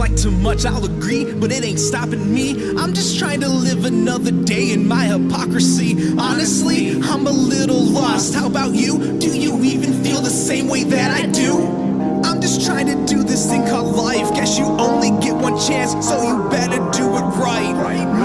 like too much, I'll agree, but it ain't stopping me. I'm just trying to live another day in my hypocrisy. Honestly, I'm a little lost. How about you? Do you even feel the same way that I do? I'm just trying to do this thing called life. Guess you only get one chance, so you better do it right.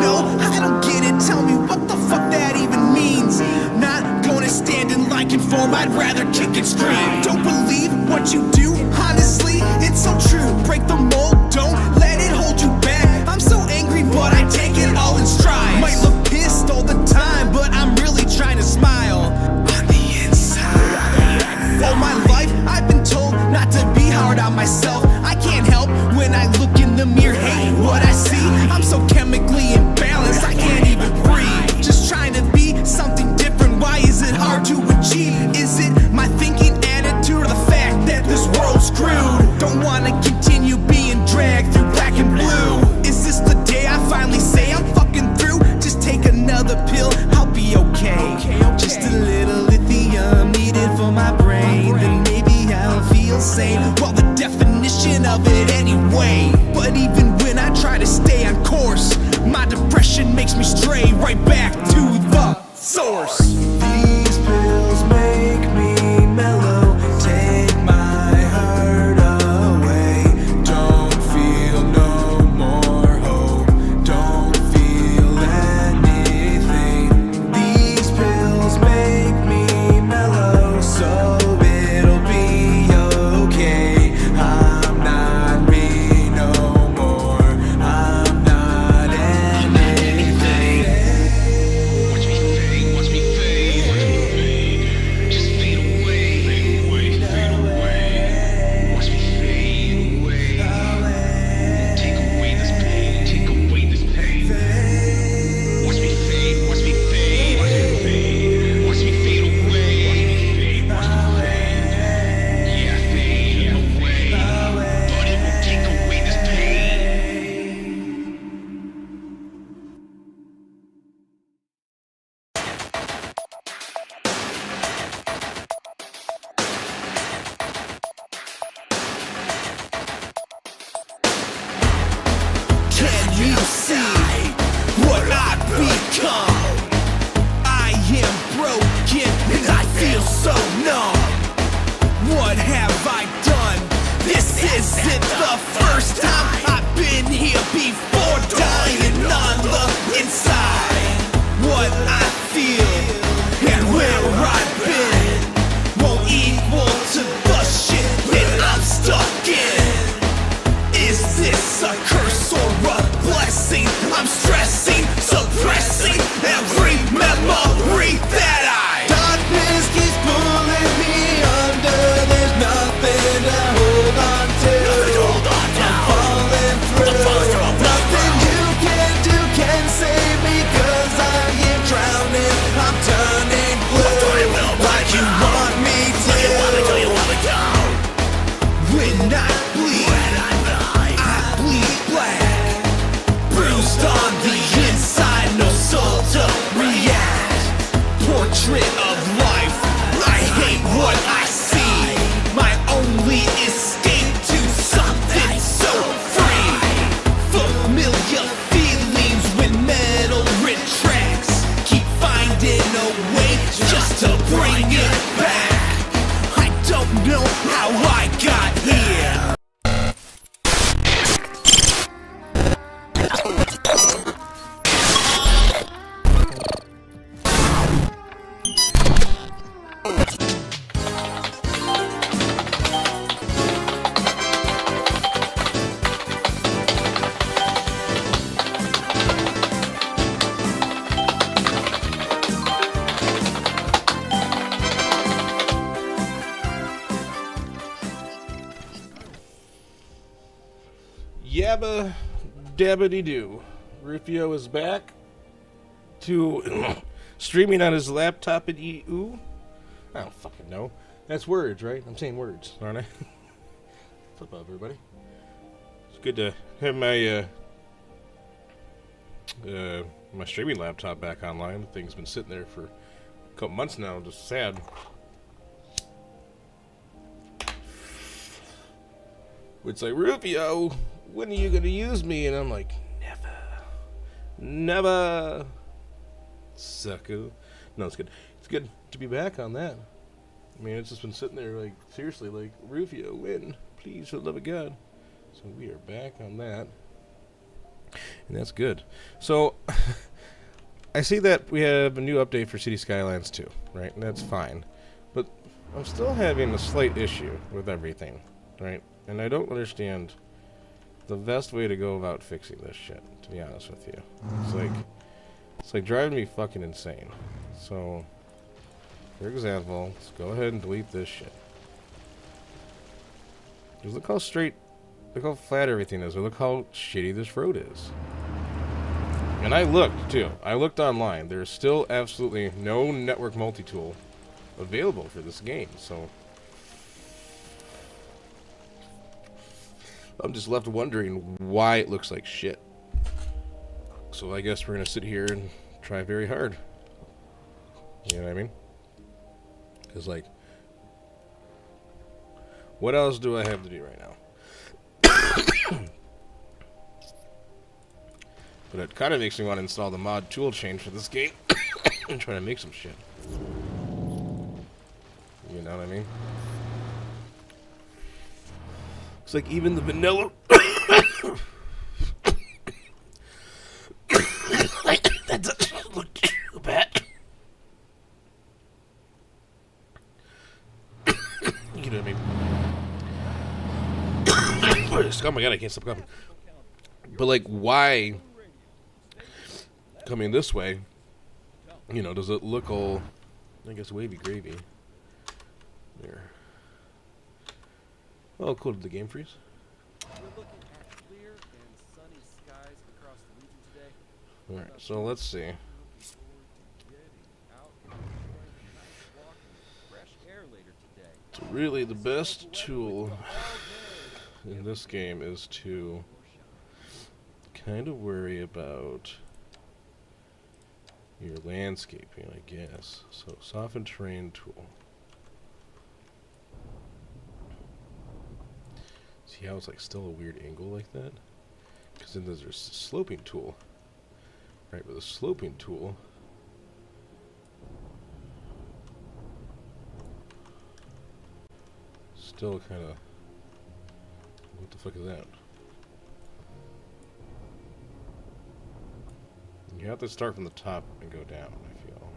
No, I don't get it, tell me what the fuck that even means. Not gonna stand in line conform, I'd rather kick and scream. Don't believe what you do, honestly, it's so true. Break the mold, don't let it hold you back. I'm so angry, but I take it all in stride. Might look pissed all the time, but I'm really trying to smile on the inside. All my life, I've been told not to be hard on myself. I can't help when I look in the mirror, hate what I see. I'm so chemically imbalanced, I can't even breathe. Just trying to be something different, why is it hard to achieve? Is it my thinking attitude or the fact that this world's screwed? Don't wanna continue being dragged through black and blue. Is this the day I finally say I'm fucking through? Just take another pill, I'll be okay. Just a little lithium needed for my brain, then maybe I'll feel sane. Well, the definition of it anyway. But even when I try to stay on course, my depression makes me stray right back to the source. These pills make me mellow, take my hurt away. Don't feel no more hope, don't feel anything. These pills make me mellow, so it'll be okay. I'm not me no more, I'm not anything. Watch me fade, watch me fade, just fade away, fade away, fade away. Watch me fade away. Take away this pain, take away this pain. Watch me fade, watch me fade, watch me fade, watch me fade away, watch me fade. Yeah, fade away, but it will take away this pain. Can you see what I've become? I am broken and I feel so numb. What have I done? This isn't the first time I've been here before, dying on the inside. What I feel and where I've been won't equal to the shit that I'm stuck in. Is this a curse or a blessing? I'm stressing, suppressing every memory that darkness keeps pulling me under. There's nothing to hold on to. I'm falling through. Nothing you can do can save me, 'cause I am drowning. I'm turning blue like you want me to. When I bleed, I bleed black, bruised on the inside, no soul to react. Portrait of life, I hate what I see. My only escape to something so free. Familiar feelings when metal retracts. Keep finding a way just to bring it back. I don't know how I got here. Yabba dabbity doo. Rufio is back to streaming on his laptop at EU. I don't fucking know. That's words, right? I'm saying words, aren't I? Flip up, everybody. It's good to have my my streaming laptop back online. The thing's been sitting there for a couple months now. Just sad. It's like, Rufio, when are you gonna use me? And I'm like, never. Never. Sucker. No, it's good. It's good to be back on that. I mean, it's just been sitting there, like, seriously, like, Rufio, win. Please, for the love of God. So we are back on that. And that's good. So, I see that we have a new update for City Skylines 2, right? And that's fine. But I'm still having a slight issue with everything, right? And I don't understand the best way to go about fixing this shit, to be honest with you. It's like driving me fucking insane. So, for example, let's go ahead and delete this shit. Just look how straight, look how flat everything is, or look how shitty this road is. And I looked, too. I looked online. There's still absolutely no network multi-tool available for this game, so I'm just left wondering why it looks like shit. So I guess we're gonna sit here and try very hard. You know what I mean? Because, like, what else do I have to do right now? But it kind of makes me want to install the mod tool chain for this game and try to make some shit. You know what I mean? It's like even the vanilla... that doesn't look too bad. You know what I mean? Oh my god, I can't stop coughing. But, like, why coming this way, you know, does it look all, I guess, wavy gravy? There. Oh, cool. Did the game freeze? We're looking at clear and sunny skies across the region today. Alright, so let's see. Looking forward to getting out and enjoying a nice walk in fresh air later today. So really, the best tool in this game is to kind of worry about your landscaping, I guess. So, soften terrain tool. See how it's like still a weird angle like that? Because then there's a sloping tool. Right, with a sloping tool, still kind of, what the fuck is that? You have to start from the top and go down, I feel.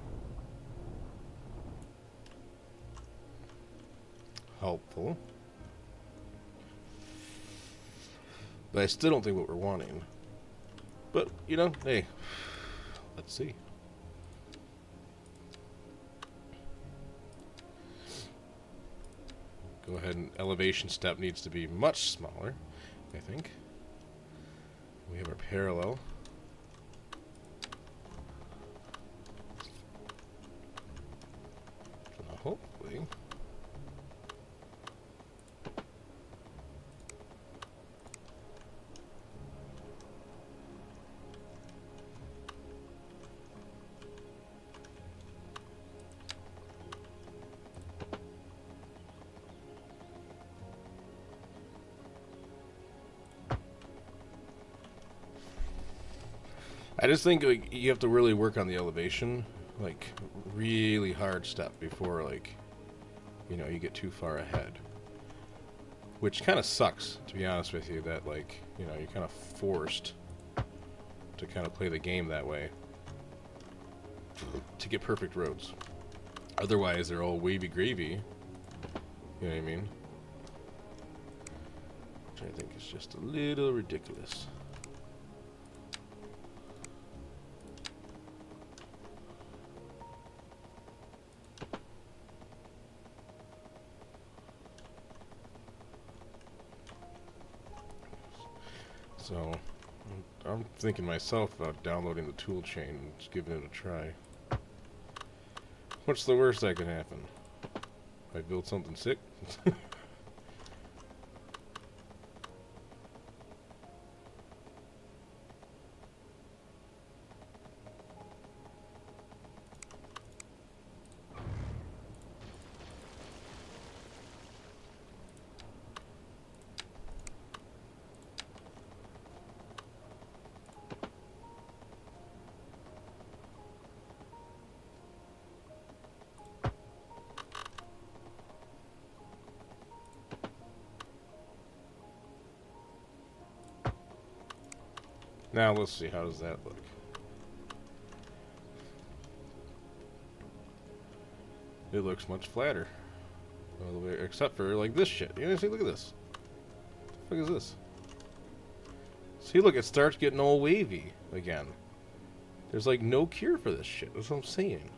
Helpful. But I still don't think what we're wanting. But, you know, hey, let's see. Go ahead and elevation step needs to be much smaller, I think. We have our parallel. Hopefully. I just think, like, you have to really work on the elevation, like, really hard step before, like, you know, you get too far ahead. Which kind of sucks, to be honest with you, that, like, you know, you're kind of forced to kind of play the game that way to get perfect roads. Otherwise, they're all wavy gravy. You know what I mean? Which I think is just a little ridiculous. So, I'm thinking myself about downloading the tool chain and just giving it a try. What's the worst that can happen? I build something sick? Now let's see, how does that look? It looks much flatter. All the way, except for like this shit. You know, see, look at this. What the fuck is this? See, look, it starts getting all wavy again. There's like no cure for this shit. That's what I'm saying.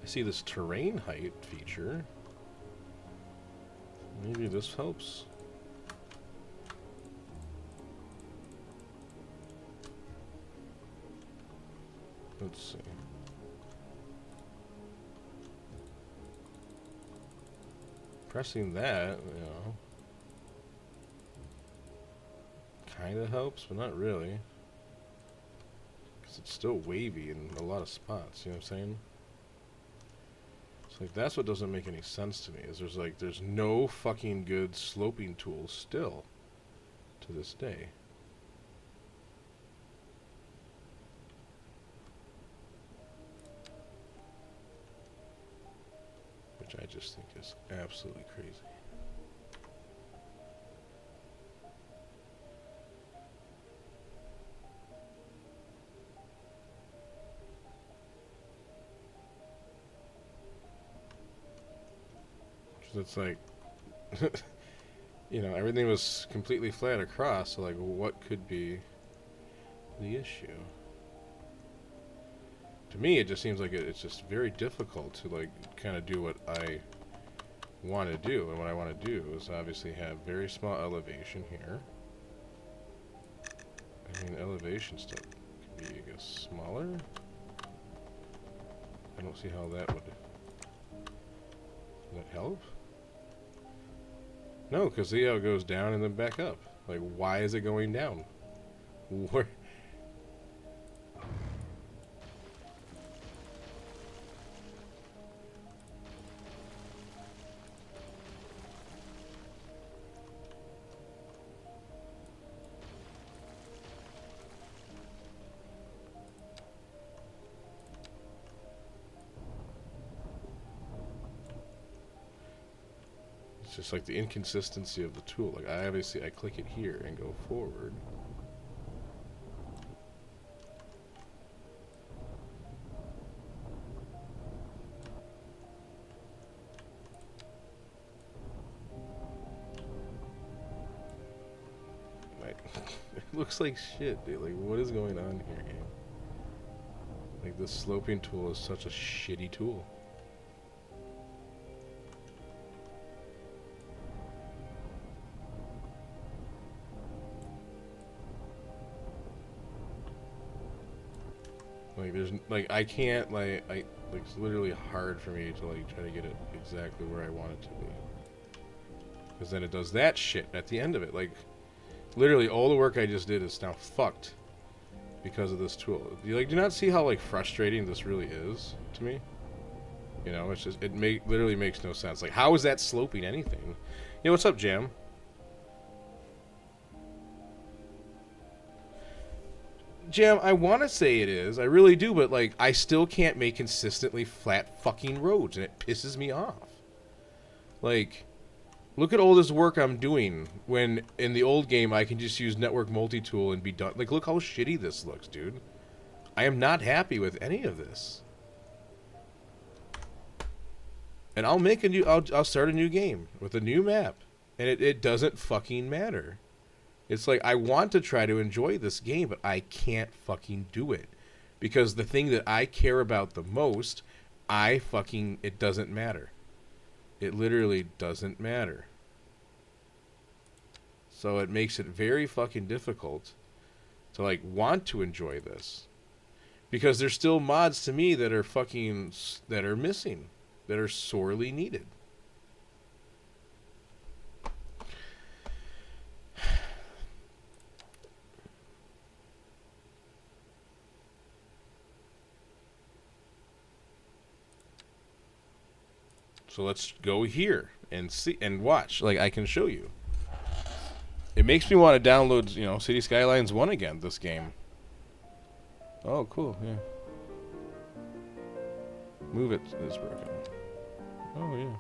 I see this terrain height feature. Maybe this helps. Let's see. Pressing that, you know, kind of helps, but not really. Because it's still wavy in a lot of spots, you know what I'm saying? It's like, that's what doesn't make any sense to me, is there's no fucking good sloping tool still to this day. Which I just think is absolutely crazy. It's like, you know, everything was completely flat across, so like, what could be the issue? To me, it just seems like it's just very difficult to like kind of do what I want to do, and what I want to do is obviously have very small elevation here. I mean, elevation stuff could be, I guess, smaller. I don't see how that would help? No, because see how it goes down and then back up. Like, why is it going down? Where? Just like the inconsistency of the tool. Like, I click it here and go forward. Like, it looks like shit, dude. Like, what is going on here, game? Like, this sloping tool is such a shitty tool. Like, there's, like, I can't, like, it's literally hard for me to, like, try to get it exactly where I want it to be. Because then it does that shit at the end of it. Like, literally all the work I just did is now fucked because of this tool. Do you, like, do not see how, like, frustrating this really is to me? You know, it's just, literally makes no sense. Like, how is that sloping anything? Yeah, what's up, Jam? Jam, I want to say it is. I really do, but, like, I still can't make consistently flat fucking roads, and it pisses me off. Like, look at all this work I'm doing when in the old game I can just use network multi-tool and be done. Like, look how shitty this looks, dude. I am not happy with any of this. And I'll make a new, I'll start a new game with a new map, and it doesn't fucking matter. It's like, I want to try to enjoy this game, but I can't fucking do it. Because the thing that I care about the most, it doesn't matter. It literally doesn't matter. So it makes it very fucking difficult to, like, want to enjoy this. Because there's still mods to me that are fucking, that are missing. That are sorely needed. So let's go here and see and watch. Like, I can show you. It makes me want to download, you know, City Skylines 1 again, this game. Oh, cool, yeah. Move it is broken. Oh, yeah.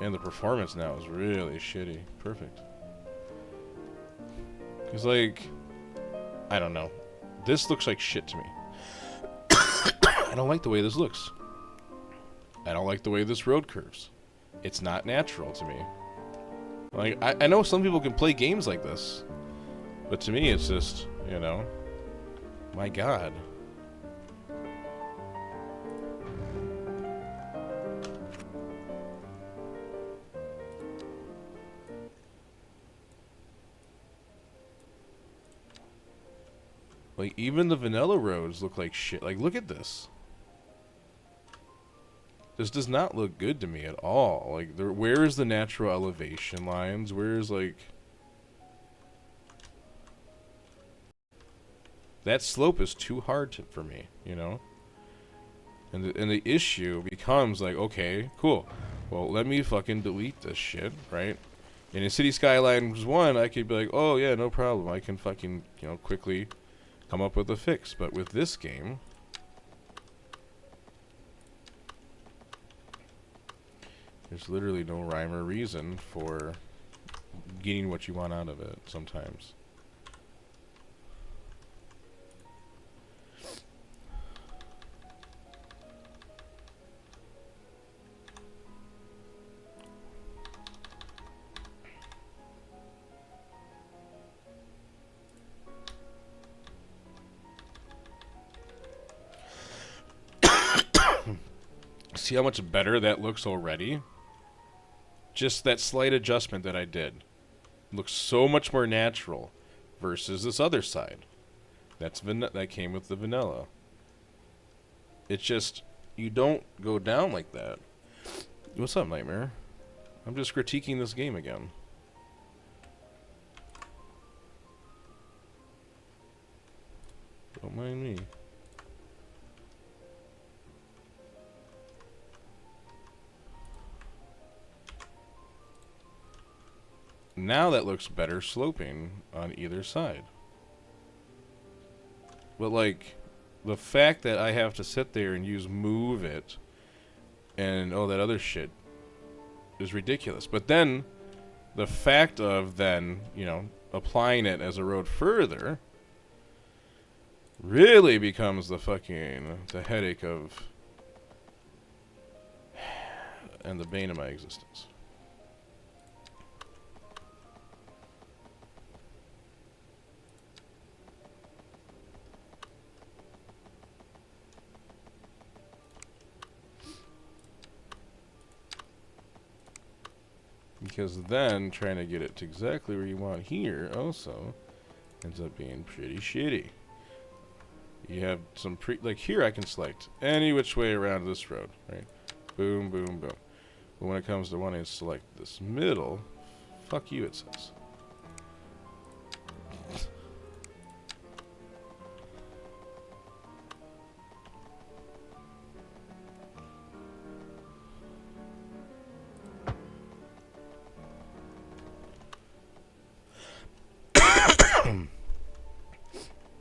And the performance now is really shitty. Perfect. Because, like, I don't know. This looks like shit to me. I don't like the way this looks. I don't like the way this road curves. It's not natural to me. Like, I know some people can play games like this, but to me it's just, you know, my God. Like, even the vanilla roads look like shit. Like, look at this. This does not look good to me at all. Like, where is the natural elevation lines? Where is, like... That slope is too hard for me, you know? And the issue becomes, like, okay, cool. Well, let me fucking delete this shit, right? And in City Skylines 1, I could be like, oh, yeah, no problem. I can fucking, you know, quickly come up with a fix. But with this game... There's literally no rhyme or reason for getting what you want out of it sometimes. See how much better that looks already? Just that slight adjustment that I did looks so much more natural versus this other side. That came with the vanilla. It's just, you don't go down like that. What's up, Nightmare? I'm just critiquing this game again. Don't mind me. Now that looks better sloping on either side. But, like, the fact that I have to sit there and use move it and all that other shit is ridiculous. But then, the fact of then, you know, applying it as a road further really becomes the headache of and the bane of my existence. Because then trying to get it to exactly where you want here also ends up being pretty shitty. You have some like here I can select any which way around this road, right? Boom, boom, boom. But when it comes to wanting to select this middle, fuck you, it says.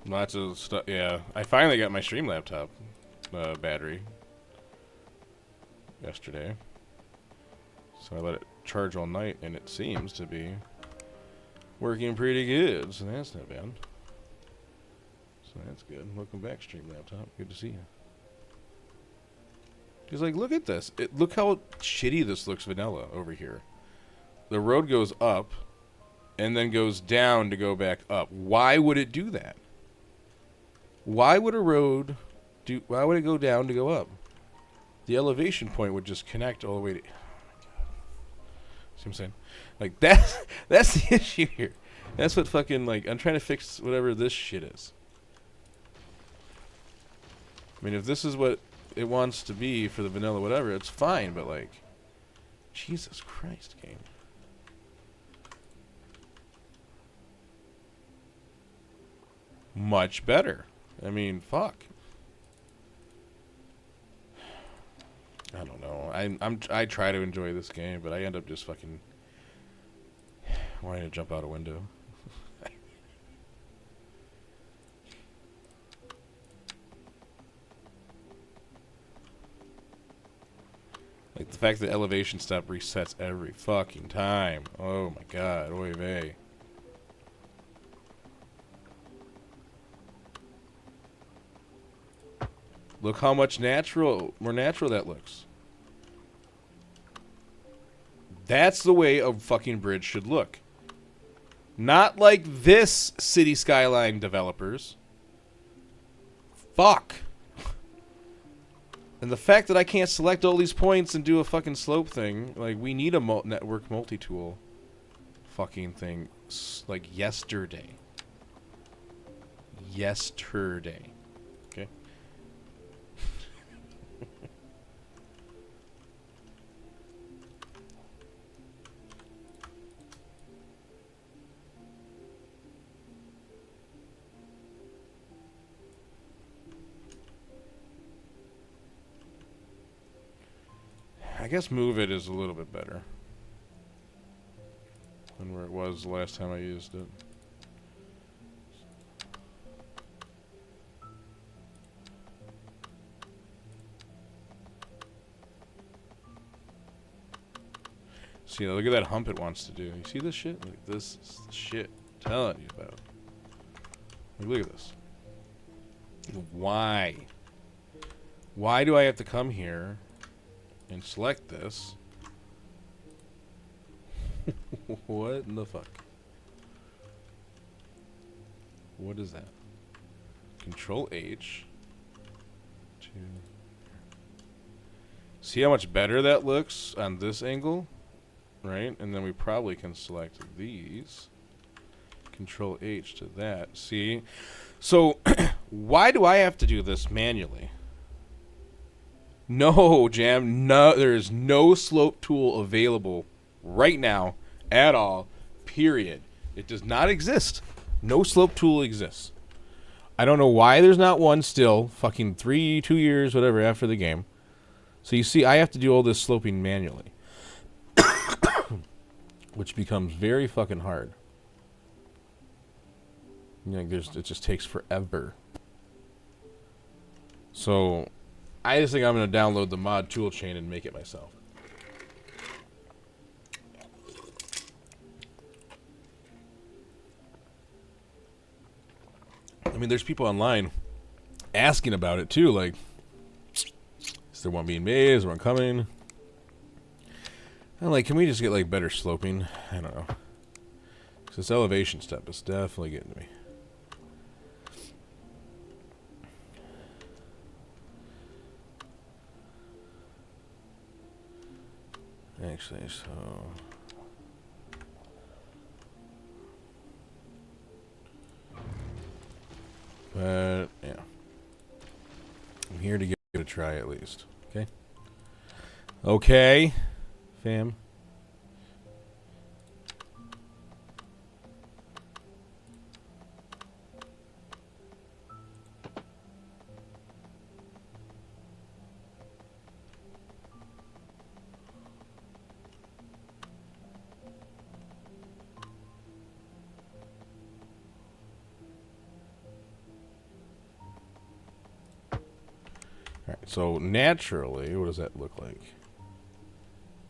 Lots of stuff. Yeah, I finally got my stream laptop battery yesterday, so I let it charge all night, and it seems to be working pretty good. So that's not bad. So that's good. Welcome back, stream laptop. Good to see you. He's like, look at this. Look how shitty this looks vanilla over here. The road goes up, and then goes down to go back up. Why would it do that? Why would a road why would it go down to go up? The elevation point would just connect all the way to... See what I'm saying? Like, that's the issue here. That's what fucking, like, I'm trying to fix whatever this shit is. I mean, if this is what it wants to be for the vanilla whatever, it's fine, but, like, Jesus Christ, game. Much better. I mean, fuck. I don't know. I try to enjoy this game, but I end up just fucking wanting to jump out a window. fact that elevation step resets every fucking time. Oh my god, oy vey. Look how much more natural that looks. That's the way a fucking bridge should look. Not like this, City Skyline developers. Fuck. And the fact that I can't select all these points and do a fucking slope thing, like, we need a network multi-tool fucking thing, like, yesterday. Yesterday. Okay? I guess move it is a little bit better than where it was the last time I used it. See, look at that hump it wants to do. You see this shit? Like, this is the shit I'm telling you about. Like, look at this. Why? Why do I have to come here and select this? What in the fuck? What is that? Control H. See how much better that looks on this angle? Right? And then we probably can select these. Control H to that. See? So, why do I have to do this manually? No, Jam. No, there is no slope tool available right now at all. Period. It does not exist. No slope tool exists. I don't know why there's not one still. Fucking 2 years, whatever, after the game. So you see, I have to do all this sloping manually. Which becomes very fucking hard. You know, it just takes forever. So I just think I'm going to download the mod toolchain and make it myself. I mean, there's people online asking about it too, like, is there one being made? Is there one coming? I'm like, can we just get like better sloping? I don't know. 'Cause this elevation step is definitely getting to me. Actually, so but yeah, I'm here to give it a try at least. Okay. Okay, fam. Alright, so naturally, what does that look like?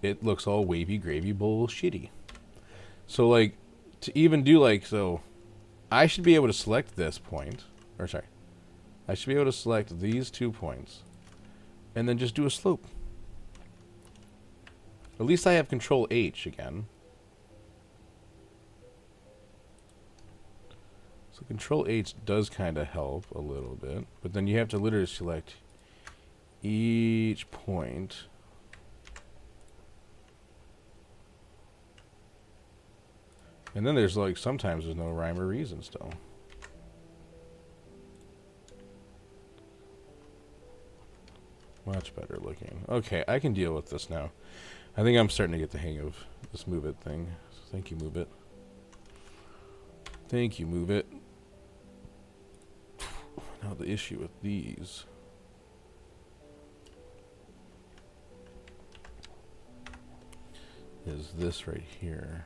It looks all wavy gravy bullshitty. So like, to even do like, so I should be able to select this point, or sorry, I should be able to select these 2 points and then just do a slope. At least I have Control H again. So Control H does kind of help a little bit, but then you have to literally select each point. And then there's like, sometimes there's no rhyme or reason still. Much better looking. Okay, I can deal with this now. I think I'm starting to get the hang of this move it thing. So thank you, move it. Thank you, move it. Now the issue with these. Is this right here.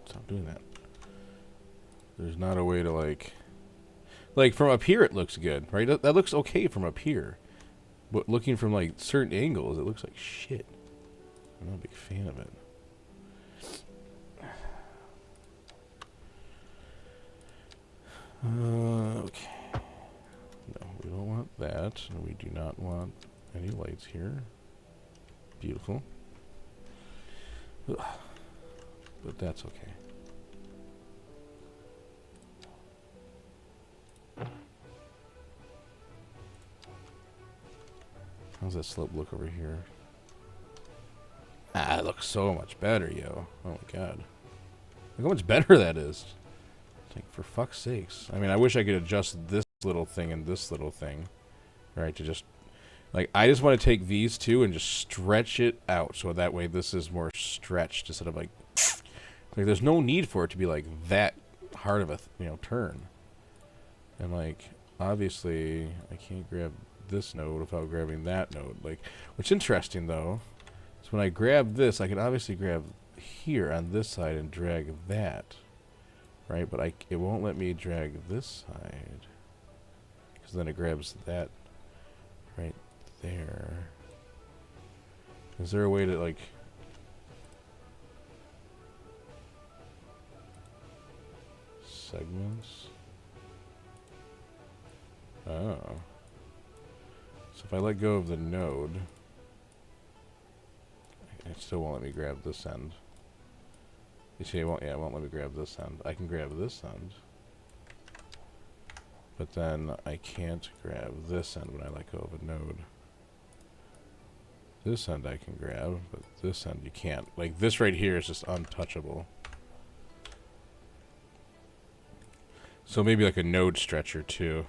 Stop doing that. There's not a way to like from up here it looks good, right? That looks okay from up here. But looking from like certain angles, it looks like shit. I'm not a big fan of it. Okay. No, we don't want that. And we do not want any lights here. Beautiful. Ugh. But that's okay. How's that slope look over here? Ah, it looks so much better, yo. Oh my god. Look how much better that is. Like, for fuck's sakes. I mean, I wish I could adjust this little thing and this little thing. Right, to just... Like, I just want to take these two and just stretch it out. So that way this is more stretched instead of like... Like, there's no need for it to be like that hard of a, turn. And like, obviously, I can't grab this node without grabbing that node. Like, what's interesting though, is when I grab this, I can obviously grab here on this side and drag that. Right, but it won't let me drag this side. Because then it grabs that right there. Is there a way to like... segments? Oh. So if I let go of the node, it still won't let me grab this end. You see, it won't let me grab this end. I can grab this end. But then I can't grab this end when I let go of a node. This end I can grab, but this end you can't. Like, this right here is just untouchable. So maybe like a node stretcher too.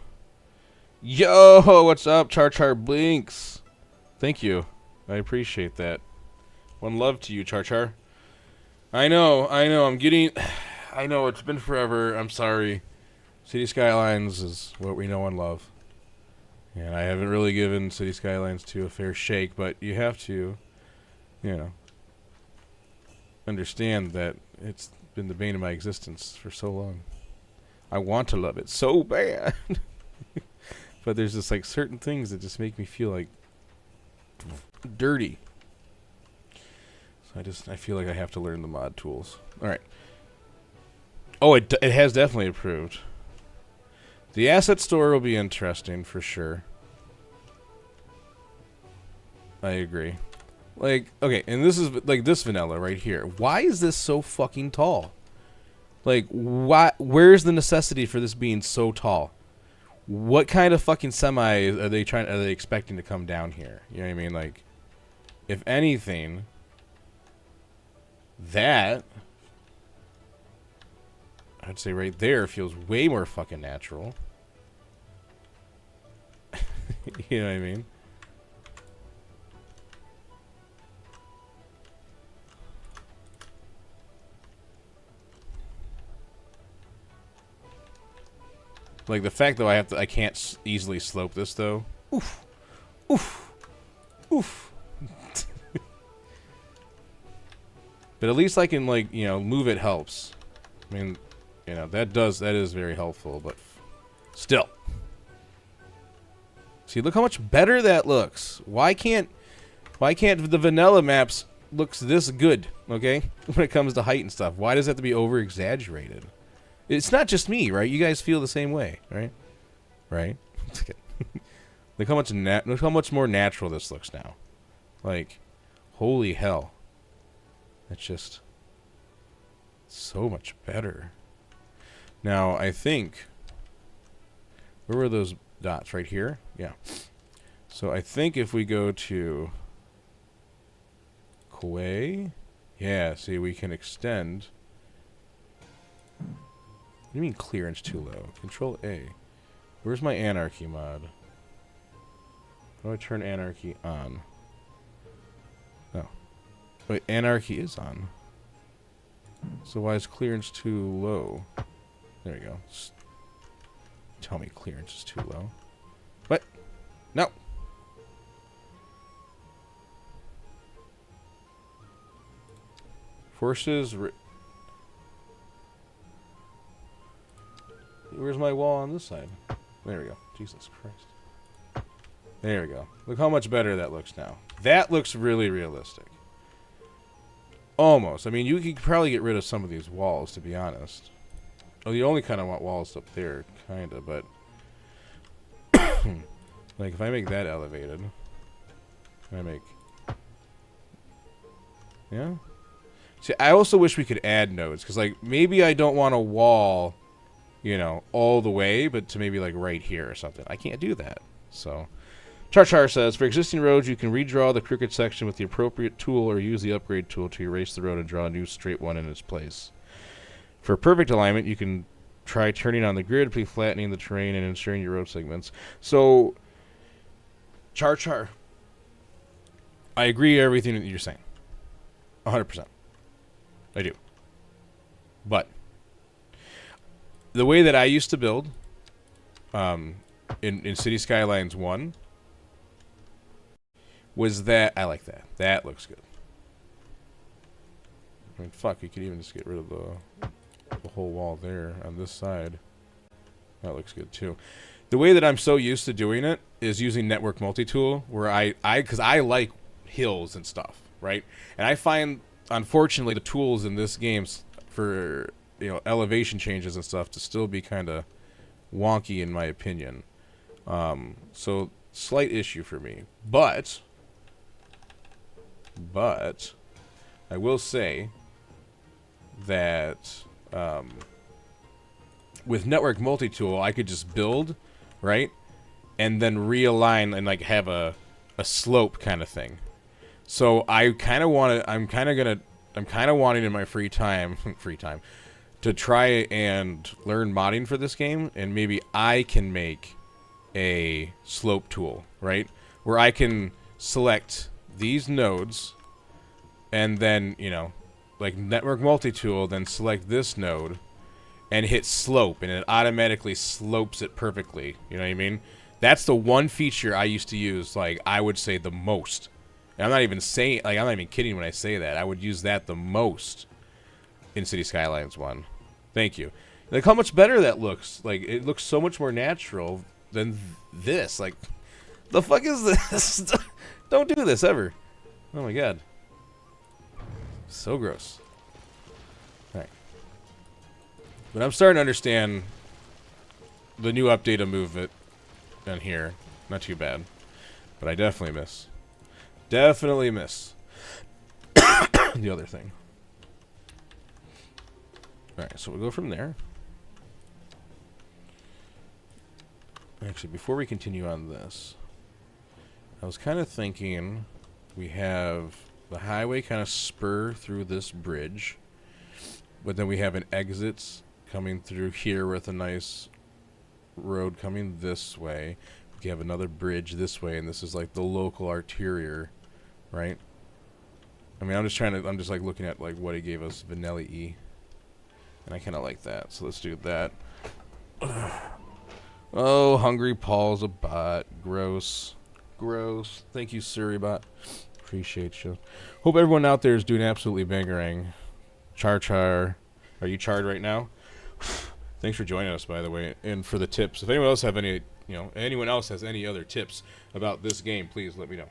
Yo, what's up, Char Char Blinks? Thank you. I appreciate that. One love to you, Char Char. I know, I'm getting... I know, it's been forever. I'm sorry. City Skylines is what we know and love. And I haven't really given City Skylines 2 a fair shake, but you have to, understand that it's been the bane of my existence for so long. I want to love it so bad. But there's just like certain things that just make me feel like dirty. So I feel like I have to learn the mod tools. All right. Oh, it has definitely improved. The asset store will be interesting for sure. I agree. Like, okay, and this is like this vanilla right here. Why is this so fucking tall? Like, why? Where's the necessity for this being so tall? What kind of fucking semi are they expecting to come down here? You know what I mean? Like, if anything, that I'd say right there feels way more fucking natural. You know what I mean? Like the fact though I can't easily slope this though. Oof. Oof. Oof. But at least I can like, move it helps. I mean, that is very helpful, but still. See, look how much better that looks. Why can't the vanilla maps looks this good, okay? When it comes to height and stuff. Why does it have to be over exaggerated? It's not just me, right? You guys feel the same way, right? Right? Look how much more natural this looks now. Like, holy hell. It's just so much better. Now, I think... Where were those dots? Right here? Yeah. So I think if we go to... Kuwait... Yeah, see, we can extend... What do you mean clearance too low? Control A. Where's my anarchy mod? How do I turn anarchy on? Oh. Wait, anarchy is on. So why is clearance too low? There we go. Tell me clearance is too low. What? No. Forces... Where's my wall on this side? There we go. Jesus Christ. There we go. Look how much better that looks now. That looks really realistic. Almost. I mean, you could probably get rid of some of these walls, to be honest. Well, you only kind of want walls up there, kind of, but... like, if I make that elevated... Can I make... Yeah? See, I also wish we could add nodes, because, like, maybe I don't want a wall, you know, all the way, but to maybe, like, right here or something. I can't do that, so... Char says, for existing roads, you can redraw the crooked section with the appropriate tool or use the upgrade tool to erase the road and draw a new straight one in its place. For perfect alignment, you can try turning on the grid, flattening the terrain, and ensuring your road segments. So, Char, I agree with everything that you're saying. 100%. I do. But, the way that I used to build, in City Skylines 1, was that... I like that. That looks good. I mean, fuck, you could even just get rid of the whole wall there on this side. That looks good, too. The way that I'm so used to doing it is using Network Multi-Tool, where because I like hills and stuff, right? And I find, unfortunately, the tools in this game for, you know, elevation changes and stuff to still be kind of wonky, in my opinion. So, slight issue for me. But I will say that with Network Multi-Tool, I could just build, right, and then realign and like have a slope kind of thing. So I kind of want to. I'm kind of wanting in my free time to try and learn modding for this game, and maybe I can make a slope tool, right, where I can select these nodes, and then, you know, like Network Multi-Tool, then select this node, and hit slope, and it automatically slopes it perfectly. You know what I mean? That's the one feature I used to use, like, I would say the most. And I'm not even saying, like, I'm not even kidding when I say that. I would use that the most in City Skylines 1. Thank you. Like, how much better that looks. Like, it looks so much more natural than this. Like, the fuck is this? Don't do this ever. Oh my god. So gross. Alright. But I'm starting to understand the new update of movement down here. Not too bad. But I definitely miss. Definitely miss the other thing. Alright, so we'll go from there. Actually, before we continue on this, I was kind of thinking we have the highway kind of spur through this bridge, but then we have an exit coming through here with a nice road coming this way. We have another bridge this way, and this is like the local arterial, right? I mean, I'm just like looking at like what he gave us, Vanilla E, and I kind of like that. So let's do that. Oh, Hungry Paul's a bot. Gross. Gross. Thank you, Suribot. Appreciate you. Hope everyone out there is doing absolutely bangerang. Char. Are you charred right now? Thanks for joining us, by the way, and for the tips. If anyone else have any, anyone else has any other tips about this game, please let me know.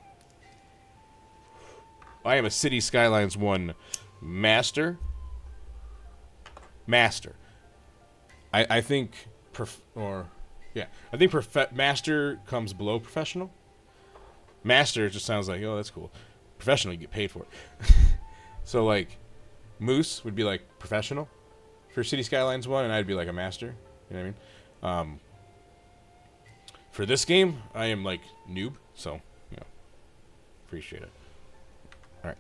I am a City Skylines 1 master. I think master comes below professional. Master just sounds like, oh, that's cool. Professional, you get paid for it. So, like, Moose would be, like, professional for City Skylines 1, and I'd be, like, a master. You know what I mean? For this game, I am, like, noob, so, appreciate it. Alright.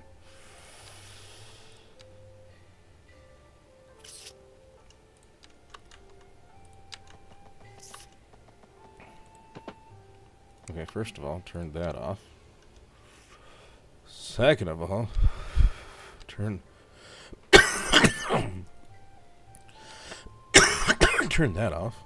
Okay, first of all, turn that off. Second of all, turn that off.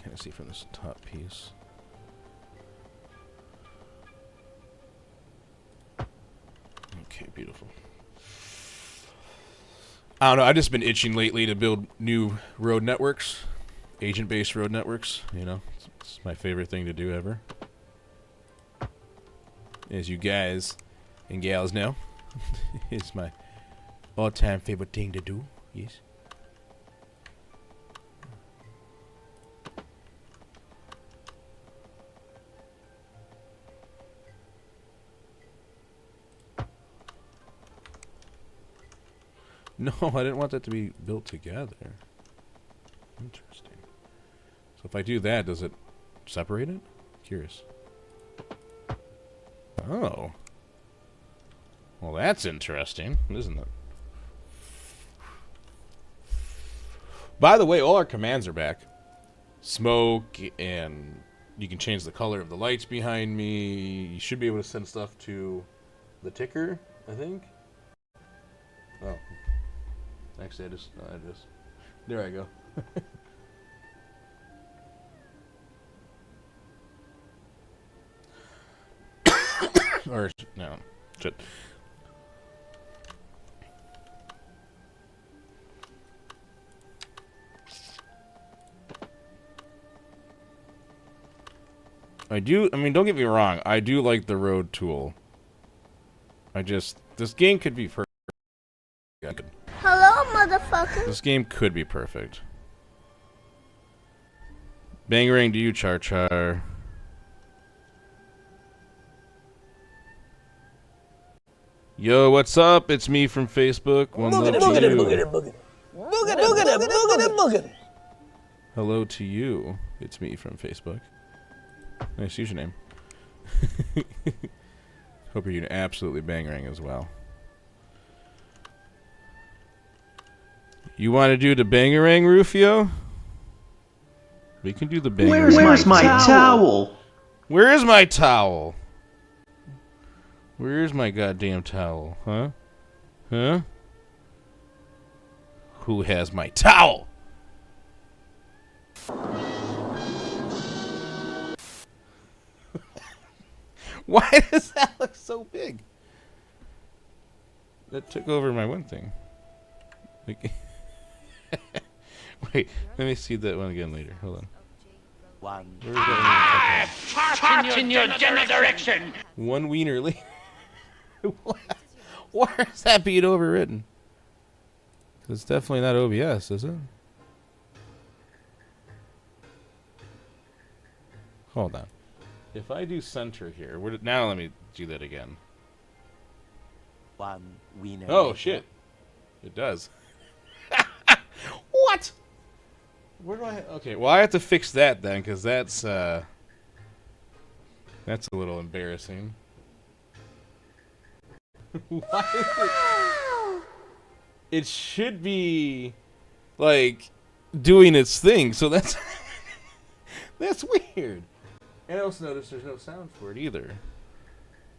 Can I see from this top piece? Okay, beautiful. I don't know. I've just been itching lately to build new road networks, agent-based road networks. You know, it's my favorite thing to do ever. As you guys and gals know, it's my all-time favorite thing to do. Yes. No, I didn't want that to be built together. Interesting. So if I do that, does it separate it? Curious. Oh. Well, that's interesting, isn't it? By the way, all our commands are back. Smoke, and you can change the color of the lights behind me. You should be able to send stuff to the ticker, I think. Oh. Actually, there I go. Or, no, shit. I mean, don't get me wrong, I do like the road tool. This game could be perfect. Hello, motherfucker. This game could be perfect. Bangarang to you, Char Char. Yo, what's up? It's me from Facebook. One love to you. Hello to you. It's me from Facebook. Nice username. Hope you're doing absolutely bangarang as well. You want to do the bangarang, Rufio? We can do the bangarang. Where's my towel? Where is my towel? Where's my goddamn towel? Huh? Huh? Who has my towel? Why does that look so big? That took over my one thing. Like wait, let me see that one again later. Hold on. Fart in your general direction. One wiener later. Why is that being overwritten? It's definitely not OBS, is it? Hold on. If I do center here, now let me do that again. One wiener. Oh shit! It does. What? Where do I? Okay, well I have to fix that then, because that's a little embarrassing. Why is it? It should be like doing its thing, so that's that's weird. And I also noticed there's no sound for it either.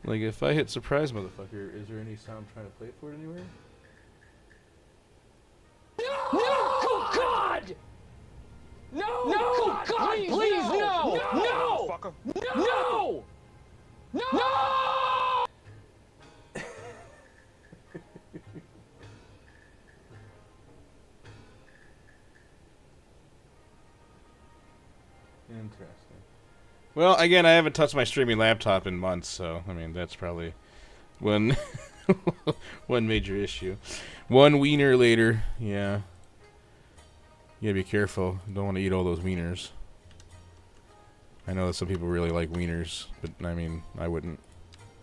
Like if I hit surprise, motherfucker, is there any sound trying to play for it anywhere? No, God! No, God, please, no! No! No! No! Interesting. Well, again, I haven't touched my streaming laptop in months, so I mean that's probably one one major issue. One wiener later, yeah. You gotta be careful. You don't want to eat all those wieners. I know that some people really like wieners, but I mean, I wouldn't.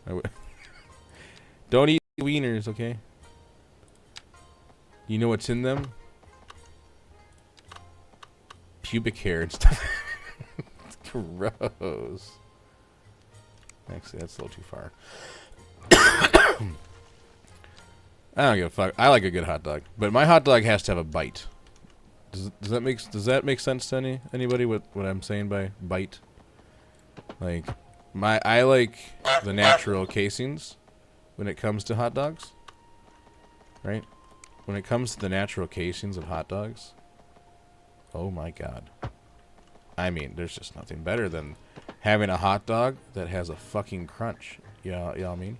I would. Don't eat wieners, okay? You know what's in them? Pubic hair and stuff. Gross. Actually, that's a little too far. I don't give a fuck. I like a good hot dog, but my hot dog has to have a bite. Does that make sense to anybody? What I'm saying by bite? Like I like the natural casings when it comes to hot dogs. Right? When it comes to the natural casings of hot dogs, oh my god. I mean, there's just nothing better than having a hot dog that has a fucking crunch. Yeah, you know what I mean?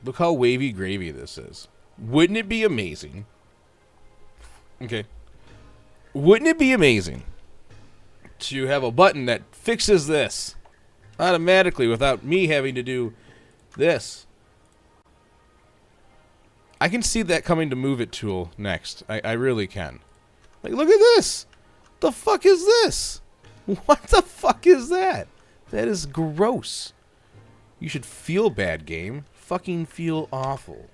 Look how wavy gravy this is. Wouldn't it be amazing? Okay. Wouldn't it be amazing to have a button that fixes this automatically without me having to do this? I can see that coming to Move It tool next. I really can. Like, look at this. The fuck is this? What the fuck is that? That is gross. You should feel bad, game. Fucking feel awful.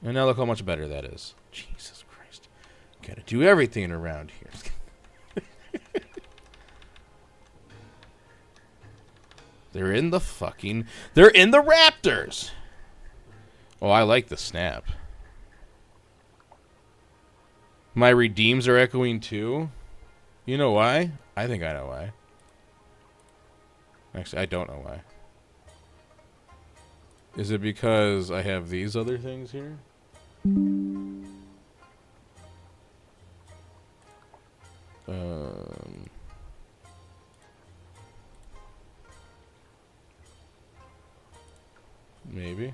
And now look how much better that is. Jesus Christ. Gotta do everything around here. They're in the Raptors. Oh, I like the snap. My redeems are echoing too. You know why? I think I know why. Actually, I don't know why. Is it because I have these other things here? Maybe.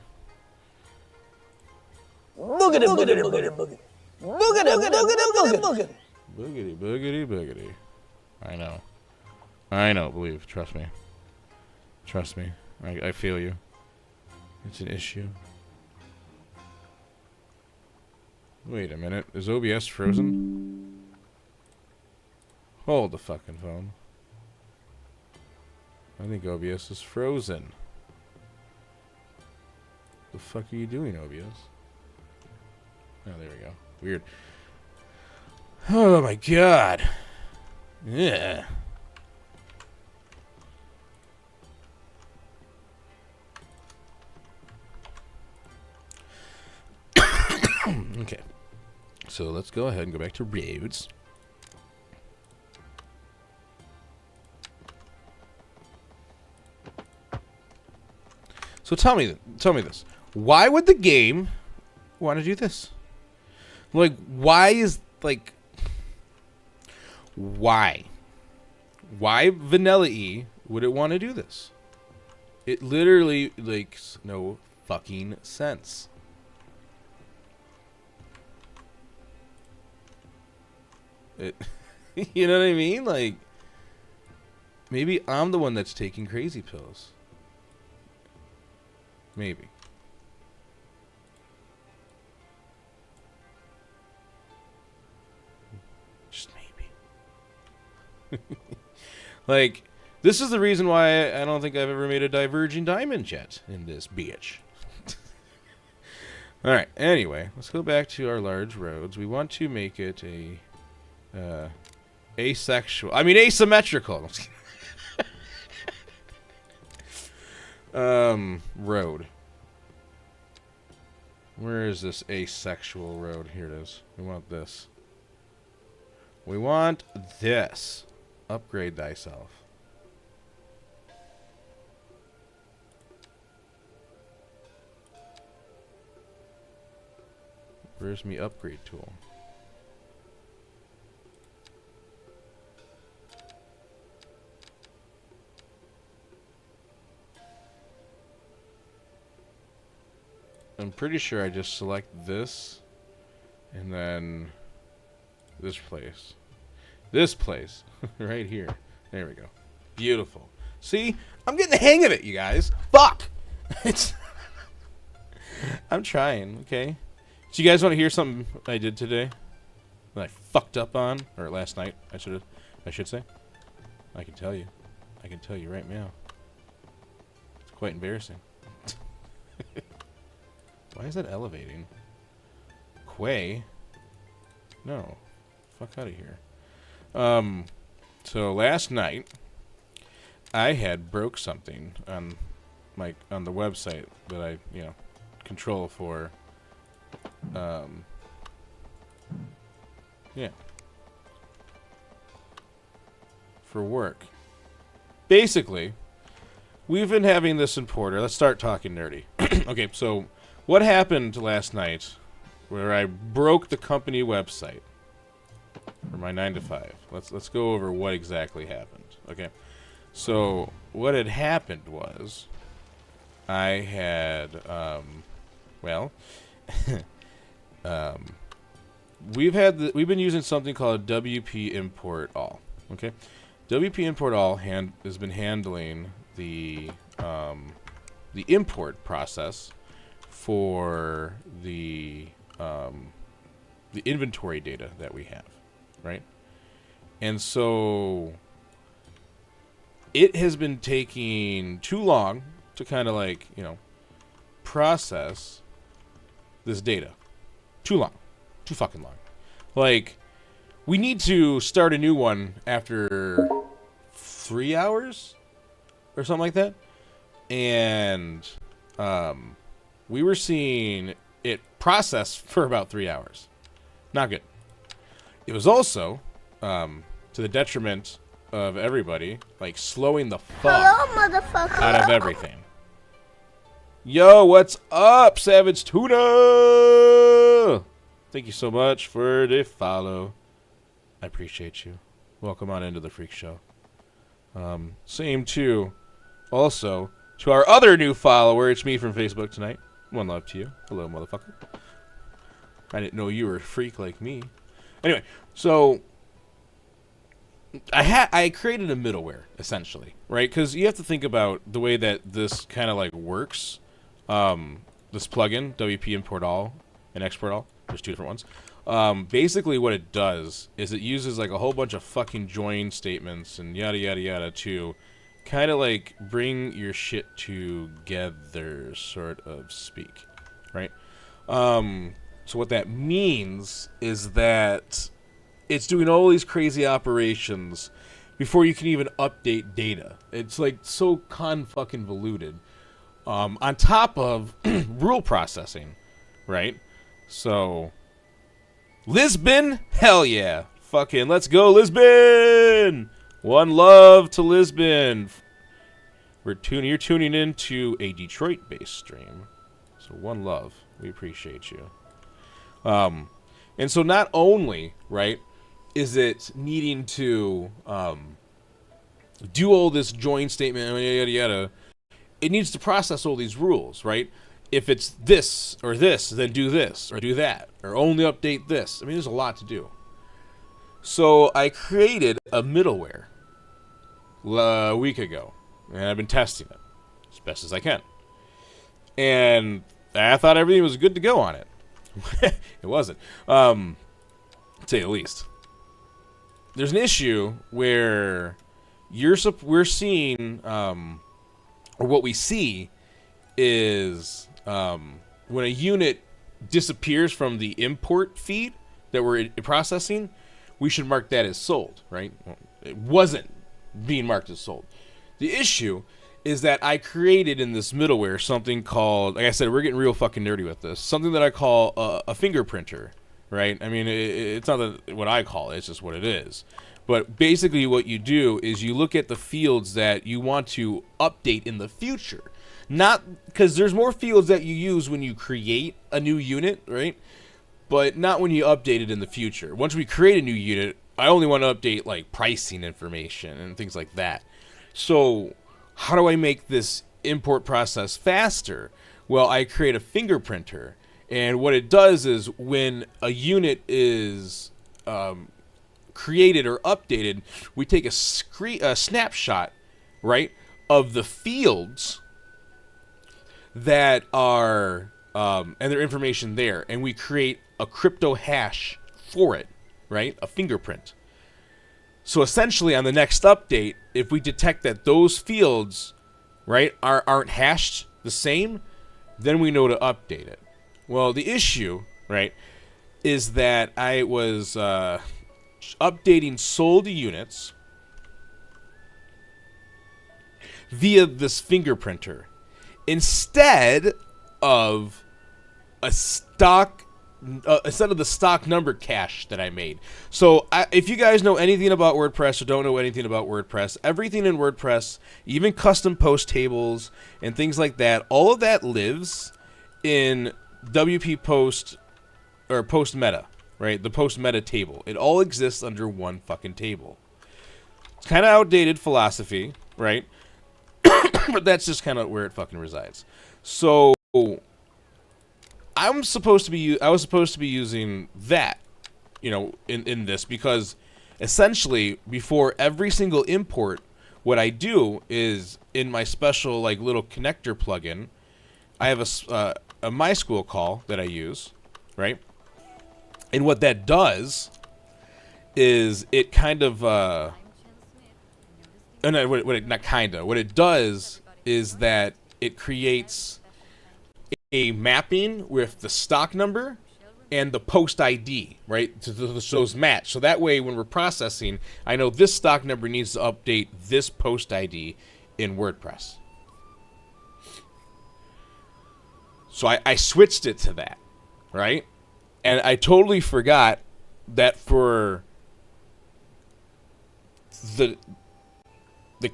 Boogity, boogity, boogity, boogity. Boogity, boogity, boogity. Boogity, boogity, boogity. I know. I know, believe. Trust me. Trust me. I feel you. It's an issue. Wait a minute. Is OBS frozen? Hold the fucking phone. I think OBS is frozen. The fuck are you doing, OBS? Oh, there we go. Weird. Oh my god. Yeah. Okay. So let's go ahead and go back to roads. So tell me this. Why would the game want to do this? Like, why is, like... Why? Why Vanilla E would it want to do this? It literally makes no fucking sense. It, you know what I mean? Like, maybe I'm the one that's taking crazy pills. Maybe. Just maybe. Like, this is the reason why I don't think I've ever made a diverging diamond yet in this bitch. Alright, anyway, let's go back to our large roads. We want to make it a asymmetrical road. Where is this asexual road? Here it is. We want this. We want this. Upgrade thyself. Where's me upgrade tool? I'm pretty sure I just select this and then this place. This place. Right here. There we go. Beautiful. See? I'm getting the hang of it, you guys. Fuck! It's I'm trying, okay? So you guys want to hear something I did today that I fucked up on? Or last night, I should say. I can tell you. I can tell you right now. It's quite embarrassing. Why is that elevating? Quay? No. Fuck out of here. So last night I had broke something on the website that I, control for for work. Basically, we've been having this in Porter. Let's start talking nerdy. Okay, so what happened last night where I broke the company website for my 9 to 5? Let's go over what exactly happened. Okay. So what had happened was I had, well, we've been using something called WP import all. Okay, WP import all has been handling the import process for the inventory data that we have, right? And so it has been taking too long to kind of like, process this data. Too long. Too fucking long. Like, we need to start a new one after 3 hours or something like that. And we were seeing it process for about 3 hours. Not good. It was also to the detriment of everybody, like slowing the fuck out of everything. Yo, what's up, Savage Tuna? Thank you so much for the follow. I appreciate you. Welcome on into the Freak Show. Same too. Also, to our other new follower, it's me from Facebook tonight. One love to you. Hello, motherfucker. I didn't know you were a freak like me. Anyway, so I created a middleware, essentially, right? Because you have to think about the way that this kind of like works. This plugin, WP import all and export all. There's two different ones. Basically what it does is it uses like a whole bunch of fucking join statements and yada yada yada to kind of like bring your shit together, sort of speak, right? So what that means is that it's doing all these crazy operations before you can even update data. It's like so convoluted. On top of rule processing, right? So, Lisbon? Hell yeah. Fucking let's go, Lisbon! One love to Lisbon. You're tuning into a Detroit-based stream. So one love. We appreciate you. And so not only, right, is it needing to do all this join statement, yada, yada, yada, it needs to process all these rules, right? If it's this or this, then do this or do that, or only update this. I mean, there's a lot to do. So I created a middleware a week ago, and I've been testing it as best as I can. And I thought everything was good to go on it. It wasn't, to say the least. There's an issue where we're seeing, or what we see is when a unit disappears from the import feed that we're processing, we should mark that as sold, right? It wasn't being marked as sold. The issue is that I created in this middleware something called, like I said, we're getting real fucking nerdy with this, something that I call a fingerprinter, right? I mean, it's not what I call it, it's just what it is. But basically what you do is you look at the fields that you want to update in the future. Not because there's more fields that you use when you create a new unit, right? But not when you update it in the future. Once we create a new unit, I only want to update like pricing information and things like that. So how do I make this import process faster? Well, I create a fingerprinter. And what it does is when a unit is created or updated, we take a snapshot, right, of the fields that are and their information there, and we create a crypto hash for it, right, a fingerprint. So essentially on the next update, if we detect that those fields, right, aren't hashed the same, then we know to update it. Well, the issue, right, is that I was updating sold units via this fingerprinter instead of the stock number cache that I made. So if you guys know anything about WordPress or don't know anything about WordPress, everything in WordPress, even custom post tables and things like that, all of that lives in WP post or post meta, right? The post meta table. It all exists under one fucking table. It's kind of outdated philosophy, right? But that's just kind of where it fucking resides. So I was supposed to be using that, in this, because essentially before every single import, what I do is in my special like little connector plugin, I have a my school call that I use, right? And what that does is it kind of what it does is that it creates a mapping with the stock number and the post ID, right? So those match. So that way, when we're processing, I know this stock number needs to update this post ID in WordPress. So I switched it to that, right? And I totally forgot that for the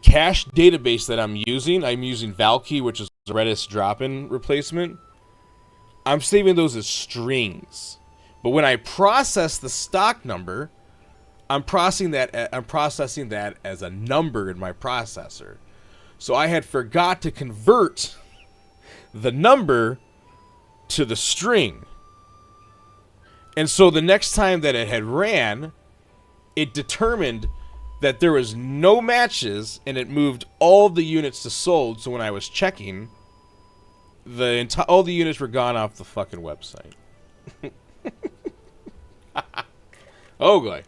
cache database that I'm using Valkey, which is a Redis drop-in replacement. I'm saving those as strings. But when I process the stock number, I'm processing that as a number in my processor. So I had forgot to convert the number to the string. And so the next time that it had ran, it determined that there was no matches, and it moved all the units to sold. So when I was checking, all the units were gone off the fucking website. Oh boy.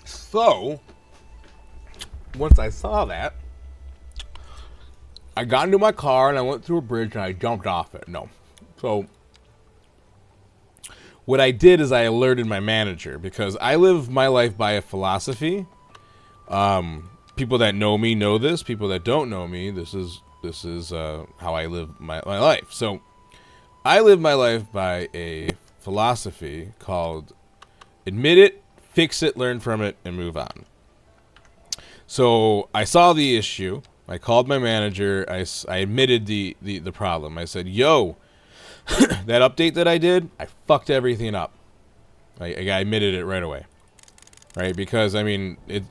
So once I saw that, I got into my car and I went through a bridge and I jumped off it. No. So what I did is I alerted my manager, because I live my life by a philosophy. People that know me know this. People that don't know me, this is how I live my life. So I live my life by a philosophy called admit it, fix it, learn from it, and move on. So I saw the issue. I called my manager. I admitted the problem. I said, yo, that update that I did, I fucked everything up. I admitted it right away, right? Because I mean, it's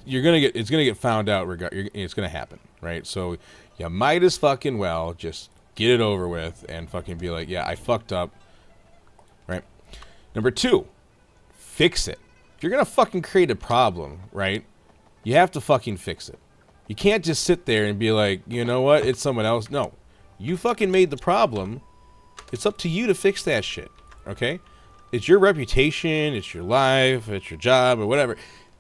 gonna get found out. It's gonna happen, right? So you might as fucking well just get it over with and fucking be like, yeah, I fucked up, right? Number 2, fix it. If you're gonna fucking create a problem, right, you have to fucking fix it. You can't just sit there and be like, you know what, it's someone else. No, you fucking made the problem. It's up to you to fix that shit, okay? It's your reputation, it's your life, it's your job, or whatever.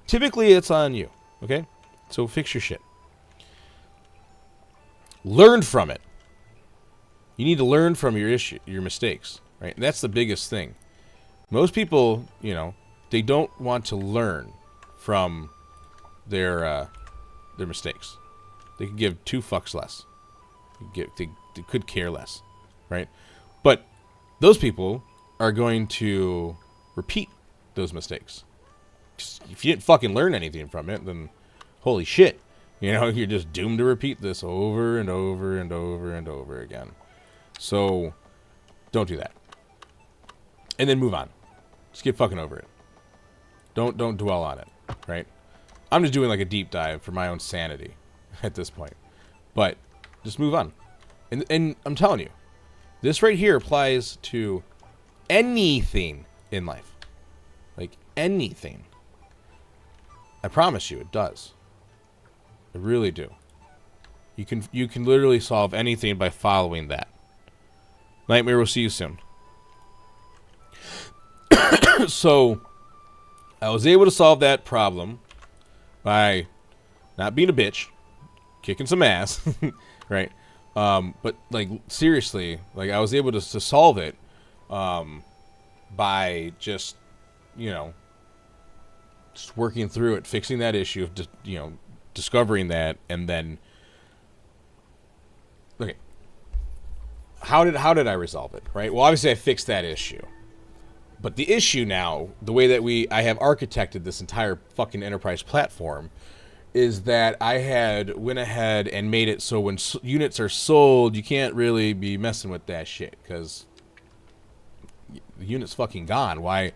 Typically, it's on you, okay? So fix your shit. Learn from it. You need to learn from your mistakes, right? And that's the biggest thing. Most people, they don't want to learn from their mistakes. They could give 2 fucks less. They could care less, right? But those people are going to repeat those mistakes. If you didn't fucking learn anything from it, then holy shit. You're just doomed to repeat this over and over and over and over again. So don't do that. And then move on. Just get fucking over it. Don't dwell on it, right? I'm just doing like a deep dive for my own sanity at this point. But just move on. And I'm telling you, this right here applies to anything in life. Like anything. I promise you it does. I really do. You can literally solve anything by following that. Nightmare, we'll see you soon. So I was able to solve that problem by not being a bitch, kicking some ass, right? But like seriously, like I was able to solve it by just just working through it, fixing that issue, discovering that, and then okay, how did I resolve it, right? Well, obviously I fixed that issue. But the issue now, the way that I have architected this entire fucking enterprise platform, is that I went ahead and made it so when units are sold, you can't really be messing with that shit, because the unit's fucking gone. Why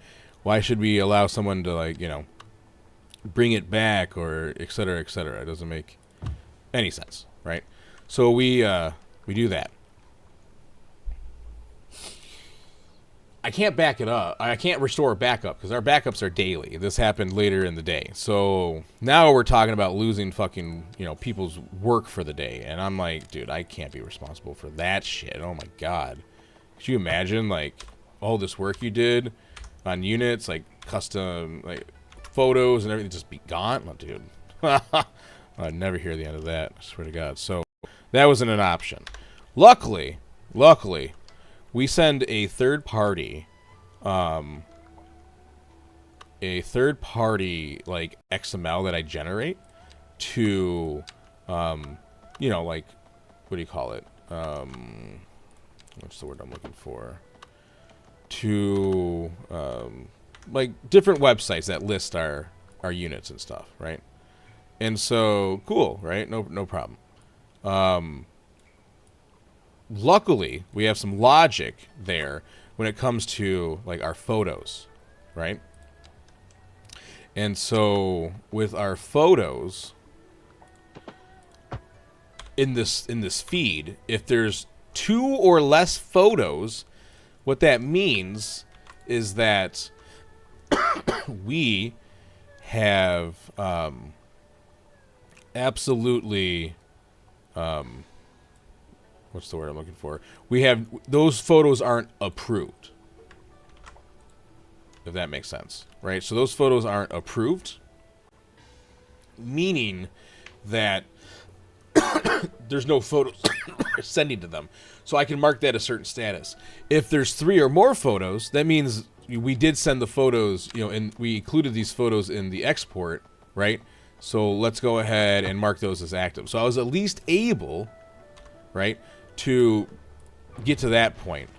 should we allow someone to bring it back, or et cetera, et cetera. It doesn't make any sense, right? So we do that. I can't back it up. I can't restore a backup because our backups are daily. This happened later in the day. So now we're talking about losing fucking, people's work for the day. And I'm like, dude, I can't be responsible for that shit. Oh my God. Could you imagine, like, all this work you did on units, like custom, like photos and everything just be gone? Oh, dude. I'd never hear the end of that. I swear to God. So that wasn't an option. Luckily, we send a third party like XML that I generate to, like, what do you call it? What's the word I'm looking for? To, like, different websites that list our units and stuff, right? And so, cool, right? No problem. Luckily, we have some logic there when it comes to, like, our photos, right? And so with our photos in this feed, if there's 2 or less photos, what that means is that we have absolutely what's the word I'm looking for? We have, those photos aren't approved. If that makes sense, right? So those photos aren't approved, meaning that there's no photos sending to them. So I can mark that a certain status. If there's 3 or more photos, that means we did send the photos, and we included these photos in the export, right? So let's go ahead and mark those as active. So I was at least able, right, to get to that point.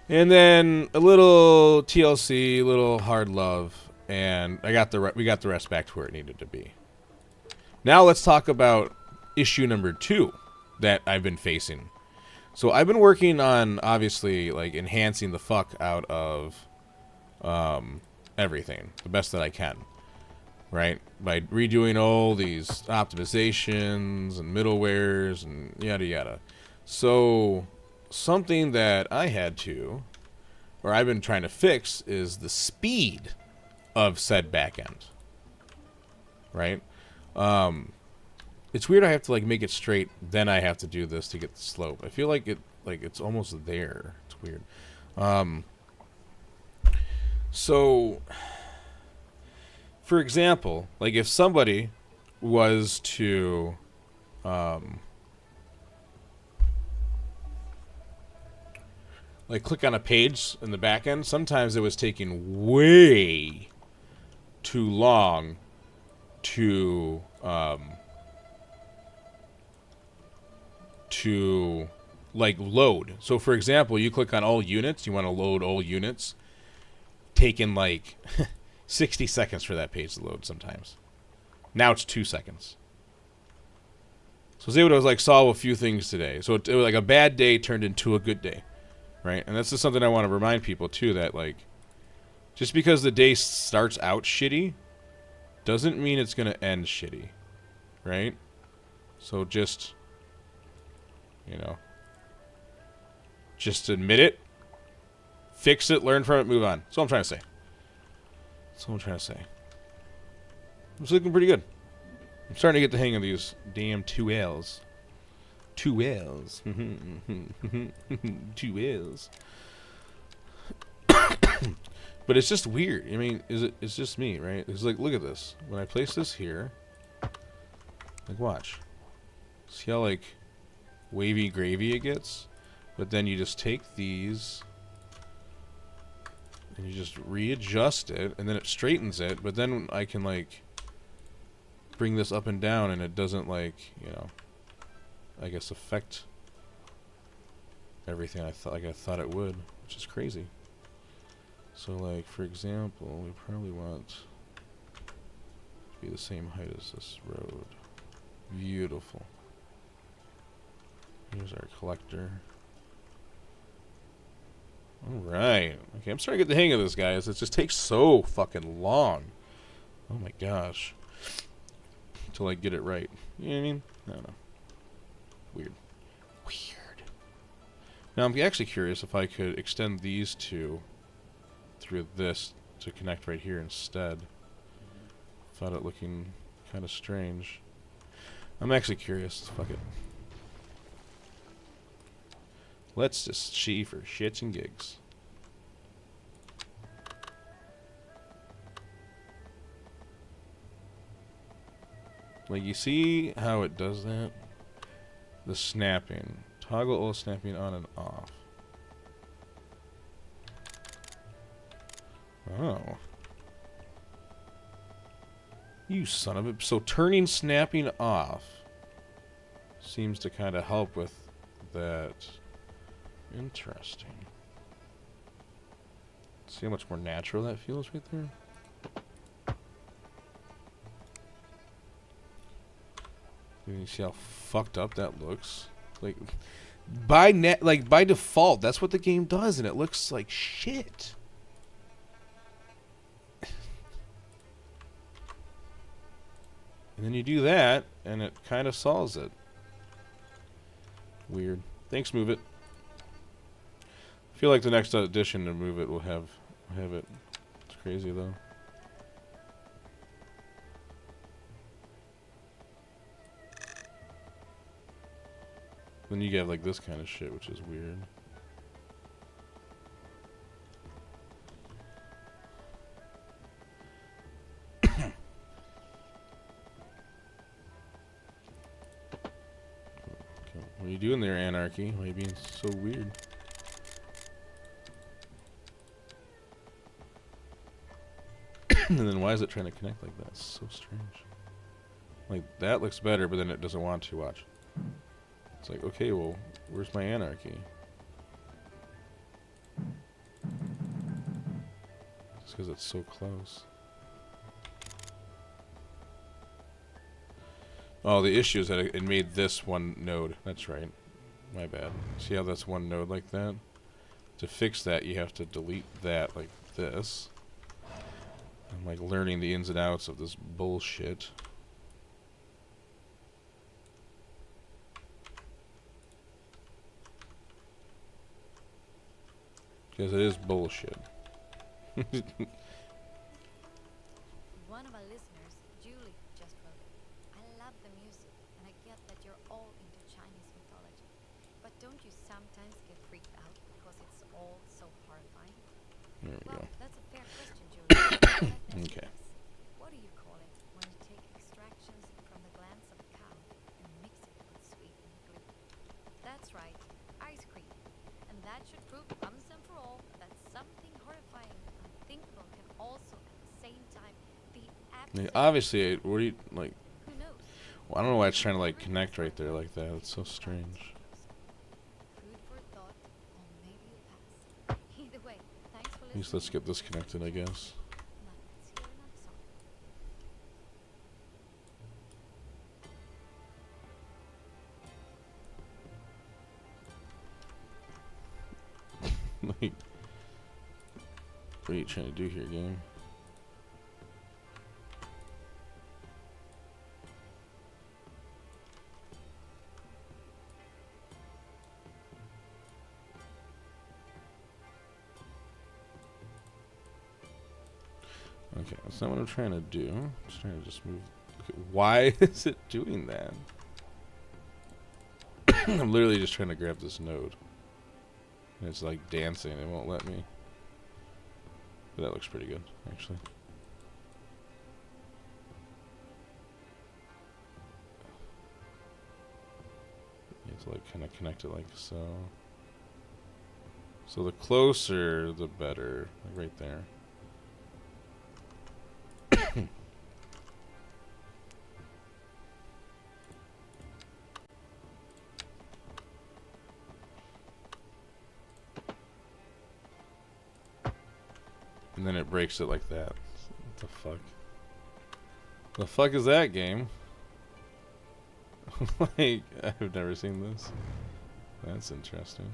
And then a little TLC, a little hard love, and we got the rest back to where it needed to be. Now let's talk about issue number 2 that I've been facing. So I've been working on, obviously, like, enhancing the fuck out of everything the best that I can, right? By redoing all these optimizations and middlewares and yada yada. So something that I had to, or I've been trying to fix, is the speed of said backend, right? It's weird I have to, like, make it straight, then I have to do this to get the slope. I feel like it's almost there. It's weird. So, for example, like, if somebody was to like, click on a page in the back end, sometimes it was taking way too long to like, load. So for example, you click on all units, you want to load all units, taking like 60 seconds for that page to load sometimes. Now it's 2 seconds. So I was able to, like, solve a few things today. So it was like a bad day turned into a good day. Right? And that's just something I want to remind people, too, that, like, just because the day starts out shitty doesn't mean it's going to end shitty. Right? So just, just admit it, fix it, learn from it, move on. That's what I'm trying to say. It's looking pretty good. I'm starting to get the hang of these damn 2Ls. 2Ls. 2Ls. But it's just weird. I mean, it's just me, right? It's like, look at this. When I place this here, like, watch. See how, like, wavy gravy it gets? But then you just take these and you just readjust it, and then it straightens it, but then I can, like, bring this up and down, and it doesn't, like, I guess, affect everything I thought it would, which is crazy. So, like, for example, we probably want to be the same height as this road. Beautiful. Here's our collector. Alright. Okay, I'm starting to get the hang of this, guys. It just takes so fucking long. Oh my gosh. To like get it right. You know what I mean? I don't know. Weird. Weird. Now I'm actually curious if I could extend these two through this to connect right here instead. Thought it looking kind of strange. I'm actually curious. Fuck it. Let's just see for shits and gigs. Like, you see how it does that? The snapping. Toggle all snapping on and off. Oh. You son of a... So turning snapping off seems to kind of help with that. Interesting. See how much more natural that feels right there? You see how fucked up that looks? Like by default, that's what the game does, and it looks like shit. And then you do that, and it kind of solves it. Weird. Thanks, Move It. I feel like the next edition to Move It will have it. It's crazy though. Then you get like this kind of shit, which is weird. What are you doing there, Anarchy? Why are you being so weird? And then why is it trying to connect like that? It's so strange. Like, that looks better, but then it doesn't want to. Watch. It's like, okay, well, where's my Anarchy? Just because it's so close. Oh, the issue is that it made this one node. That's right. My bad. See how that's one node like that? To fix that, you have to delete that like this. I'm like learning the ins and outs of this bullshit. Because it is bullshit. One of our listeners, Julie, just wrote it. I love the music, and I get that you're all into Chinese mythology. But don't you sometimes get freaked out because it's all so horrifying? There we Well, go. that's a fair question, Julie. Okay. What do you call it when you take extractions from the glands of a cow and mix it with sweetening glue? That's right, ice cream. And that should prove once and for all that something horrifying and unthinkable can also at the same time be absolutely... Obviously, what do you, like... Who knows? Well, I don't know why it's trying to, like, connect right there like that. It's so strange. Food for thought, or maybe a pass. Either way, thanks for At least listening. let's get this connected, I guess. Now let's hear another song. Like, what are you trying to do here, game? Okay, that's not what I'm trying to do. I'm just trying to just move. Okay, why is it doing that? I'm literally just trying to grab this node. And it's like dancing, it won't let me. But that looks pretty good, actually. You have to like kind of connect it like so. So the closer, the better. Like right there. And then it breaks it like that. What the fuck? The fuck is that game? Like, I've never seen this. That's interesting.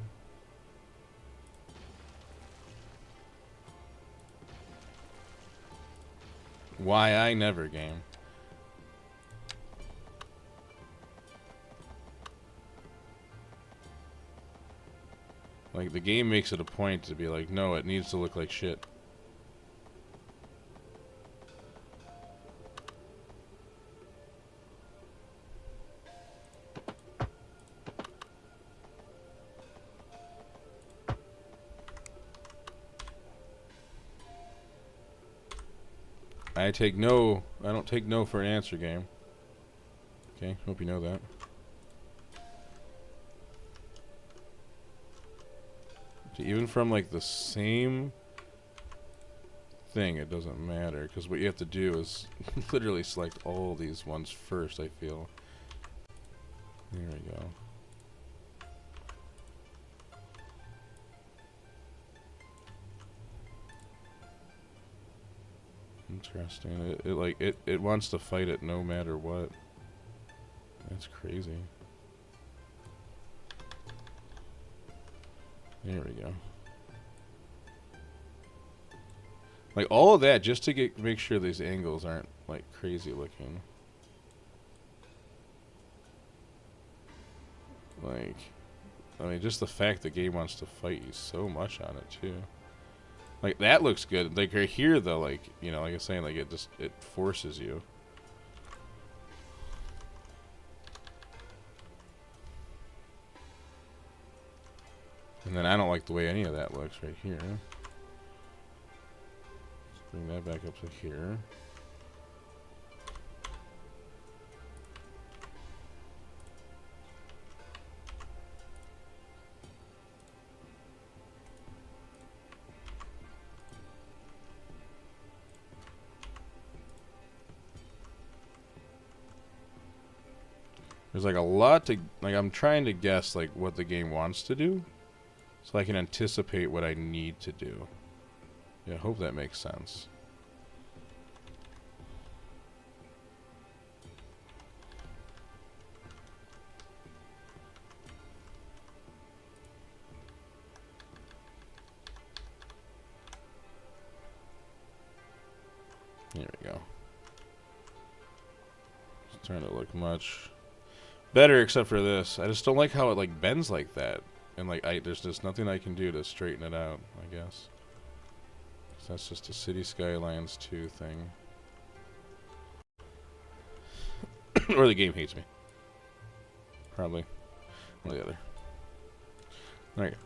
Why I never game. Like, the game makes it a point to be like, no, it needs to look like shit. I don't take no for an answer, game. Okay, hope you know that. Even from like the same thing, it doesn't matter, because what you have to do is literally select all these ones first, I feel. There we go. Interesting. It wants to fight it no matter what. That's crazy. There we go. Like all of that just to make sure these angles aren't like crazy looking. Like, I mean, just the fact the game wants to fight you so much on it too. Like that looks good. Like right here though, like, you know, like I was saying, like it forces you. And then I don't like the way any of that looks right here. Let's bring that back up to here. There's like a lot to, like, I'm trying to guess like what the game wants to do, so I can anticipate what I need to do. Yeah, I hope that makes sense. There we go. It's trying to look much better, except for this. I just don't like how it like bends like that, and like there's just nothing I can do to straighten it out, I guess. So that's just a City Skylines 2 thing. Or the game hates me. Probably. One or the other. There you go.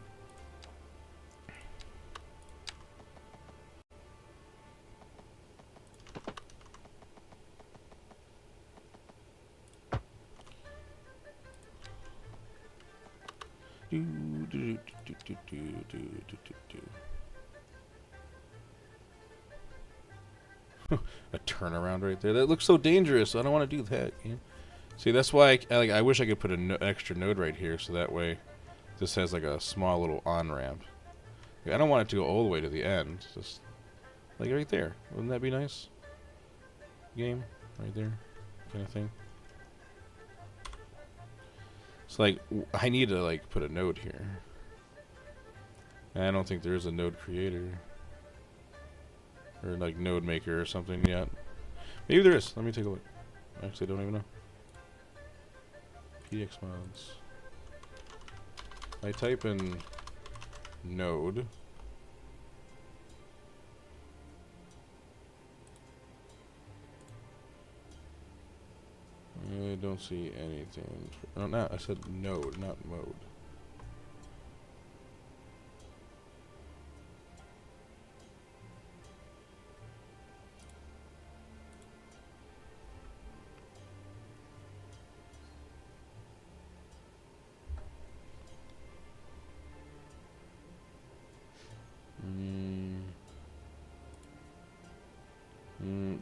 A turnaround right there. That looks so dangerous. I don't want to do that. Yeah. See, that's why I wish I could put an extra node right here, so that way this has like a small little on-ramp. Like, I don't want it to go all the way to the end. Just like right there. Wouldn't that be nice? Game right there, kind of thing. So like I need to like put a node here. And I don't think there is a node creator or like node maker or something yet. Maybe there is. Let me take a look. Actually, I don't even know. PX mods. I type in node. I don't see anything. Oh, no, I said node, not mode.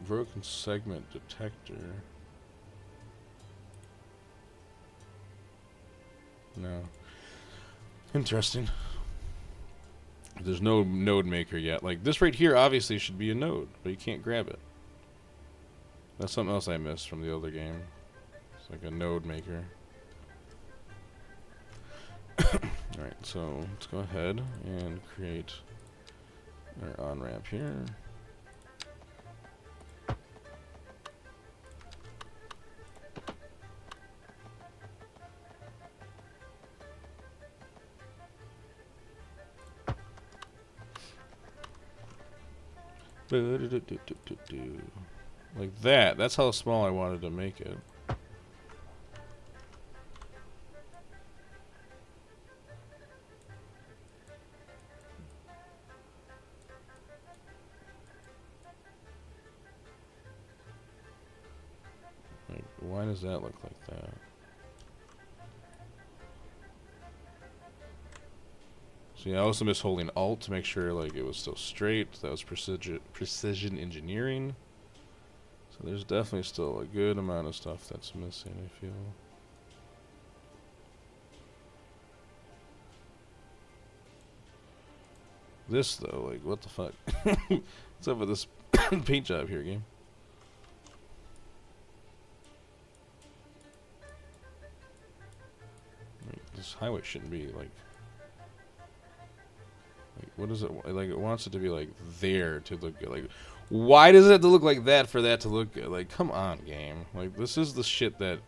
Broken segment detector. No. Interesting. There's no node maker yet. Like this right here obviously should be a node, but you can't grab it. That's something else I missed from the other game. It's like a node maker. Alright, so let's go ahead and create our on-ramp here. Like that. That's how small I wanted to make it. Like, why does that look like that? See, I also missed holding Alt to make sure like it was still straight. That was precision engineering. So there's definitely still a good amount of stuff that's missing, I feel. This though, like what the fuck? What's up with this paint job here, game? This highway shouldn't be like what is it like? It wants it to be like there to look good. Like, why does it have to look like that for that to look good? Like, come on, game. Like, this is the shit that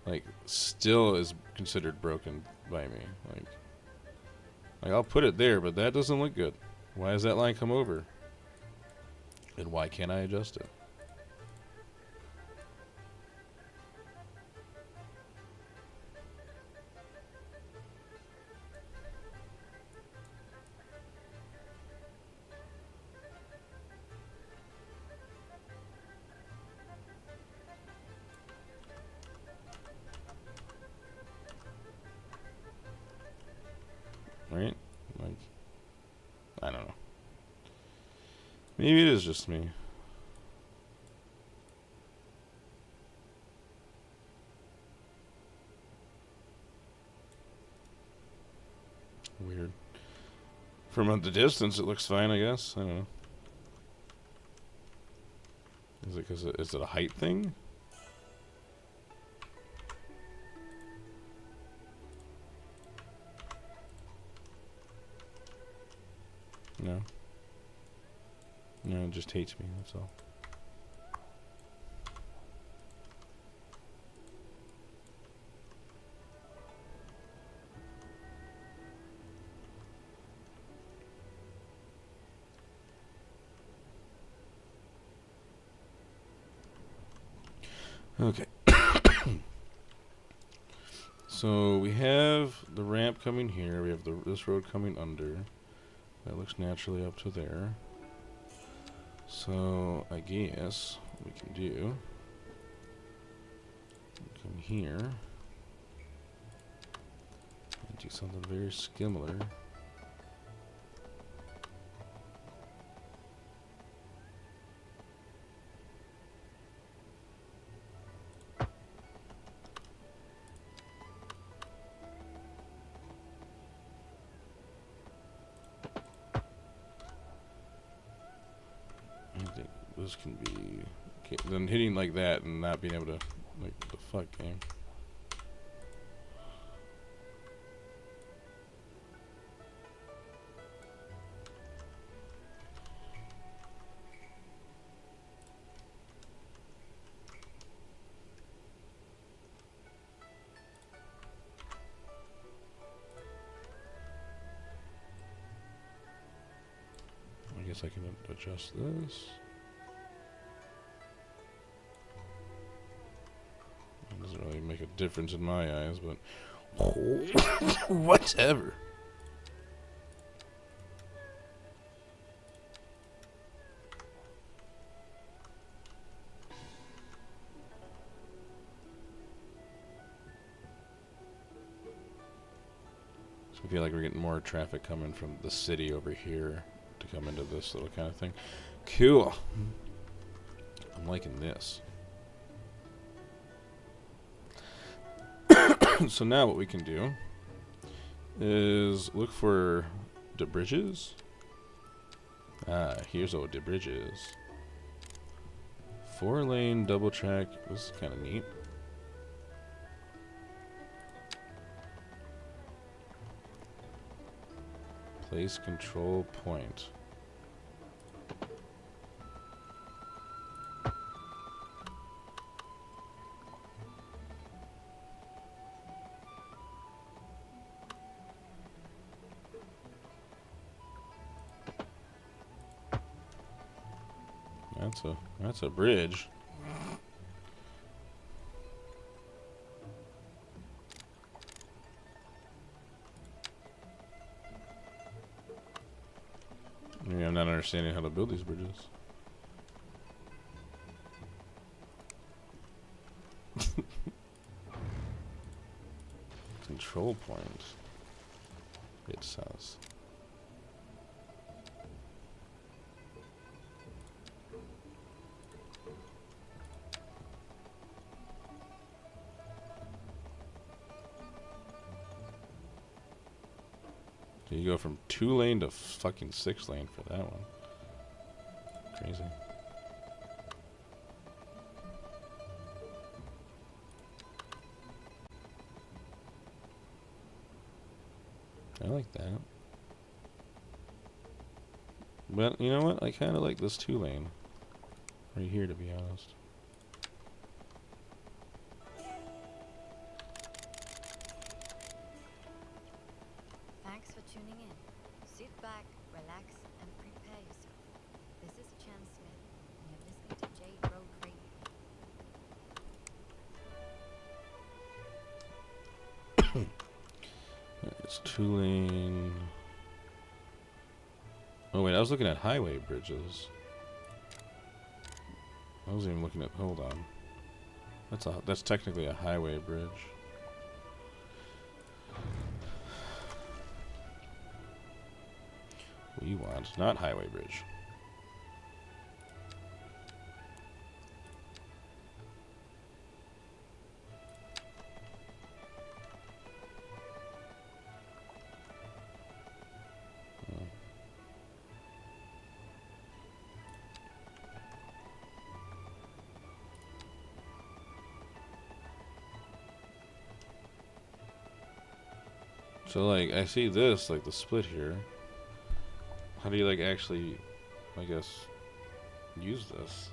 like still is considered broken by me. Like I'll put it there, but that doesn't look good. Why does that line come over? And why can't I adjust it? Right? Like, I don't know. Maybe it is just me. Weird. From the distance, it looks fine, I guess. I don't know. Is it because is it a height thing? No. No, it just hates me, that's all. Okay. So we have the ramp coming here. We have this road coming under. That looks naturally up to there. So I guess what we can do, come here and do something very similar. This can be okay, then hitting like that and not being able to like the fuck game. I guess I can adjust this. Doesn't really make a difference in my eyes, but whatever. So I feel like we're getting more traffic coming from the city over here to come into this little kind of thing. Cool. I'm liking this. So now what we can do is look for the bridges. Ah, here's what the bridge is. 4-lane double track. This is kind of neat. Place control point. That's a bridge. Maybe I'm not understanding how to build these bridges. Control point, it says. So you go from 2-lane to fucking 6-lane for that one. Crazy. I like that. But you know what? I kind of like this 2-lane right here, to be honest. Thanks for tuning in. Sit back, relax, and prepare yourself. This is Chan Smith, and you're listening to J Road Radio. It's 2-lane. Oh wait, I was looking at highway bridges. I wasn't even looking at. Hold on. That's technically a highway bridge. We want not highway bridge. So like I see this, like the split here. How do you like actually, I guess, use this?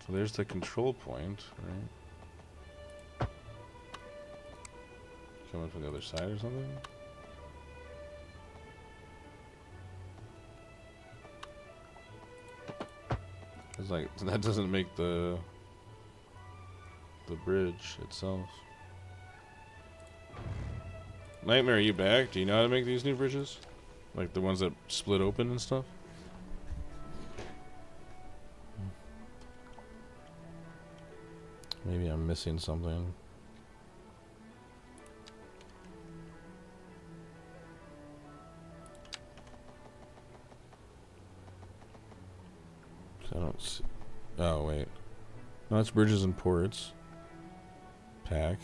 So there's the control point, right? Coming from the other side or something? It's like that doesn't make the bridge itself. Nightmare, are you back? Do you know how to make these new bridges? Like the ones that split open and stuff? Maybe I'm missing something. I don't see. Oh, wait. No, it's bridges and ports. Pack.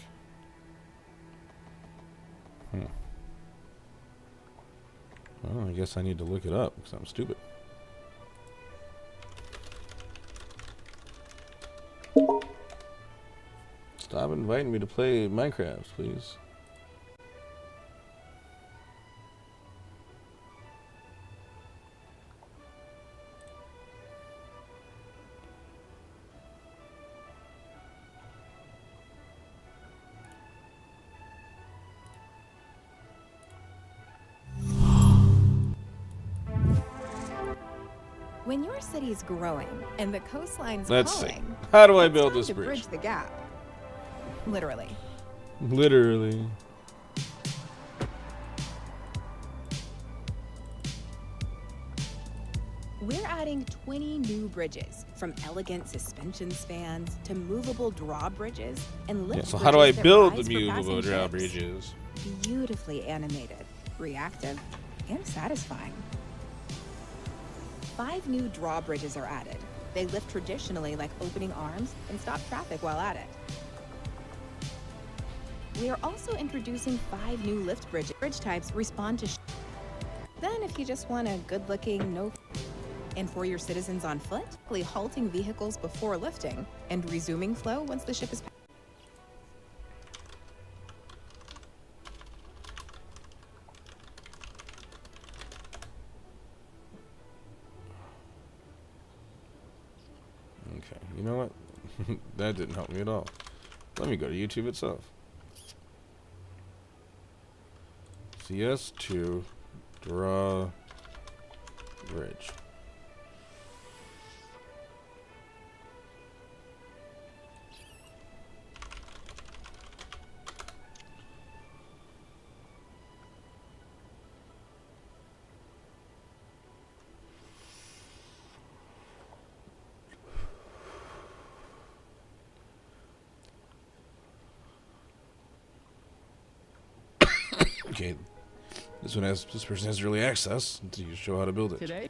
Well, I guess I need to look it up because I'm stupid. Stop inviting me to play Minecraft, please. When your city's growing and the coastline's Let's see. calling, How do I it's build time this to bridge? bridge the gap. Literally. Literally. We're adding 20 new bridges, from elegant suspension spans to movable drawbridges and lift Yeah, so how do I bridges that build rise the for movable passing ships. drawbridges? Beautifully animated, reactive, and satisfying. 5 new drawbridges are added. They lift traditionally like opening arms and stop traffic while at it. We are also introducing 5 new lift bridges. Bridge types respond to Then if you just want a good-looking, no... And for your citizens on foot, halting vehicles before lifting and resuming flow once the ship is passed. Okay, you know what? That didn't help me at all. Let me go to YouTube itself. CS2 draw bridge. Okay. This person has early access to show how to build it. Today,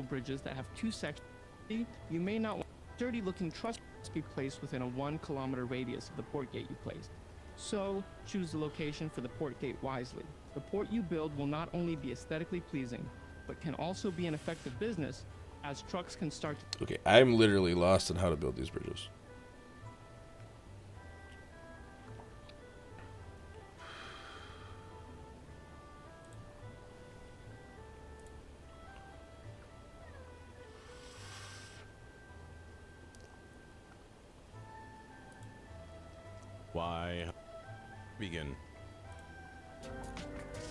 bridges that have 2 sections, you may not want dirty-looking truss to be placed within a 1-kilometer radius of the port gate you placed. So, choose the location for the port gate wisely. The port you build will not only be aesthetically pleasing, but can also be an effective business, as trucks can start to... Okay, I'm literally lost on how to build these bridges. Why begin?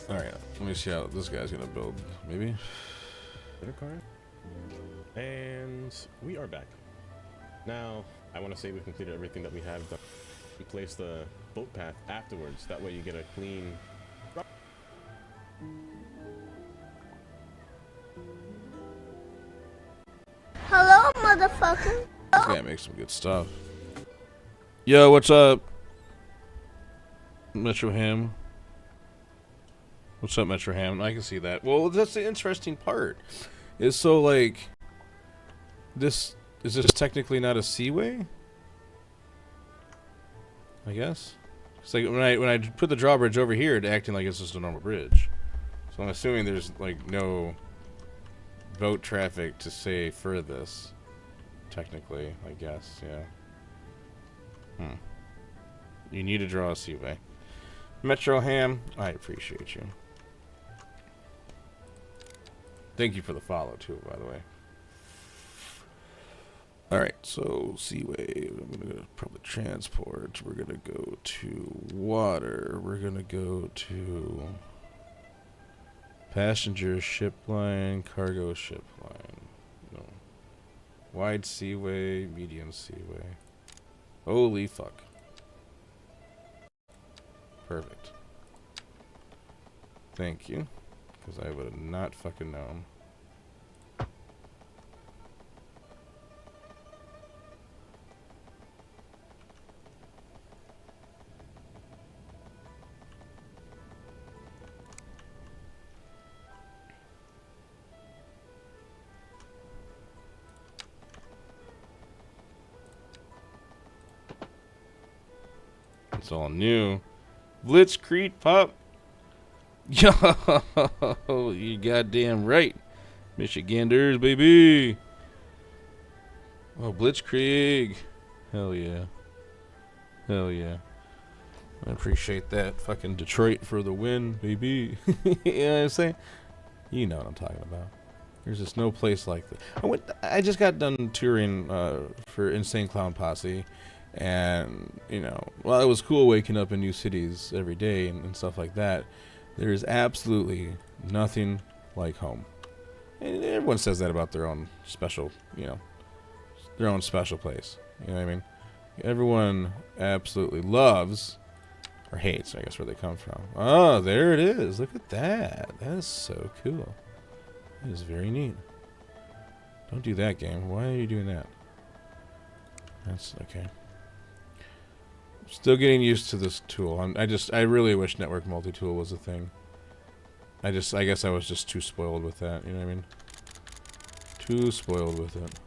Alright, let me see how this guy's gonna build. Maybe? Card. And we are back. Now, I want to say we've completed everything that we have done. We place the boat path afterwards. That way you get a clean... Hello, motherfucker. This guy makes some good stuff. Yo, what's up? Metro Ham. What's up, Metro Ham? I can see that. Well, that's the interesting part. Is so like this is this technically not a seaway? I guess. It's like when I put the drawbridge over here, it's acting like it's just a normal bridge. So I'm assuming there's like no boat traffic to say for this. Technically, I guess, yeah. You need to draw a seaway. Metro Ham, I appreciate you. Thank you for the follow, too, by the way. Alright, so seaway. I'm going to go to public transport. We're going to go to water. We're going to go to passenger ship line, cargo ship line. No. Wide seaway, medium seaway. Holy fuck. Perfect. Thank you. Because I would have not fucking known. It's all new. Blitzkrieg pop. Yo, you goddamn right. Michiganders, baby. Oh, Blitzkrieg. Hell yeah. Hell yeah. I appreciate that. Fucking Detroit for the win, baby. You know what I'm saying? You know what I'm talking about. There's just no place like that. I just got done touring for Insane Clown Posse. And, you know, while it was cool waking up in new cities every day and stuff like that, there is absolutely nothing like home. And everyone says that about their own special, you know, their own special place. You know what I mean? Everyone absolutely loves, or hates, I guess, where they come from. Oh, there it is. Look at that. That is so cool. That is very neat. Don't do that, game. Why are you doing that? That's okay. Still getting used to this tool. I really wish network multi-tool was a thing. I guess I was just too spoiled with that, you know what I mean? Too spoiled with it.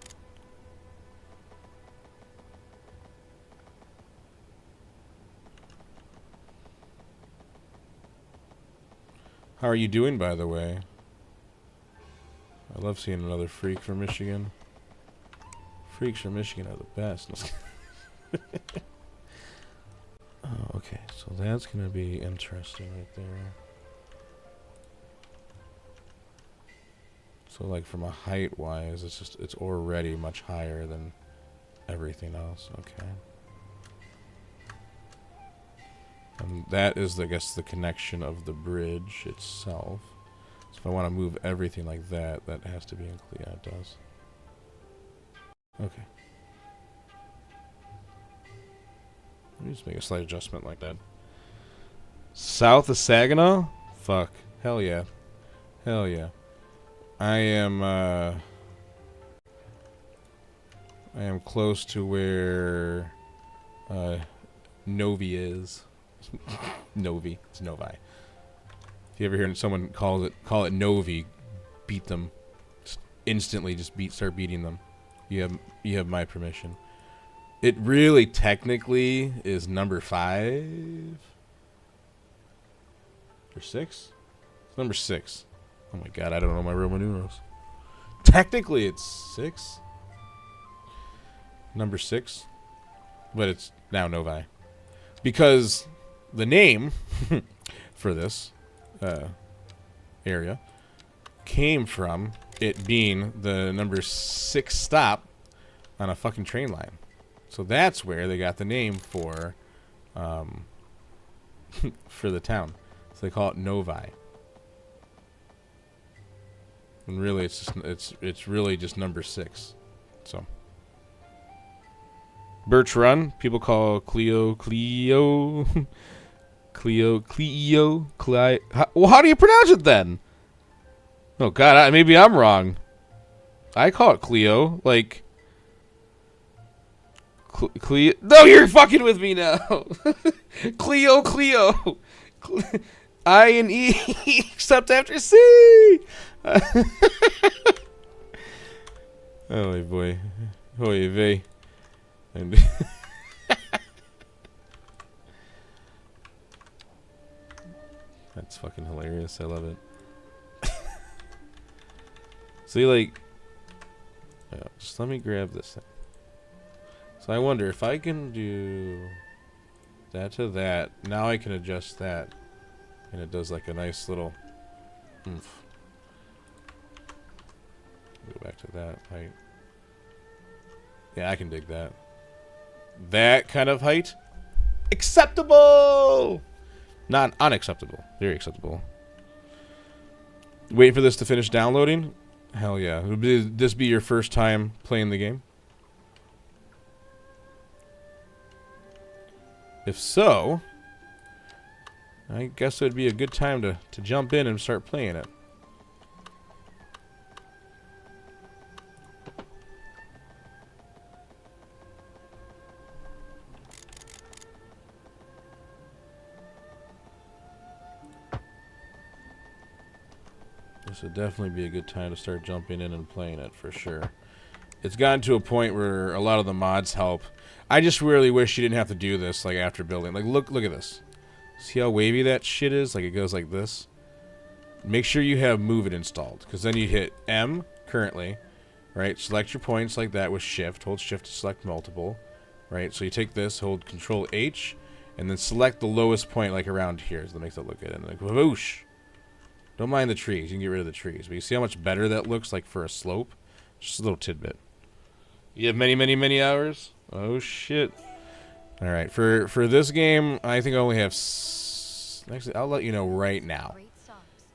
How are you doing, by the way? I love seeing another freak from Michigan. Freaks from Michigan are the best. Oh, okay, so that's gonna be interesting right there. So like from a height wise, it's already much higher than everything else. Okay. And that is, I guess, the connection of the bridge itself. So if I want to move everything like that, that has to be included. Yeah, it does. Okay. Let me just make a slight adjustment like that. South of Saginaw? Fuck. Hell yeah. Hell yeah. I am close to where Novi is. Novi. It's Novi. If you ever hear someone call it Novi, beat them. Just instantly just start beating them. You have my permission. It really technically is number 5 or 6? It's number 6. Oh my god, I don't know my Roman numerals. Technically it's 6. Number 6. But it's now Novi. Because the name for this area came from it being the number 6 stop on a fucking train line. So that's where they got the name for for the town. So they call it Novi. And really it's really just number 6. So Birch Run, people call Cleo. Well, how do you pronounce it then? Oh god, maybe I'm wrong. I call it Cleo, like Cleo. No, you're fucking with me now. Cleo. I and E except after C. Oh boy. Oy vey. And that's fucking hilarious. I love it. See, like, just let me grab this thing. So I wonder if I can do that to that. Now I can adjust that, and it does like a nice little oomph. Go back to that height. Yeah, I can dig that. That kind of height, acceptable. Not unacceptable. Very acceptable. Waiting for this to finish downloading. Hell yeah. Would this be your first time playing the game? If so, I guess it would be a good time to jump in and start playing it. This would definitely be a good time to start jumping in and playing it for sure. It's gotten to a point where a lot of the mods help. I just really wish you didn't have to do this like after building. Like look at this. See how wavy that shit is? Like it goes like this. Make sure you have Move It installed, because then you hit M currently, right? Select your points like that with Shift. Hold Shift to select multiple, right? So you take this, hold Control H, and then select the lowest point like around here. So that makes it look good. And like whoosh. Don't mind the trees. You can get rid of the trees. But you see how much better that looks like for a slope? Just a little tidbit. You have many hours? Oh, shit. Alright, for this game, I think I only have... Actually, I'll let you know right now.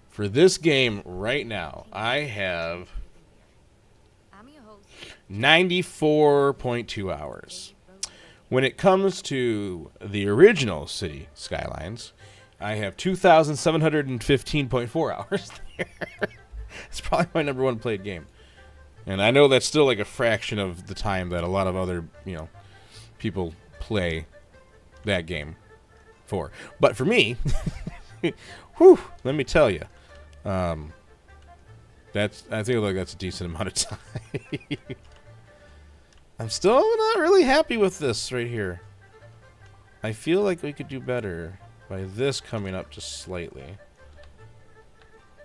For this game right now, I have 94.2 hours. When it comes to the original City Skylines, I have 2,715.4 hours there. It's probably my #1 played game. And I know that's still like a fraction of the time that a lot of other, people play that game for. But for me, whew, let me tell you, I think like that's a decent amount of time. I'm still not really happy with this right here. I feel like we could do better by this coming up just slightly.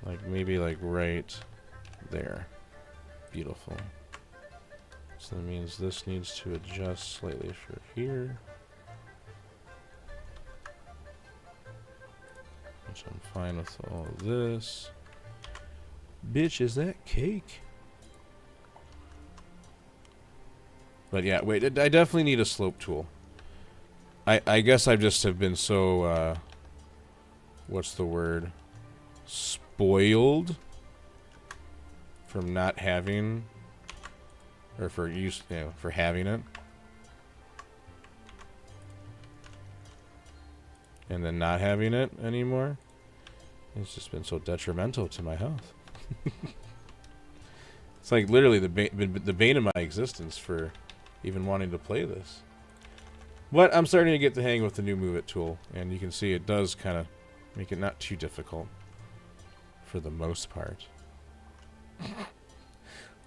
Like maybe like right there. Beautiful. So that means this needs to adjust slightly for here. Which I'm fine with all of this. Bitch, is that cake? But yeah, wait, I definitely need a slope tool. I guess I just have been so, what's the word? Spoiled from not having, or for having it. And then not having it anymore. It's just been so detrimental to my health. It's like literally the bane of my existence for even wanting to play this. But I'm starting to get the hang with the new Move It tool, and you can see it does kind of make it not too difficult. for the most part.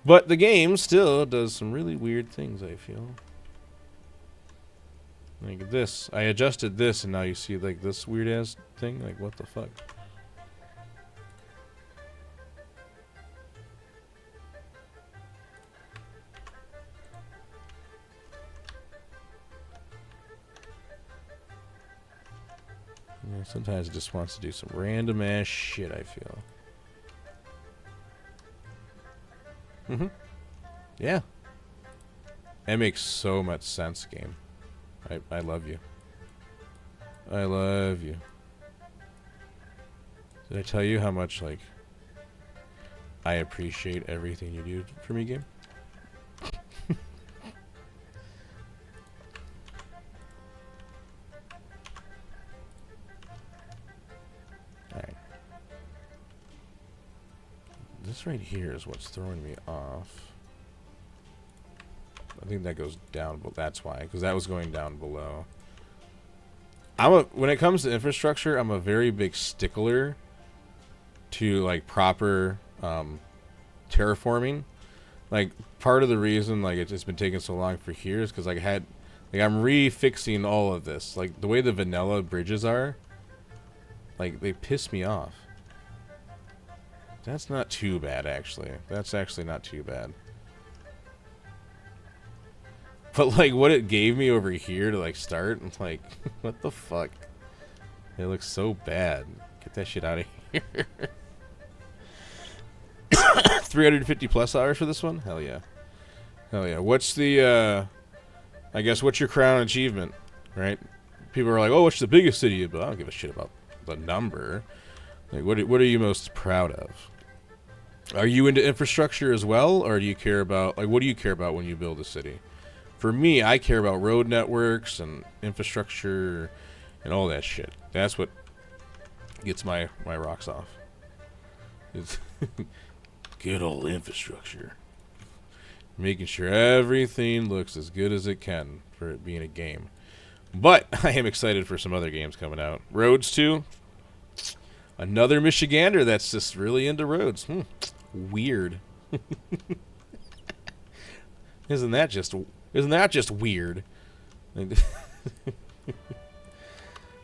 But the game still does some really weird things, I feel. Like this. I adjusted this and now you see like this weird ass thing. Like what the fuck? Yeah, sometimes it just wants to do some random ass shit, I feel. Yeah. That makes so much sense, game. I love you. I love you. Did I tell you how much, like, I appreciate everything you do for me, game? Alright. This right here is what's throwing me off. I think that goes down, but that's why, because that was going down below. When it comes to infrastructure, I'm a very big stickler to like proper terraforming. Like part of the reason like it's been taking so long for here is because I'm refixing all of this. Like the way the vanilla bridges are, like they piss me off. That's not too bad actually. That's actually not too bad. But like what it gave me over here to like start, I'm like, what the fuck? It looks so bad. Get that shit out of here. 350 plus hours for this one? Hell yeah. Hell yeah. What's the I guess what's your crown achievement? Right? People are like, oh, what's the biggest city? But I don't give a shit about the number. Like what are you most proud of? Are you into infrastructure as well? Or do you care about like what do you care about when you build a city? For me, I care about road networks and infrastructure and all that shit. That's what gets my rocks off. It's good old infrastructure. Making sure everything looks as good as it can for it being a game. But I am excited for some other games coming out. Roads 2. Another Michigander that's just really into roads. Weird. Isn't that just weird?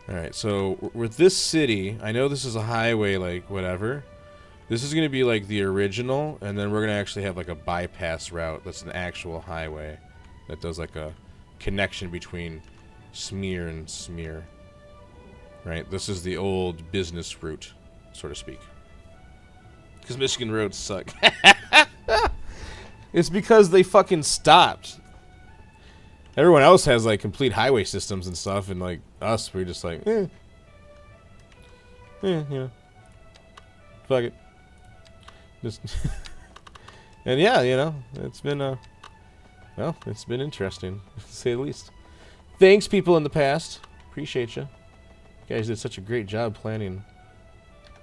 Alright, so with this city, I know this is a highway, like, whatever. This is going to be, like, the original, and then we're going to actually have, like, a bypass route that's an actual highway that does, like, a connection between Smear and Smear. Right? This is the old business route, so to speak. Because Michigan roads suck. It's because they fucking stopped. Everyone else has like complete highway systems and stuff, and like us, we're just like, you know, fuck it. Just and yeah, you know, it's been well, it's been interesting to say the least. Thanks, people in the past. Appreciate you. You guys did such a great job planning.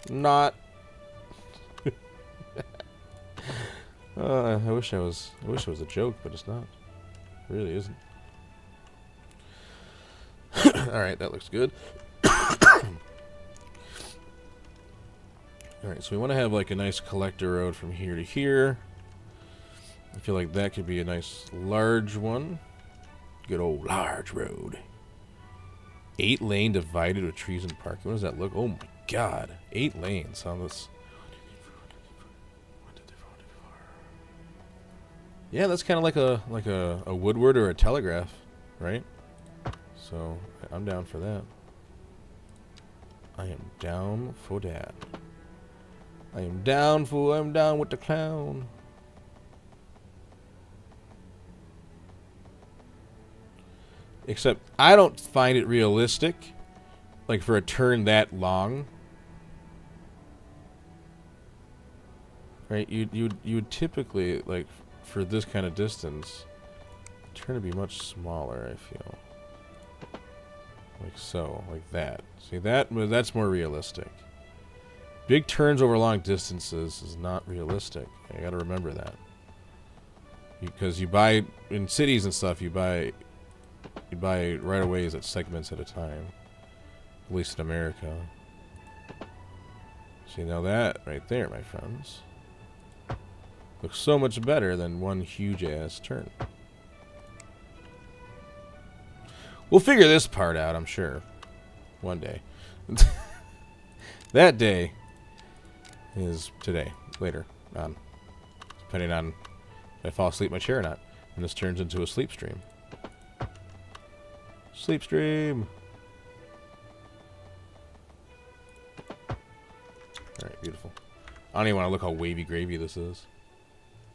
Not. I wish it was a joke, but it's not. It really isn't. Alright, that looks good. Alright, so we want to have like a nice collector road from here to here. I feel like that could be a nice large one. Good old large road. 8-lane divided with trees and parking. What does that look? Oh my god. 8 lanes on this. Yeah, that's kind of like a Woodward or a Telegraph, right? So I'm down for that. I am down for that. I'm down with the clown. Except I don't find it realistic, like for a turn that long. Right? You would typically like for this kind of distance, turn to be much smaller. I feel like so, like that. See that's more realistic. Big turns over long distances is not realistic. You got to remember that. Because you buy in cities and stuff, you buy right of ways at segments at a time. At least in America. See, now that right there, my friends, looks so much better than one huge-ass turn. We'll figure this part out, I'm sure. One day. That day is today. Later on. Depending on if I fall asleep in my chair or not. And this turns into a sleep stream. Sleep stream! Alright, beautiful. I don't even want to look how wavy gravy this is.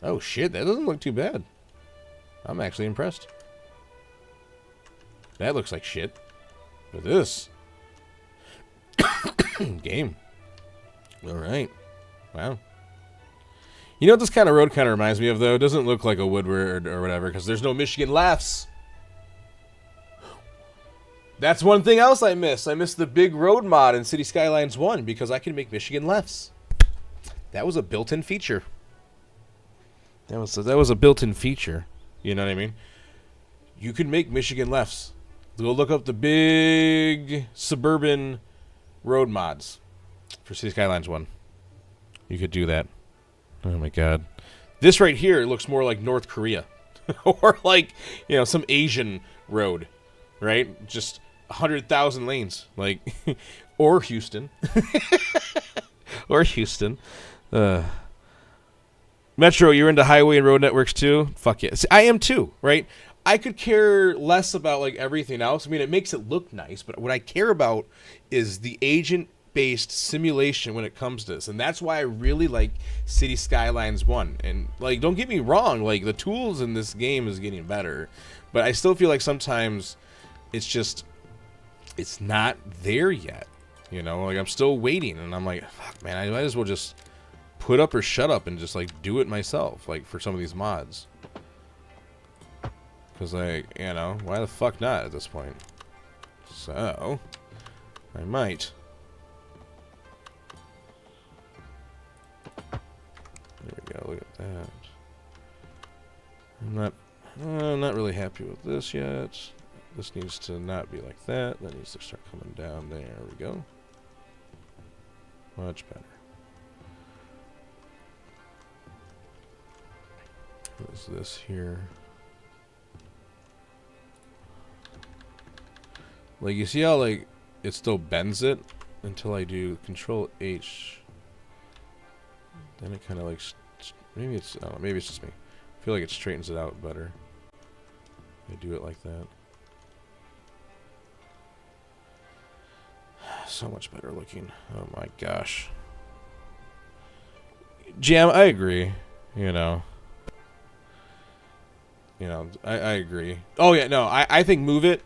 Oh shit, that doesn't look too bad. I'm actually impressed. That looks like shit. But this... game. Alright. Wow. You know what this kind of road kind of reminds me of, though? It doesn't look like a Woodward or whatever, because there's no Michigan lefts. That's one thing else I miss. I miss the big road mod in City Skylines 1, because I can make Michigan lefts. That was a built-in feature. That was a built-in feature. You know what I mean? You can make Michigan lefts. Go look up the big suburban road mods for City Skylines 1. You could do that. Oh my god. This right here looks more like North Korea. Or like, you know, some Asian road. Right? Just 100,000 lanes. Like, or Houston. Or Houston. Metro, you're into highway and road networks too? Fuck yeah. See, I am too, right? I could care less about like everything else. I mean, it makes it look nice, but what I care about is the agent-based simulation when it comes to this, and that's why I really like City Skylines 1. And like, don't get me wrong, like the tools in this game is getting better, but I still feel like sometimes it's just it's not there yet. You know, like I'm still waiting, and I'm like, fuck, man, I might as well just put up or shut up and just like do it myself, like for some of these mods. Because, like, you know, why the fuck not at this point? So, I might. There we go, look at that. I'm not really happy with this yet. This needs to not be like that. That needs to start coming down. There we go. Much better. What is this here? Like, you see how, like, it still bends it until I do Control H. Then it kind of, like, maybe it's, I don't know, maybe it's just me. I feel like it straightens it out better. I do it like that. So much better looking. Oh my gosh. Jam, I agree. You know, I agree. Oh yeah, no, I think move it.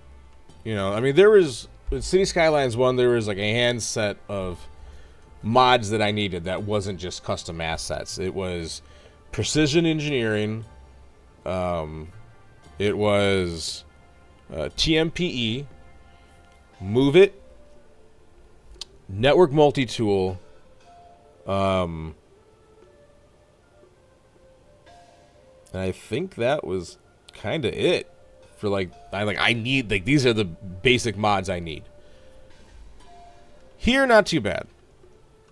You know, I mean, there was with City Skylines 1, there was like a handset of mods that I needed that wasn't just custom assets. It was precision engineering. It was TMPE, move it, network multi-tool, and I think that was kind of it. For I need, like, these are the basic mods I need. Here, not too bad.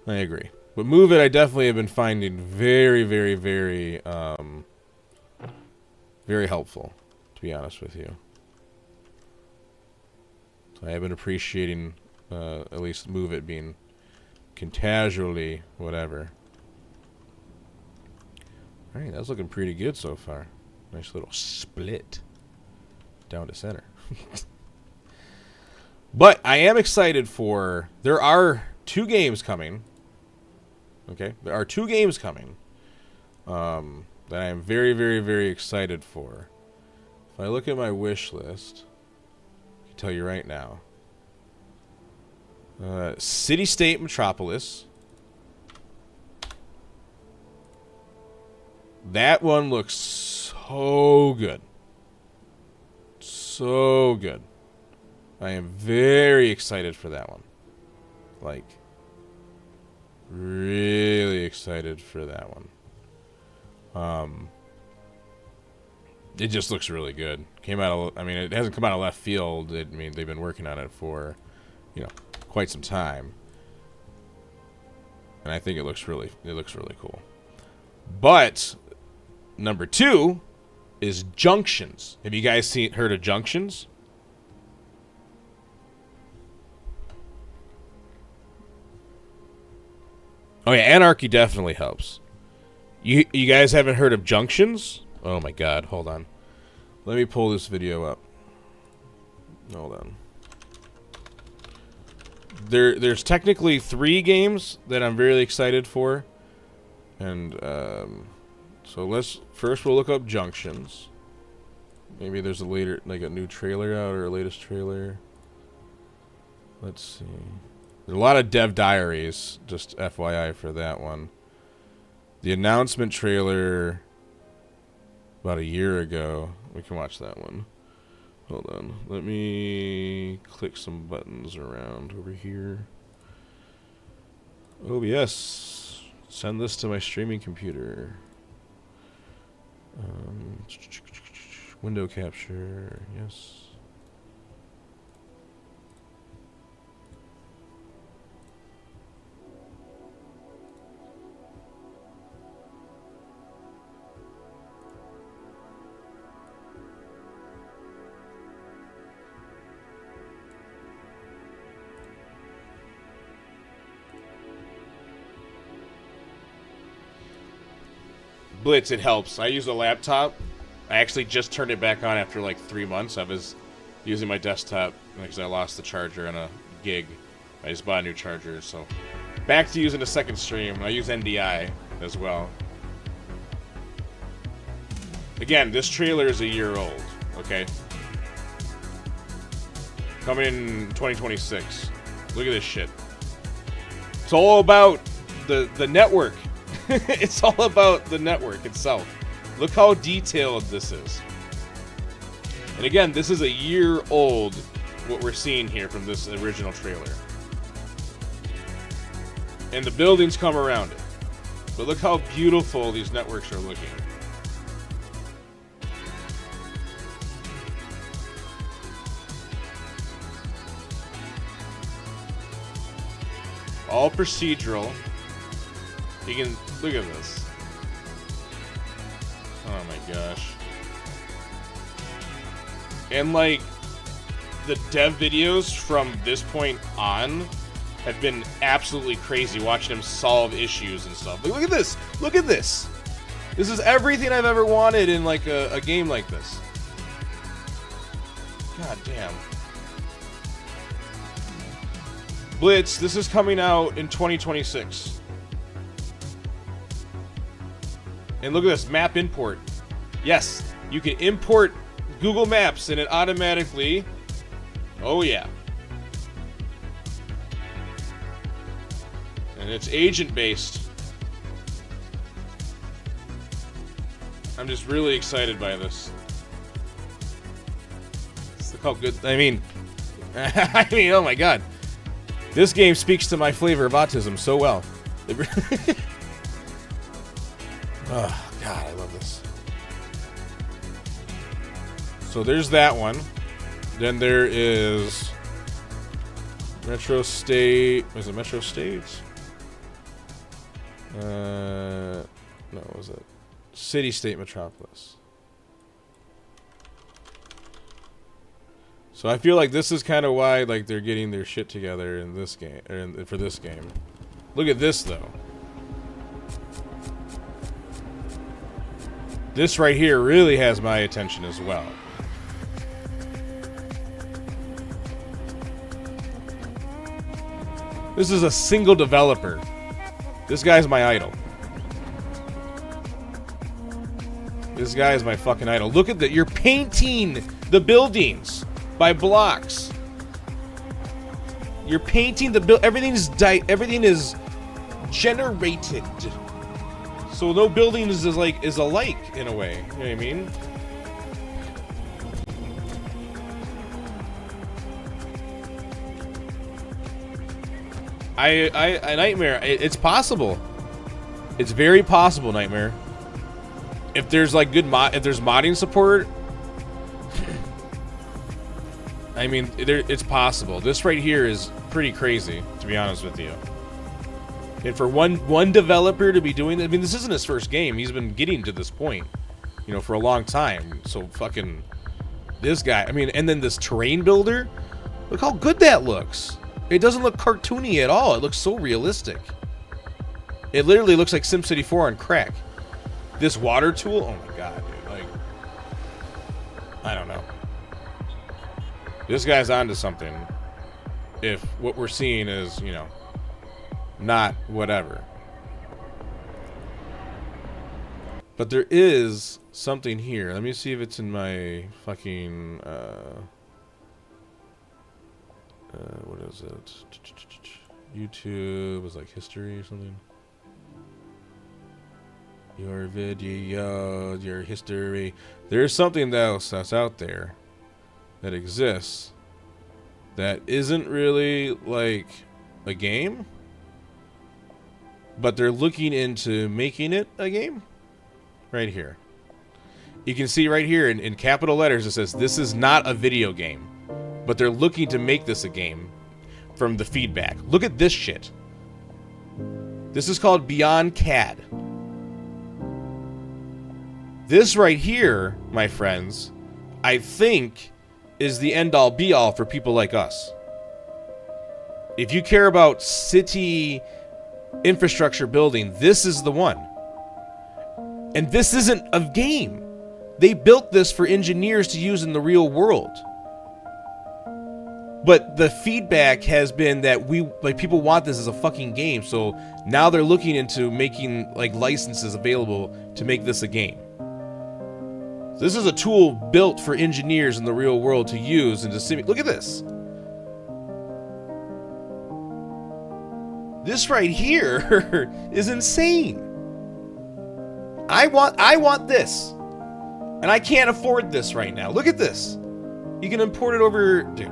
I agree. But move it, I definitely have been finding very, very, very, very helpful, to be honest with you. So I have been appreciating, at least move it being casually whatever. Alright, that's looking pretty good so far. Nice little split down to center. But I am excited for, there are 2 games coming. Okay, there are 2 games coming that I am very, very, very excited for. If I look at my wish list, I can tell you right now. City State Metropolis. That one looks so good. So good. I am very excited for that one. Like, really excited for that one. It just looks really good. Came out of, I mean, it hasn't come out of left field. I mean, they've been working on it for, you know, quite some time. and I think it looks really cool. But number 2 is Junctions. Have you guys heard of Junctions? Oh yeah, Anarchy definitely helps. You guys haven't heard of Junctions? Oh my god, hold on. Let me pull this video up. Hold on. There's technically 3 games that I'm really excited for. And so we'll look up Junctions. Maybe there's a new trailer out or a latest trailer. Let's see. There's a lot of dev diaries, just FYI for that one. The announcement trailer about a year ago. We can watch that one. Hold on. Let me click some buttons around over here. OBS. Send this to my streaming computer. Window capture. Yes. Blitz, it helps. I use a laptop. I actually just turned it back on after like 3 months. I was using my desktop because I lost the charger on a gig. I just bought a new charger, so back to using a second stream. I use NDI as well. Again, this trailer is a year old, okay? Coming in 2026. Look at this shit. It's all about the network. It's all about the network itself. Look how detailed this is. And again, this is a year old, what we're seeing here from this original trailer. And the buildings come around it. But look how beautiful these networks are looking. All procedural. You can look at this. Oh my gosh. And like the dev videos from this point on have been absolutely crazy watching them solve issues and stuff. Look at this. Look at this. This is everything I've ever wanted in like a game like this. God damn. Blitz, this is coming out in 2026. And look at this, map import. Yes, you can import Google Maps and it automatically... Oh yeah. And it's agent-based. I'm just really excited by this. Look how good... I mean, oh my god. This game speaks to my flavor of autism so well. Oh, God, I love this. So there's that one. Then there is Metro State. Was it Metro State? No, what was it? City State Metropolis. So I feel like this is kind of why like they're getting their shit together in this game, or for this game. Look at this though. This right here really has my attention as well. This is a single developer. This guy's my idol. This guy is my fucking idol. Look at that. You're painting the buildings by blocks. You're painting the everything is generated. So no building is alike in a way. You know what I mean? I Nightmare. It's possible. It's very possible, Nightmare. If there's like if there's modding support, I mean, it's possible. This right here is pretty crazy, to be honest with you. And for one developer to be doing that, I mean, this isn't his first game. He's been getting to this point, you know, for a long time. So fucking this guy, I mean, and then this terrain builder, look how good that looks. It doesn't look cartoony at all. It looks so realistic. It literally looks like SimCity 4 on crack. This water tool, oh my god, dude. Like, I don't know. This guy's onto something. If what we're seeing is, you know, not whatever. But there is something here. Let me see if it's in my fucking what is it? YouTube is like history or something. Your video, your history. There's something else that's out there that exists that isn't really like a game, but they're looking into making it a game. Right here. You can see right here in capital letters it says this is not a video game, but they're looking to make this a game from the feedback. Look at this shit. This is called Beyond CAD. This right here, my friends, I think is the end-all be-all for people like us. If you care about city infrastructure building, this is the one. And this isn't a game. They built this for engineers to use in the real world. But the feedback has been that people want this as a fucking game. So now they're looking into making like licenses available to make this a game. This is a tool built for engineers in the real world to use and to simulate. Look at this. This right here is insane. I want this. And I can't afford this right now. Look at this. You can import it over, dude.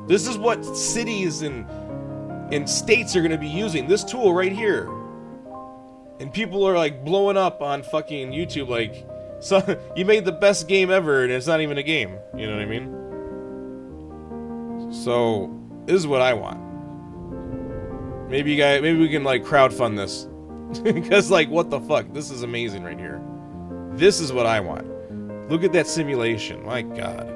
This is what cities and states are going to be using. This tool right here. And people are like blowing up on fucking YouTube like, so you made the best game ever and it's not even a game. You know what I mean? So, this is what I want. Maybe we can like crowdfund this. Because, like, what the fuck? This is amazing right here. This is what I want. Look at that simulation. My god.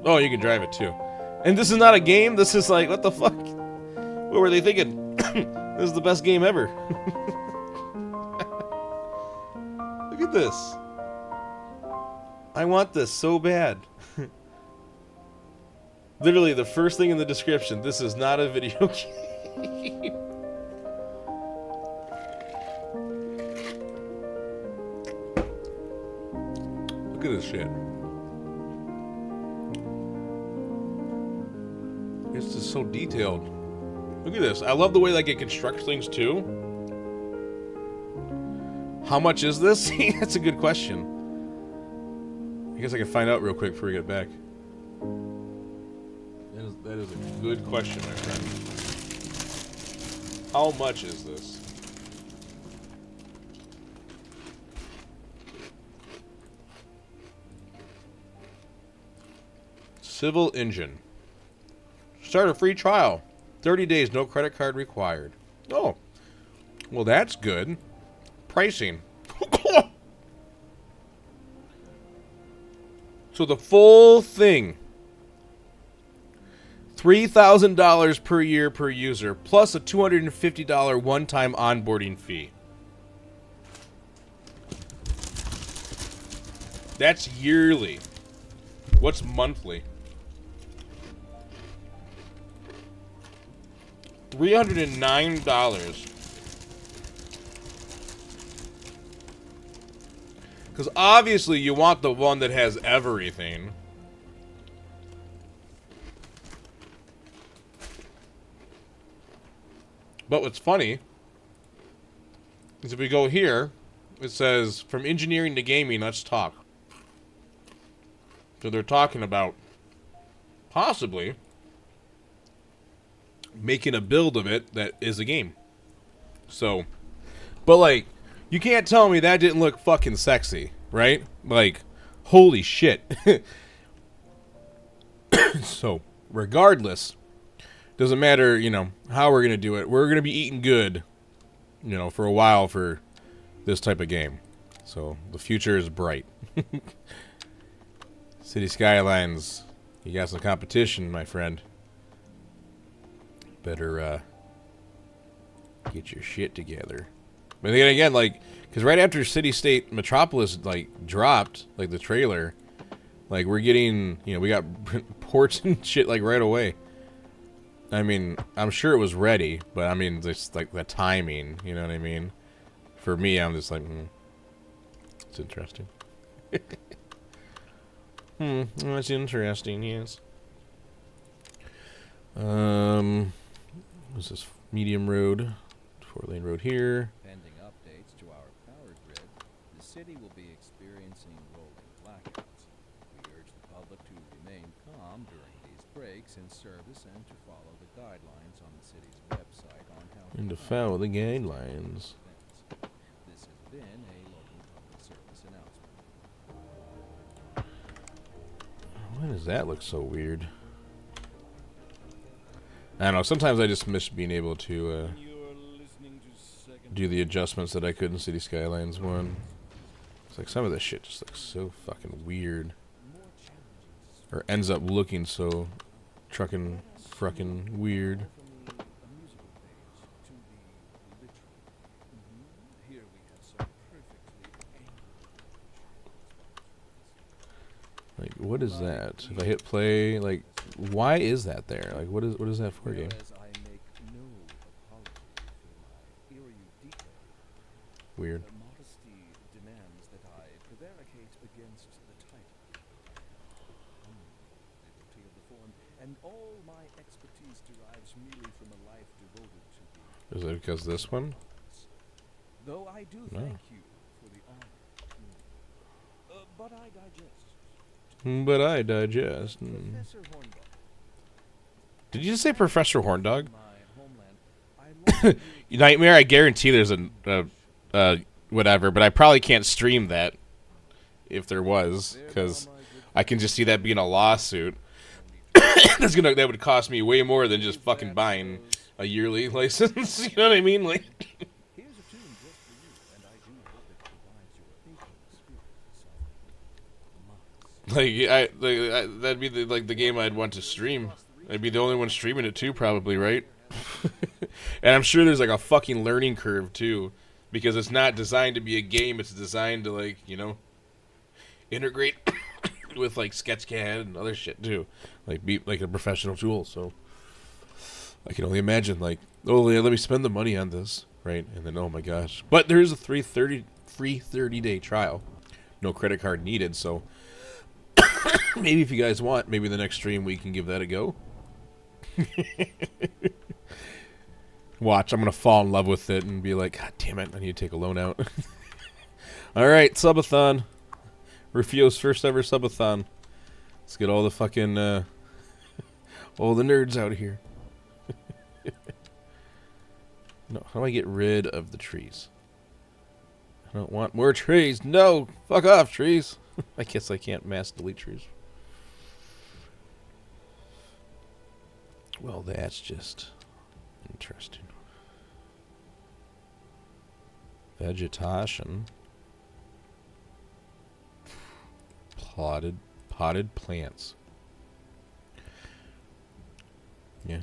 Oh, you can drive it too. And this is not a game. This is like, what the fuck? What were they thinking? This is the best game ever. Look at this. I want this so bad. Literally, the first thing in the description, this is not a video game. Look at this shit. It's just so detailed. Look at this. I love the way like it constructs things too. How much is this? That's a good question. I guess I can find out real quick before we get back. That is a good question, my friend. How much is this? Civil Engine. Start a free trial. 30 days, no credit card required. Oh. Well, that's good. Pricing. So the full thing. $3,000 per year per user, plus a $250 one-time onboarding fee. That's yearly. What's monthly? $309. Because obviously you want the one that has everything. But what's funny is if we go here, it says, from engineering to gaming, let's talk. So they're talking about possibly making a build of it that is a game. So, but like, you can't tell me that didn't look fucking sexy, right? Like, holy shit. So, regardless, doesn't matter, you know, how we're going to do it. We're going to be eating good, you know, for a while for this type of game. So, the future is bright. City Skylines, you got some competition, my friend. Better, get your shit together. But then again, like, because right after City State Metropolis, like, dropped, like, the trailer, like, we're getting, you know, we got ports and shit, like, right away. I mean, I'm sure it was ready, but I mean, just, like, the timing, you know what I mean? For me, I'm just like, it's interesting. That's interesting, yes. What's this? Medium road. 4-lane road here. Pending updates to our power grid, the city will be experiencing rolling blackouts. We urge the public to remain calm during these breaks in service and to follow the guidelines on the city's website on how And to follow the guidelines. This has been a local public service announcement. Why does that look so weird? I don't know. Sometimes I just miss being able to do the adjustments that I could in City Skylines 1. It's like some of this shit just looks so fucking weird. Or ends up looking so fucking weird. Like, what is that? If I hit play, like, why is that there? Like, what is that for, game? Weird. Modesty demands that I prevaricate against the title. Liberty of the form, and all my expertise derives merely from a life devoted to the... Is it because this one? Though I do thank you for the honor. But I digest. But I digest. Professor Horndog. Did you just say Professor Horndog? Nightmare, I guarantee there's a whatever, but I probably can't stream that if there was, because I can just see that being a lawsuit. That would cost me way more than just fucking buying a yearly license. You know what I mean? Like, that'd be the game I'd want to stream. I'd be the only one streaming it too, probably, right? And I'm sure there's like a fucking learning curve too, because it's not designed to be a game. It's designed to, like, you know, integrate with like Sketchcad and other shit too, like be like a professional tool. So I can only imagine, like, oh yeah, let me spend the money on this, right? And then, oh my gosh, but there is a free 30-day trial, no credit card needed. So maybe if you guys want, maybe the next stream we can give that a go. Watch, I'm gonna fall in love with it and be like, God damn it, I need to take a loan out. Alright, subathon. Rufio's first ever subathon. Let's get all the fucking all the nerds out of here. No, how do I get rid of the trees? I don't want more trees. No! Fuck off, trees. I guess I can't mass delete trees. Well, that's just interesting. Vegetation. Potted plants. Yeah.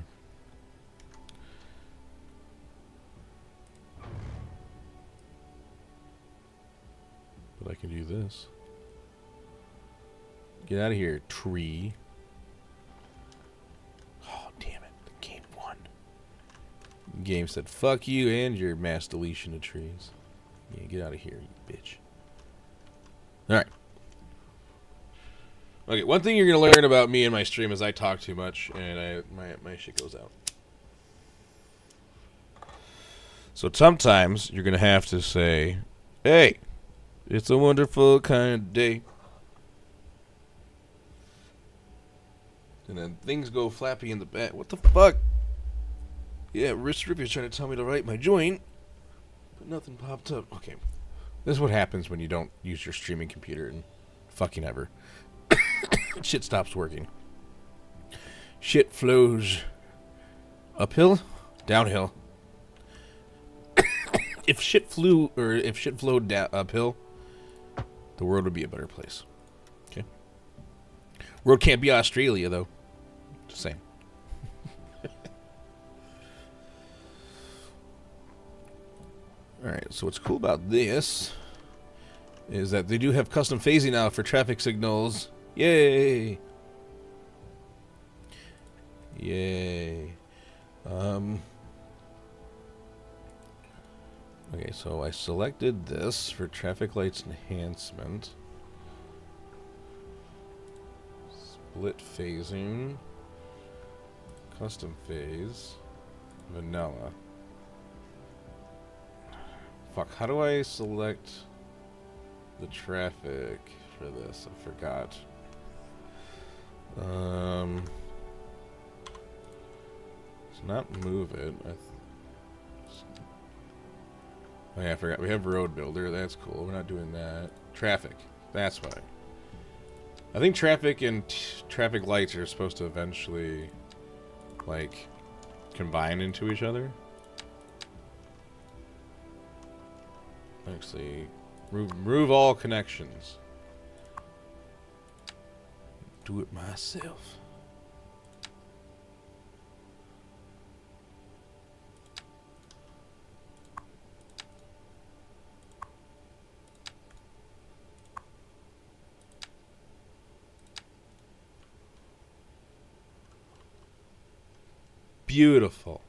But I can do this. Get out of here, tree. Oh, damn it. The game won. The game said, fuck you and your mass deletion of trees. Yeah, get out of here, you bitch. Alright. Okay, one thing you're going to learn about me and my stream is I talk too much, and my shit goes out. So sometimes you're going to have to say, hey, it's a wonderful kind of day. And then things go flappy in the back. What the fuck? Yeah, Rich Rippy's trying to tell me to write my joint, but nothing popped up. Okay. This is what happens when you don't use your streaming computer and fucking ever. Shit stops working. shit flows uphill, downhill. If shit flowed uphill, the world would be a better place. Okay. World can't be Australia though. Just saying. All right. So what's cool about this is that they do have custom phasing now for traffic signals. Yay! Yay. Okay, so I selected this for traffic lights enhancement. Split phasing. Custom phase. Vanilla. Fuck, how do I select the traffic for this? I forgot. It's not move it. Oh yeah, I forgot. We have road builder. That's cool. We're not doing that. Traffic. That's why. I think traffic and traffic lights are supposed to eventually, like, combine into each other. Actually, remove all connections. Do it myself. Beautiful.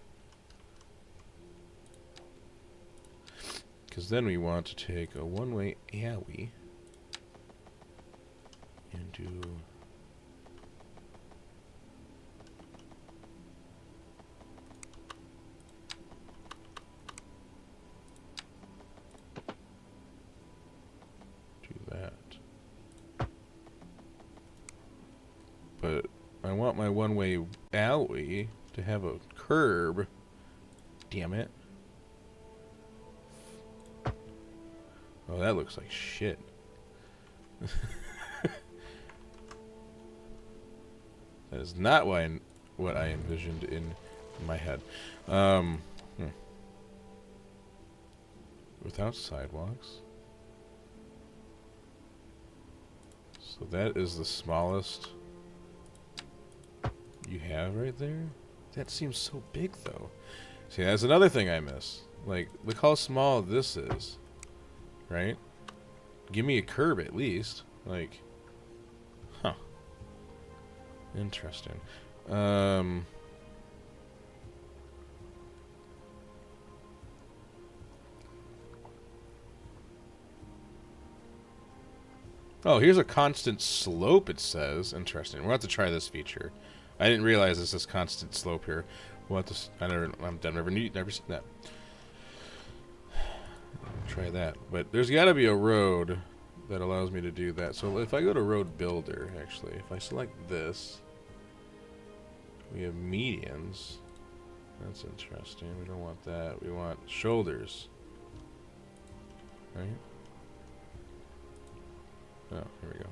Because then we want to take a one-way alley and do that. But I want my one-way alley to have a curb. Damn it. Oh, that looks like shit. That is not what I envisioned in my head. Without sidewalks. So that is the smallest you have right there? That seems so big, though. See, that's another thing I miss. Like, look how small this is. Right? Give me a curb at least. Like, huh. Interesting. Oh, here's a constant slope, it says. Interesting. We'll have to try this feature. I didn't realize this is constant slope here. We'll have to, I've never seen that. Try that. But there's got to be a road that allows me to do that. So if I go to road builder, actually, if I select this, we have medians. That's interesting. We don't want that. We want shoulders. Right? Oh, here we go.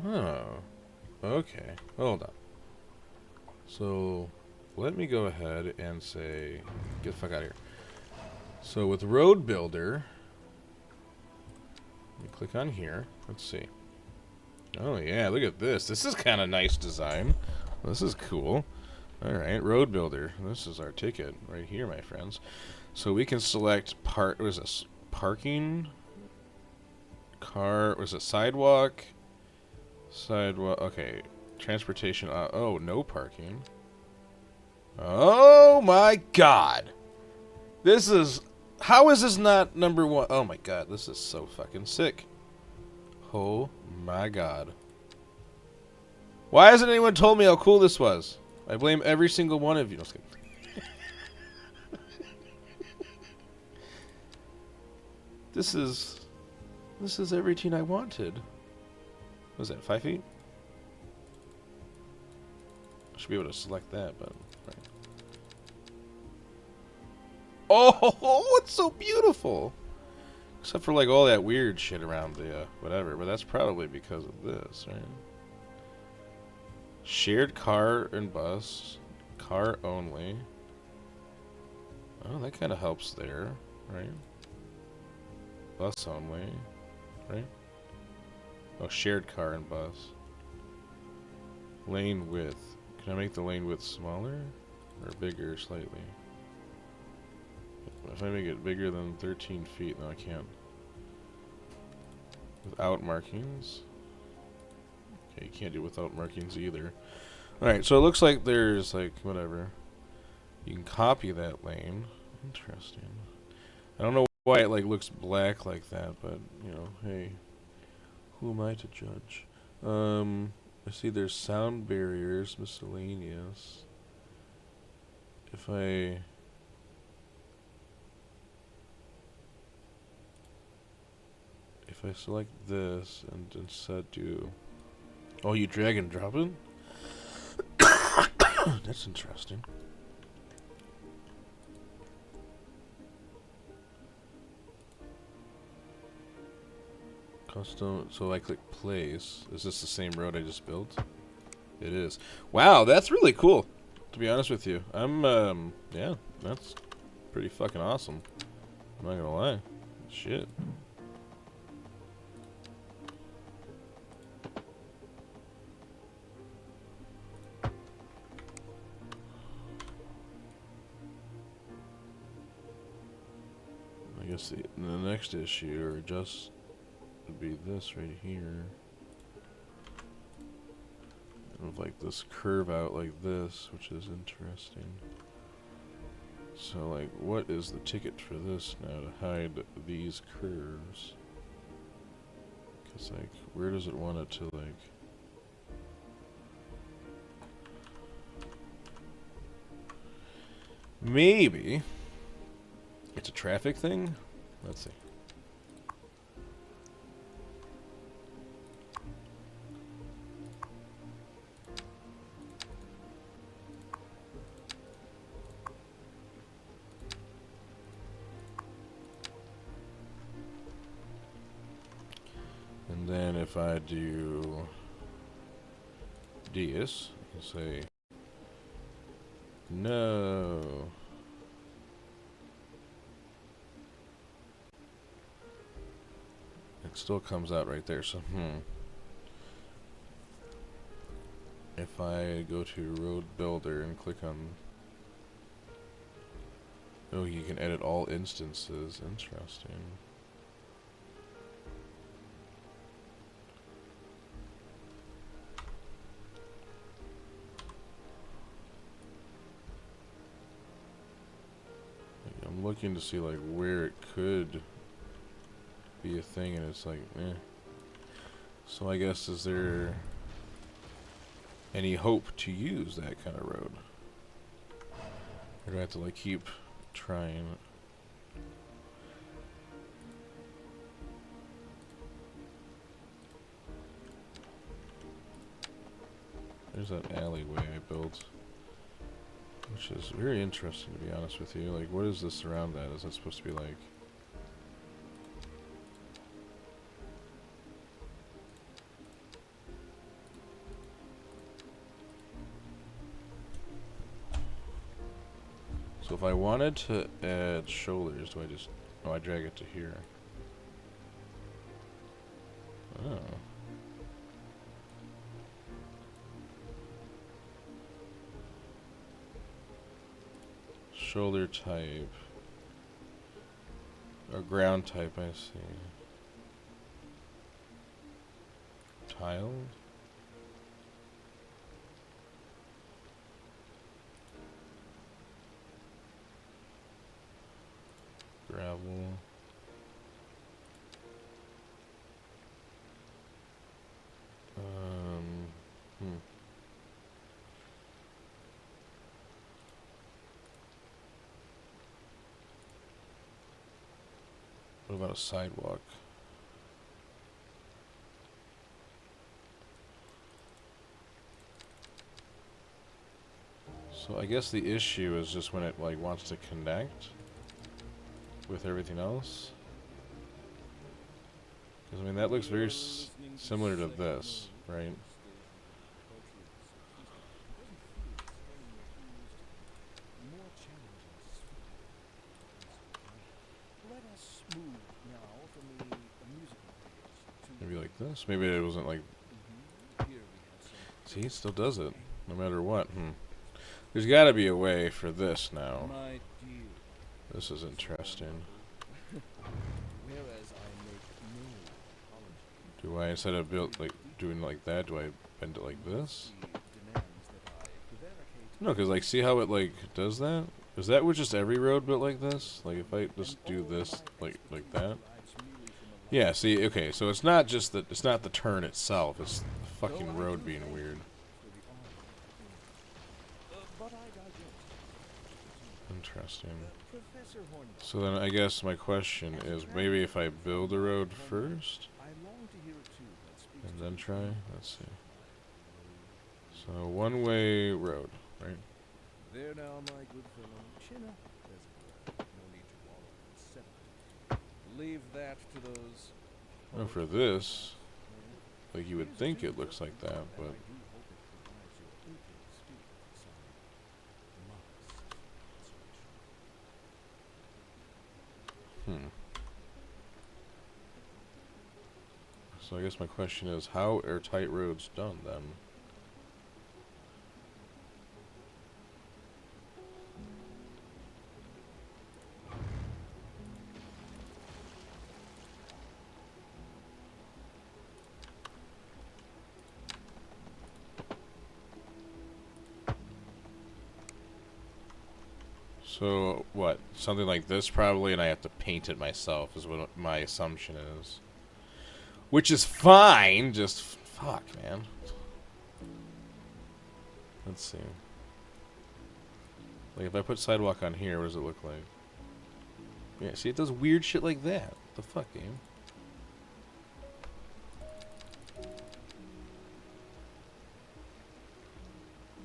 Oh, okay. Hold on. So, let me go ahead and say, get the fuck out of here. So, with Road Builder, you click on here. Let's see. Oh, yeah, look at this. This is kind of nice design. This is cool. All right, Road Builder. This is our ticket right here, my friends. So, we can select what is this? Parking? Car? Was it sidewalk? Sidewalk. Okay. Transportation. Oh, no parking. Oh my god. This is... How is this not number one? Oh my god. This is so fucking sick. Oh my god. Why hasn't anyone told me how cool this was? I blame every single one of you. No, just kidding. This is everything I wanted. What was that, 5 feet? I should be able to select that, but... Right. Oh, it's so beautiful! Except for like all that weird shit around the whatever, but that's probably because of this, right? Shared car and bus, car only. Oh, that kind of helps there, right? Bus only, right? Oh, shared car and bus. Lane width. Can I make the lane width smaller or bigger slightly? If I make it bigger than 13 feet, no, I can't. Without markings. Okay, you can't do without markings either. Alright, so it looks like there's like whatever. You can copy that lane. Interesting. I don't know why it like looks black like that, but you know, hey, who am I to judge? I see there's sound barriers, miscellaneous. If I select this and instead do, oh, you drag and drop it? That's interesting. Custom, so I click place. Is this the same road I just built? It is. Wow, that's really cool, to be honest with you. Yeah, that's pretty fucking awesome. I'm not gonna lie. Shit. I guess the next issue, or just would be this right here. With like this curve out like this, which is interesting. So like, what is the ticket for this now to hide these curves? Because like, where does it want it to like... Maybe it's a traffic thing? Let's see. And then if I do this, and say no. It still comes out right there, so if I go to Road Builder and click on... Oh, you can edit all instances. Interesting. I'm looking to see like where it could be a thing, and it's like, eh. So I guess, is there any hope to use that kind of road? Or do I have to like keep trying? There's that alleyway I built, which is very interesting, to be honest with you. Like, what is this around that? Is that supposed to be like... So if I wanted to add shoulders, do I just... Oh, I drag it to here. Oh. Shoulder type. Or ground type, I see. Tiled? Gravel. What about a sidewalk? So I guess the issue is just when it like wants to connect with everything else. 'Cause, I mean, that looks very similar to this, right? Maybe like this. Maybe it wasn't like. See, it still does it, no matter what. There's got to be a way for this now. This is interesting. Do I, instead of doing like that, do I bend it like this? No, because like, see how it like does that? Is that with just every road built like this? Like if I just do this like that? Yeah, see, okay, so it's not just that, it's not the turn itself, it's the fucking road being weird. Interesting. So then I guess my question is, maybe if I build a road first, and then try, let's see. So one-way road, right? There now, my good fellow. Chin up, as it were. No need to wallow in sentiment. Leave that to those. No, for this, like you would think it looks like that, but so I guess my question is, how are tight roads done then? So, what? Something like this probably, and I have to paint it myself is what my assumption is. Which is fine, just fuck, man. Let's see. Like, if I put sidewalk on here, what does it look like? Yeah, see, it does weird shit like that. What the fuck, game?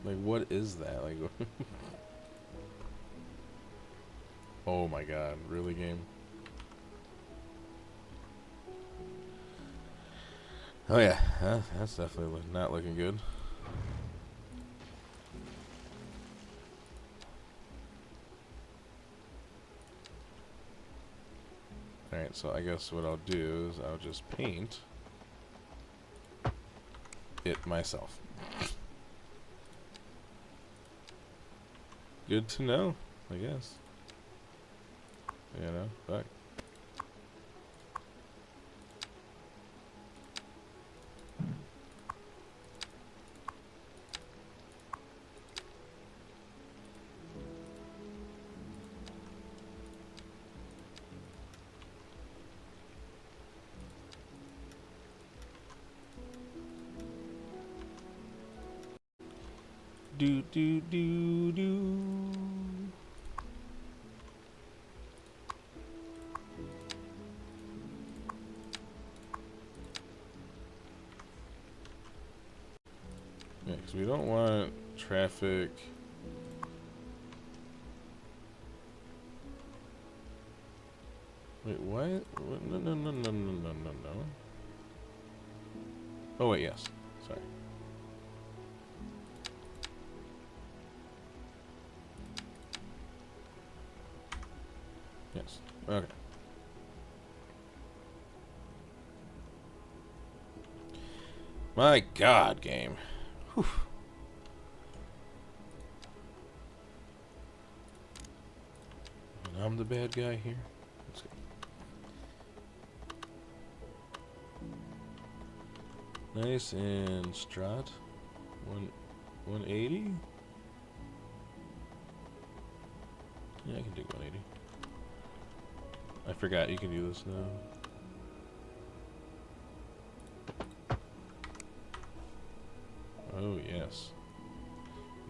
Like, what is that? Like... Oh my god, really, game? Oh yeah, that's definitely not looking good. Alright, so I guess what I'll do is I'll just paint it myself. Good to know, I guess. You know, fuck. Do do do do. Yeah, because we don't want traffic. Wait, what? No, no, no, no, no, no, no, no. Oh, wait, yes. Sorry. Yes. Okay. My God, game. Whew. And I'm the bad guy here. Let's go. Nice and Strat. 180. Yeah, I can dig 180. I forgot you can do this now. Oh, yes.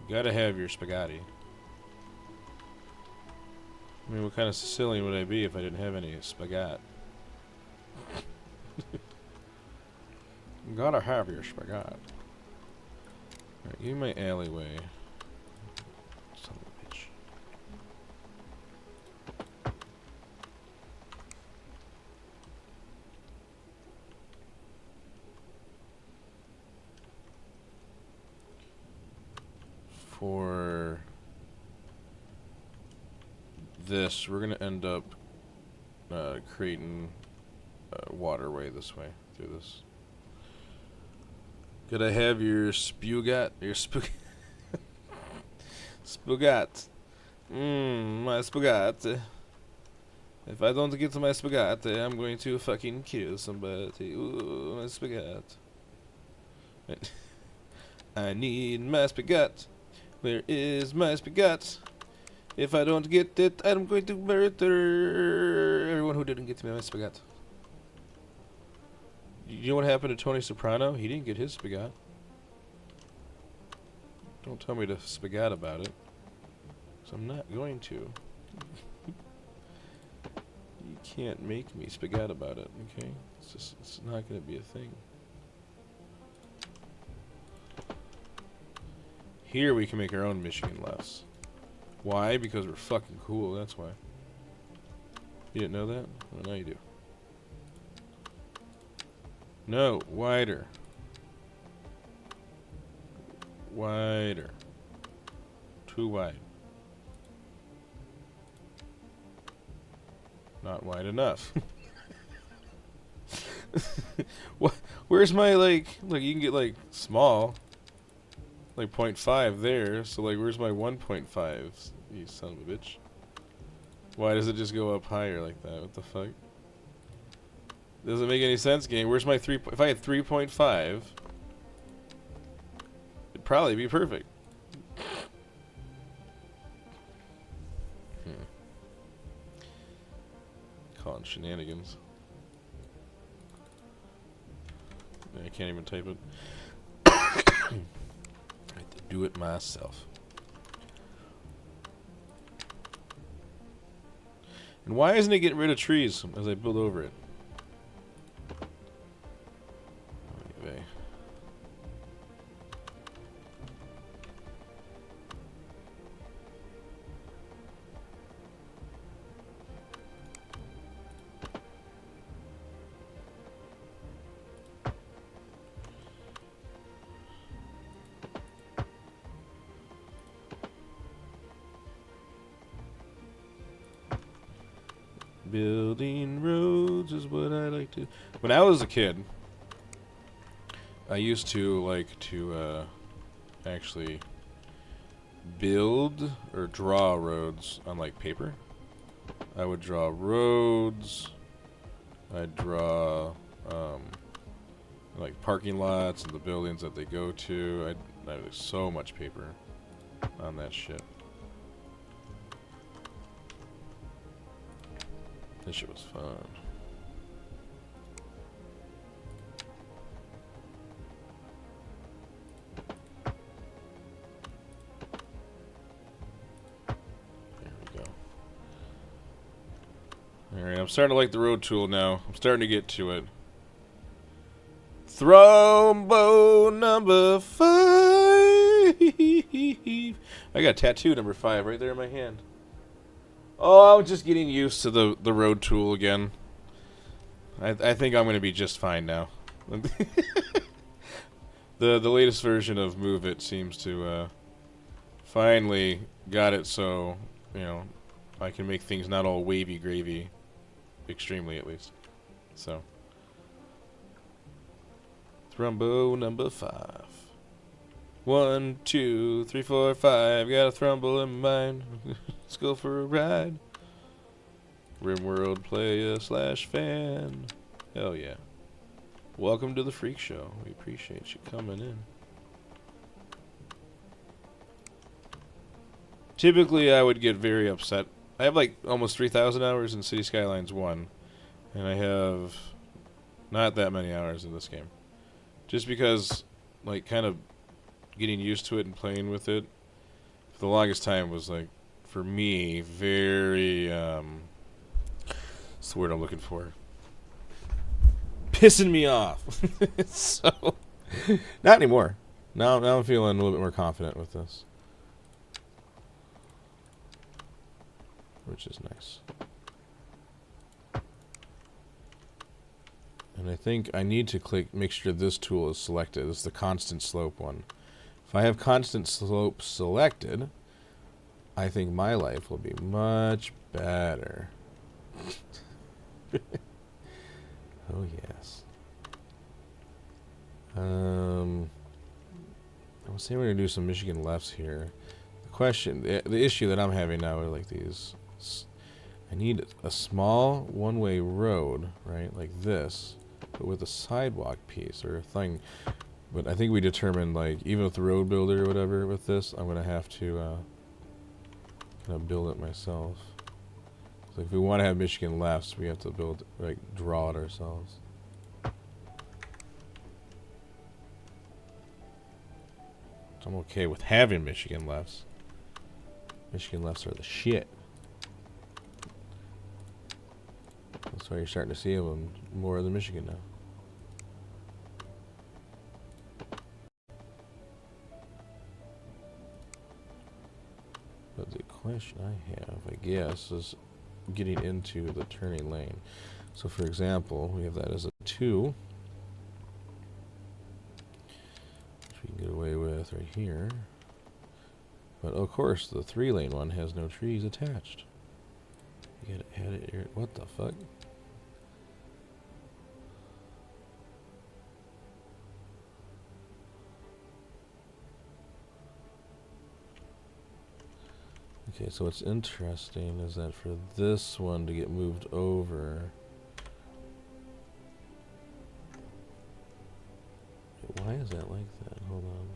You gotta have your spaghetti. I mean, what kind of Sicilian would I be if I didn't have any spaghetti? You gotta have your spaghetti. Alright, give me my alleyway. Son of a bitch. for this, we're gonna end up creating a waterway this way through this. Could I have your spugat? Your spugat? My spaghetti. If I don't get to my spaghetti, I'm going to fucking kill somebody. Ooh, my spaghetti. I need my spaghetti. Where is my spaghetti? If I don't get it, I'm going to murder everyone who didn't get to my spaghetti. You know what happened to Tony Soprano? He didn't get his spaghetti. Don't tell me to spaghetti about it. So I'm not going to. You can't make me spaghetti about it, okay? It's not going to be a thing. Here we can make our own Michigan less. Why? Because we're fucking cool, that's why. You didn't know that? Well, now you do. No, wider. Wider. Too wide. Not wide enough. What? Where's my, like, look, you can get, like, small. Like 0.5 there, so, like, where's my 1.5? You son of a bitch. Why does it just go up higher like that? What the fuck? Doesn't make any sense, game. Where's my 3? If I had 3.5, it'd probably be perfect. Calling shenanigans. I can't even type it. I have to do it myself. And why isn't it getting rid of trees as I build over it? Anyway. Building roads is what I like to. When I was a kid, I used to like to actually build or draw roads on like paper. I would draw roads. I'd draw like parking lots and the buildings that they go to. I had so much paper on that shit. This shit was fun. There we go. Alright, I'm starting to like the road tool now. I'm starting to get to it. Thrombo number 5. I got tattoo number 5 right there in my hand. Oh, I'm just getting used to the road tool again. I think I'm going to be just fine now. The latest version of Move It seems to finally got it so, you know, I can make things not all wavy gravy, extremely at least. So, Thrumbo number 5. 1, 2, 3, 4, 5. Got a thrumble in mind. Let's go for a ride. Rimworld player / fan. Hell yeah. Welcome to the Freak Show. We appreciate you coming in. Typically, I would get very upset. I have like almost 3,000 hours in City Skylines 1. And I have not that many hours in this game. Just because, like, kind of getting used to it and playing with it for the longest time was, like, for me, very, what's the word I'm looking for? Pissing me off. So, not anymore. Now I'm feeling a little bit more confident with this. Which is nice. And I think I need to make sure this tool is selected. This is the constant slope one. If I have constant slope selected, I think my life will be much better. Oh yes. I was saying we're gonna do some Michigan lefts here. The question, the issue that I'm having now are like these. I need a small one-way road, right, like this, but with a sidewalk piece or a thing. But I think we determined, like, even with the road builder or whatever with this, I'm gonna have to kind of build it myself. So if we want to have Michigan lefts, we have to build, like, draw it ourselves. I'm okay with having Michigan lefts. Michigan lefts are the shit. That's why you're starting to see them more than Michigan now. But the question I have, I guess, is getting into the turning lane. So for example, we have that as a 2. Which we can get away with right here. But of course, the 3-lane one has no trees attached. You gotta add it here. What the fuck? Okay, so what's interesting is that for this one to get moved over, why is that like that? Hold on.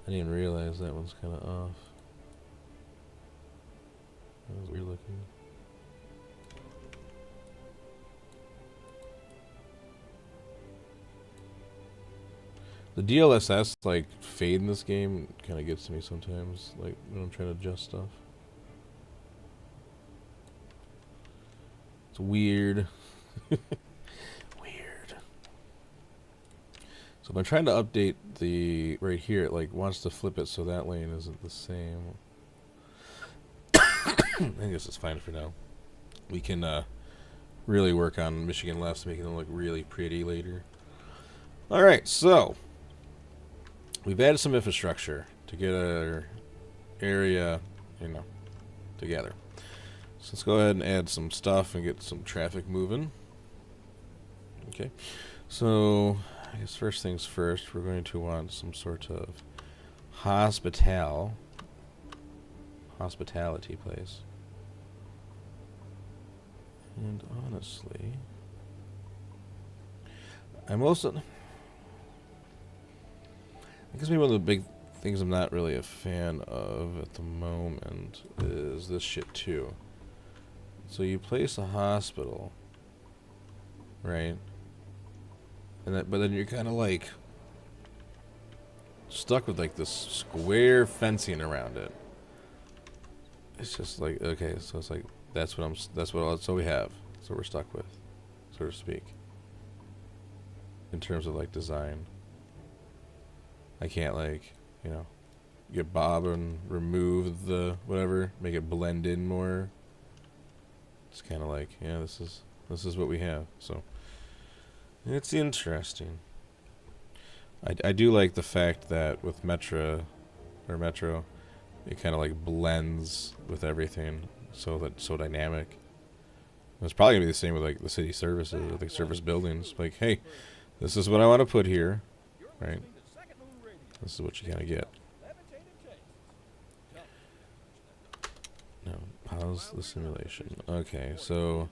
I didn't realize that one's kind of off. That was weird looking. The DLSS, like, fade in this game kind of gets to me sometimes, like, when I'm trying to adjust stuff. It's weird. Weird. So if I'm trying to update the, right here, it, like, wants to flip it so that lane isn't the same. I think this is fine for now. We can, really work on Michigan lefts, making them look really pretty later. Alright, so we've added some infrastructure to get our area, you know, together. So let's go ahead and add some stuff and get some traffic moving. Okay, so I guess first things first, we're going to want some sort of hospitality place. And honestly, I'm also, I guess maybe one of the big things I'm not really a fan of at the moment is this shit too. So you place a hospital, right? And that, but then you're kind of like stuck with like this square fencing around it. It's just like, okay, so it's like that's what we have. That's what we're stuck with, so to speak. In terms of like design. I can't, like, you know, get Bob and remove the whatever, make it blend in more. It's kind of like, yeah, this is what we have. So it's interesting. I do like the fact that with Metro, it kind of like blends with everything, so dynamic. It's probably gonna be the same with like the city services, with the service buildings. Like, hey, this is what I want to put here, right? This is what you kind of get. Now, pause the simulation. Okay, so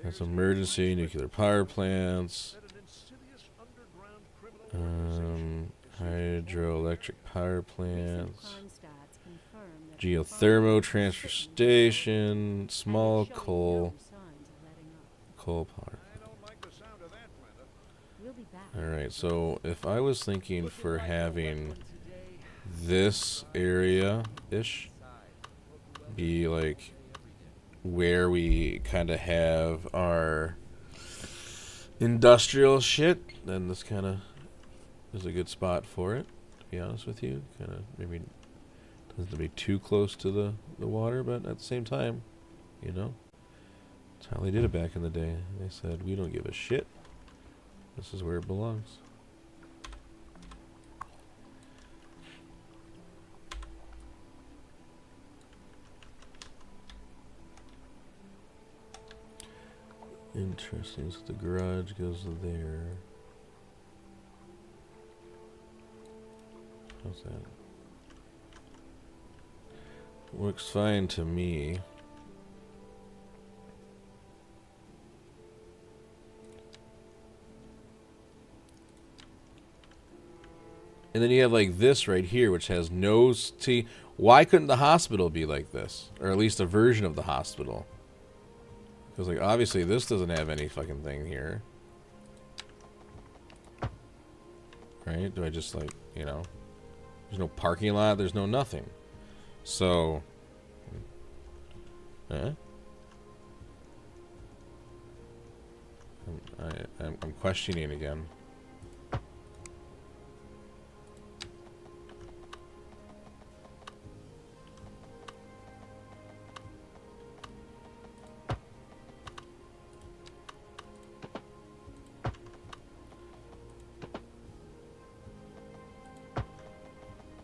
that's emergency nuclear power plants, hydroelectric power plants, geothermal transfer station, small coal power. Alright, so if I was thinking for having this area-ish be like where we kind of have our industrial shit, then this kind of is a good spot for it, to be honest with you. Kind of maybe doesn't have to be too close to the water, but at the same time, you know, that's how they did it back in the day. They said, we don't give a shit. This is where it belongs. Interesting. So the garage goes there. How's that? Works fine to me. And then you have like this right here, which has no... See, why couldn't the hospital be like this? Or at least a version of the hospital. Because, like, obviously this doesn't have any fucking thing here. Right? Do I just, like, you know... There's no parking lot, there's no nothing. So... I'm questioning again.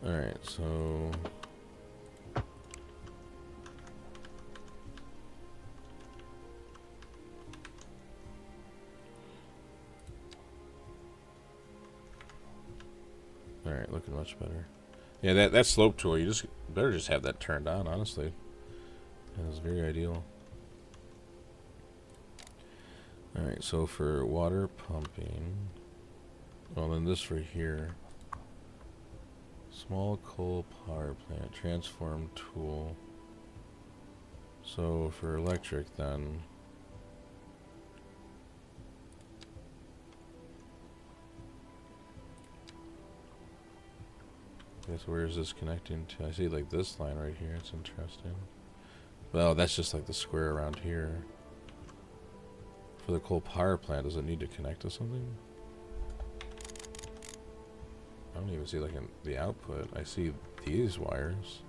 Alright, so... Alright, looking much better. Yeah, that slope tool, you just better just have that turned on, honestly. That is very ideal. Alright, so for water pumping... Well, then this for here. Small coal power plant, transform tool. So for electric then... I guess where is this connecting to? I see like this line right here, it's interesting. Well, that's just like the square around here. For the coal power plant, does it need to connect to something? I don't even see like the output. I see these wires.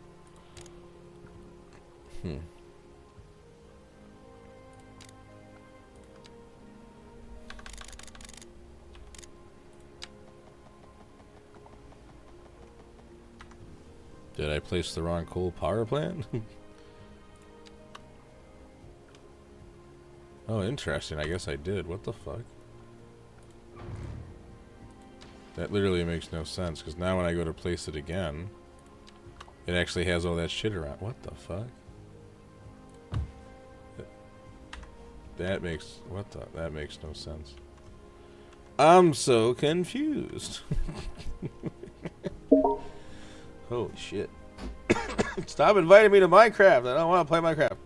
Did I place the wrong coal power plant? Oh, interesting. I guess I did. What the fuck? That literally makes no sense, because now when I go to place it again, it actually has all that shit around. What the fuck? That makes... What the... That makes no sense. I'm so confused. Holy shit. Stop inviting me to Minecraft. I don't want to play Minecraft.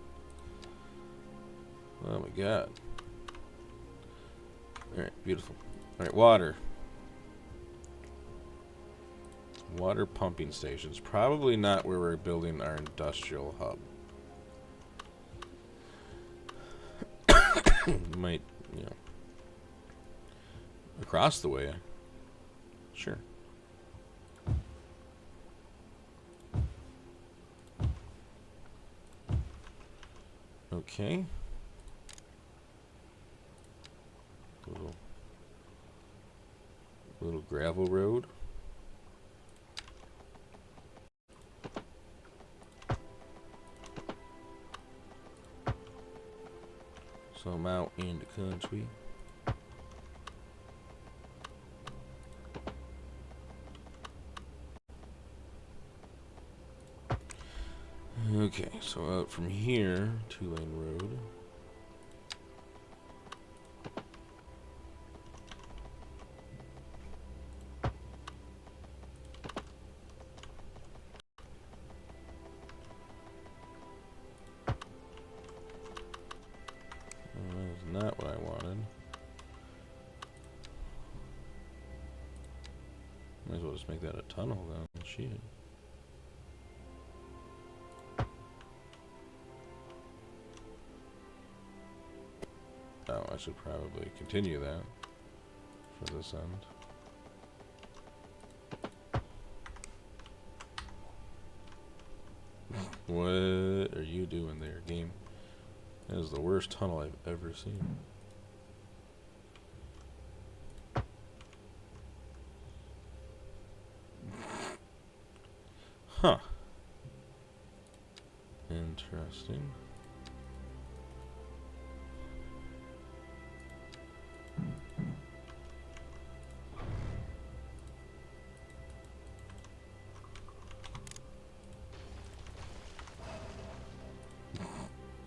Oh my god. Alright, beautiful. Alright, water. Water pumping stations. Probably not where we're building our industrial hub. Might, you know. Across the way. Sure. Okay. Little gravel road. So I'm out in the country. Okay, so out from here, 2-lane road. Not what I wanted. Might as well just make that a tunnel then. Shit. Oh, I should probably continue that for this end. What are you doing there, game? That is the worst tunnel I've ever seen. Huh. Interesting.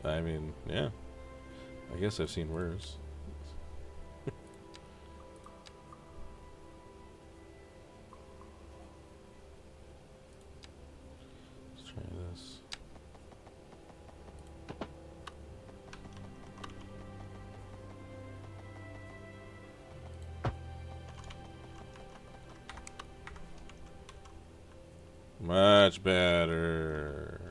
I mean, yeah. I guess I've seen worse. Let's try this. Much better.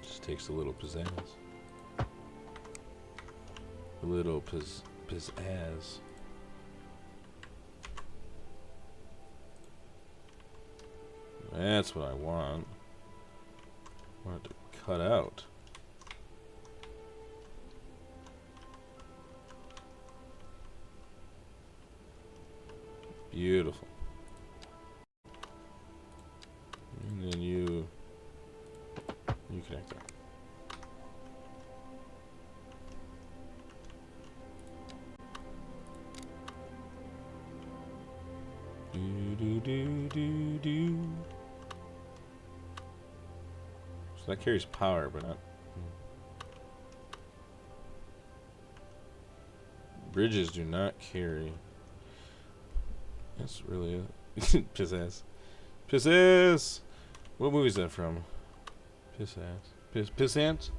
Just takes a little pizzazz. A little pizzazz. That's what I want. I want it to cut out. Beautiful. And then you connect that. Do. So that carries power, but not. Bridges do not carry. That's really it. Piss-ass. Piss-ass! What movie is that from? Piss-ass. Pissant?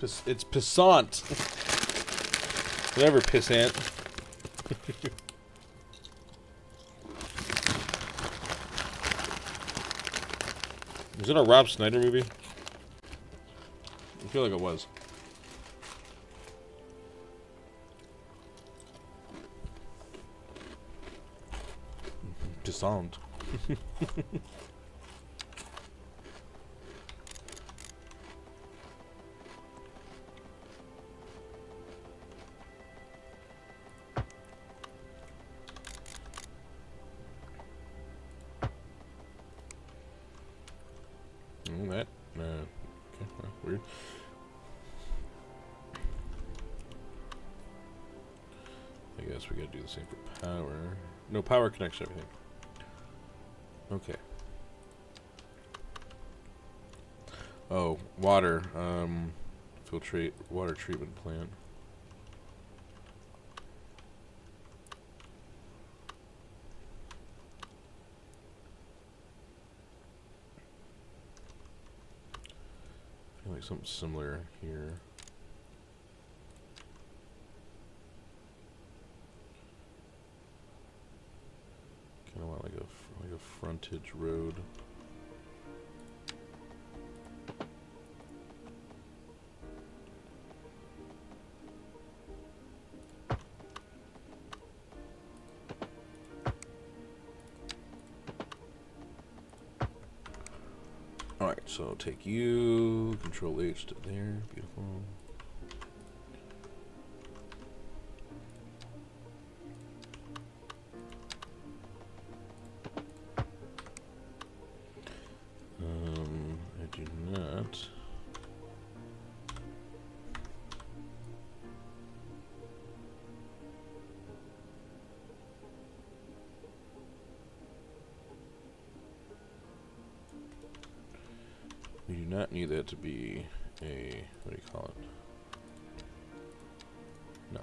It's Pissant! Whatever, Pissant. Was it a Rob Snyder movie? I feel like it was. Pissant. That, okay, well, weird. I guess we gotta do the same for power. No, power connects everything. Okay. Oh, water. Filtrate water treatment plant. I feel like something similar here. Kind of want like a frontage road. Alright, so take you, Control H to there, beautiful. I do not. We do not need that to be a, what do you call it? No.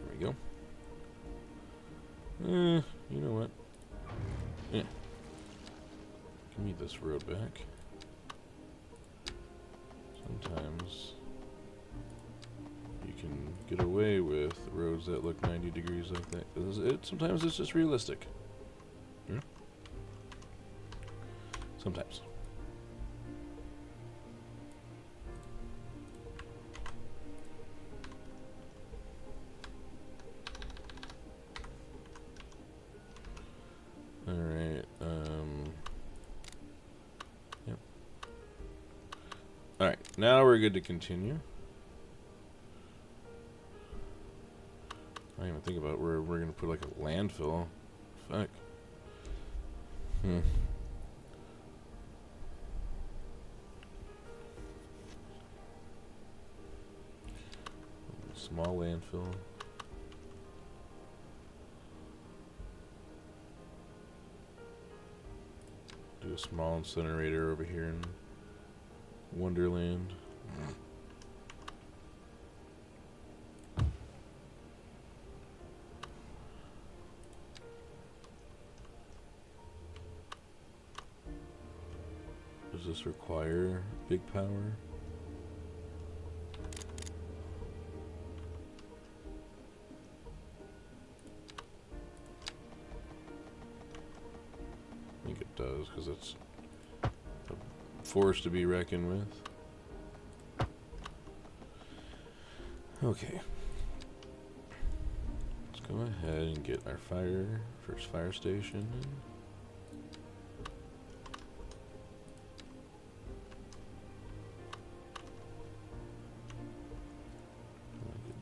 There we go. You know what? Yeah. Give me this road back. Sometimes you can get away with roads that look 90 degrees like that. Sometimes it's just realistic. Hmm? Sometimes. Alright, yep. Alright, now we're good to continue. I didn't even think about where we're gonna put like a landfill. Fuck. Small landfill. Do a small incinerator over here in Wonderland. Does this require big power? I think it does, because it's a force to be reckoned with. Okay. Let's go ahead and get our first fire station.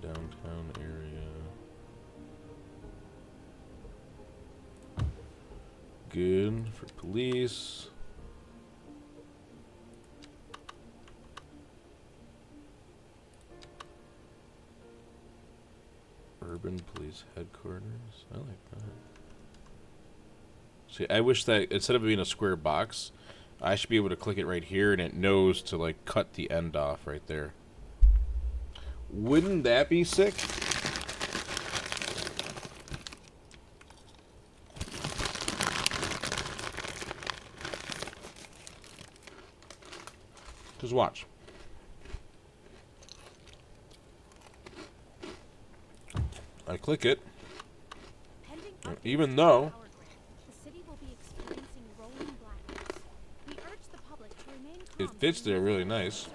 Downtown area. Good for police. Urban Police Headquarters. I like that. See, I wish that instead of being a square box, I should be able to click it right here and it knows to like cut the end off right there. Wouldn't that be sick? Just watch. I click it, even though it fits there really nice.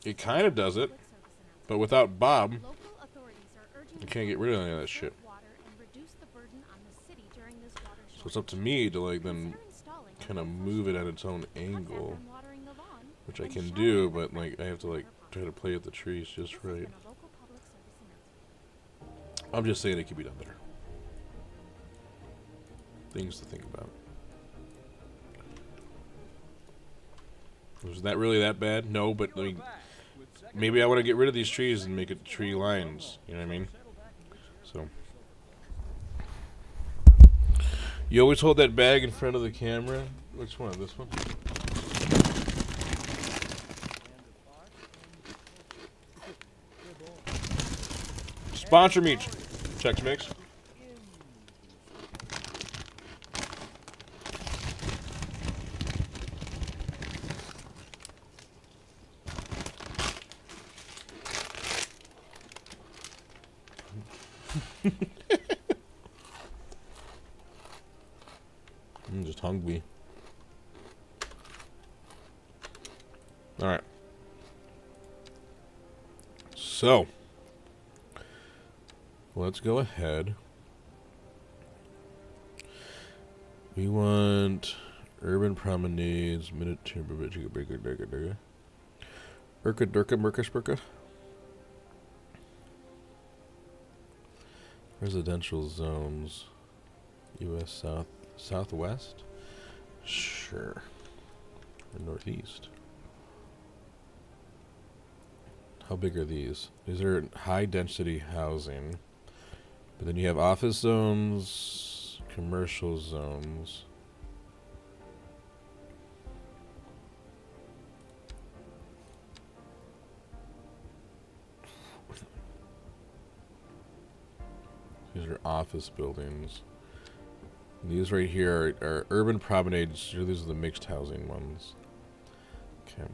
It kind of does it, but without Bob, you can't get rid of any of that shit. So it's up to me to like then kind of move it at its own angle, which I can do, but like I have to like try to play with the trees just right. I'm just saying it could be done better. Things to think about. Was that really that bad? No, but like, maybe I want to get rid of these trees and make it tree lines. You know what I mean? So. You always hold that bag in front of the camera. Which one? This one? Sponsor me. Chex Mix. I'm just hungry. Alright. So, let's go ahead. We want urban promenades, minute timber, Urka Durka Merka Spurka. Residential zones. US Southwest? Sure. Or Northeast. How big are these? These are high density housing. But then you have office zones, commercial zones. These are office buildings. These right here are urban promenades. These are the mixed housing ones. Okay.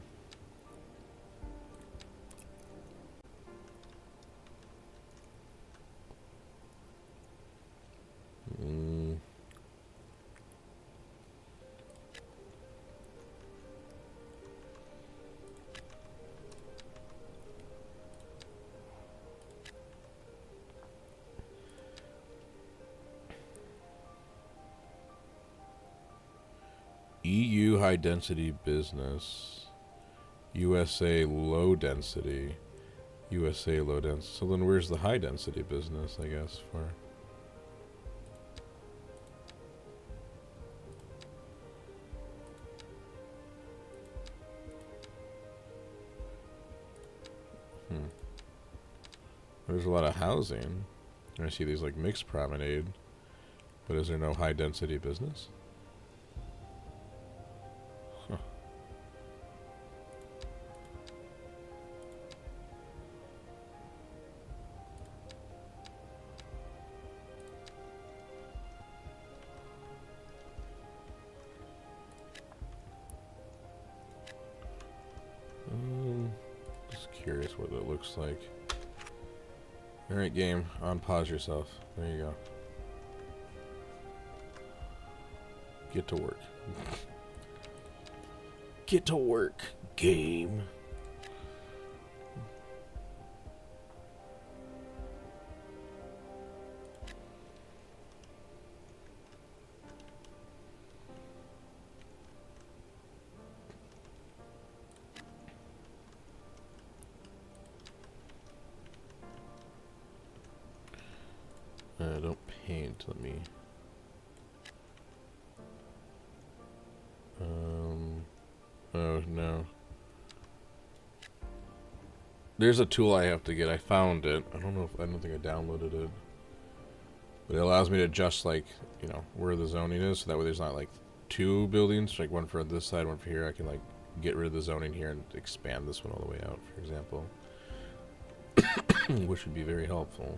EU high density business, USA low density, USA low density. So then where's the high density business, I guess, for? There's a lot of housing. I see these like mixed promenade, but is there no high density business? Huh. Just curious what it looks like. Alright, game. Unpause yourself. There you go. Get to work. Get to work, game. Don't paint. Let me. Oh no. There's a tool I have to get. I found it. I don't think I downloaded it. But it allows me to adjust, like, you know, where the zoning is, so that way there's not like two buildings, like one for this side, one for here. I can like get rid of the zoning here and expand this one all the way out, for example. Which would be very helpful.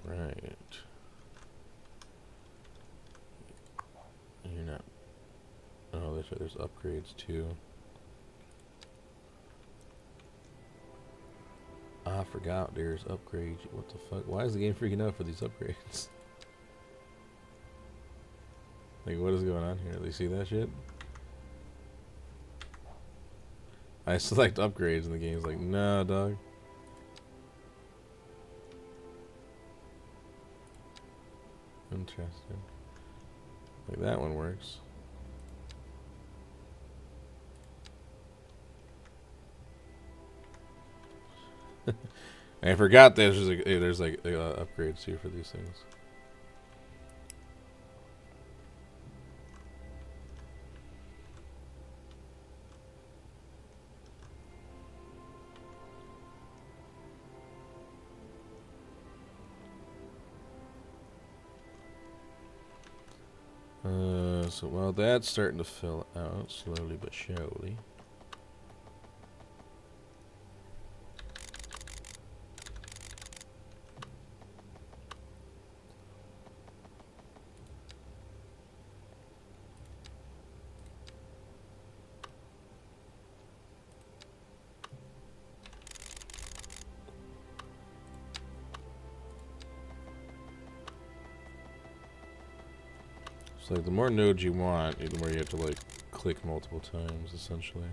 Right. You're not. Oh, that's right. There's upgrades too. I forgot there's upgrades. What the fuck? Why is the game freaking out for these upgrades? Like, what is going on here? Do you see that shit? I select upgrades and the game's like, nah, dog. Interesting. Like that one works. I forgot there's upgrades here for these things. So while that's starting to fill out slowly but surely. So like the more nodes you want, the more you have to like click multiple times, essentially.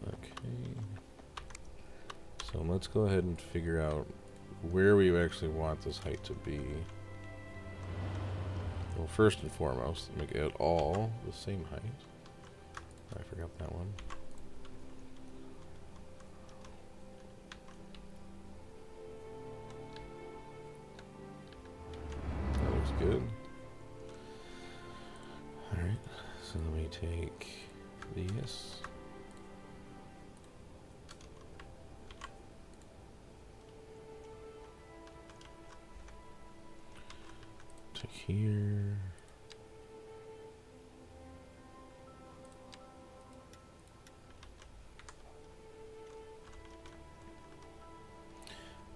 Okay. So let's go ahead and figure out where we actually want this height to be. Well, first and foremost, make it all the same height. I forgot that one. That looks good. Alright, so let me take these. Take here.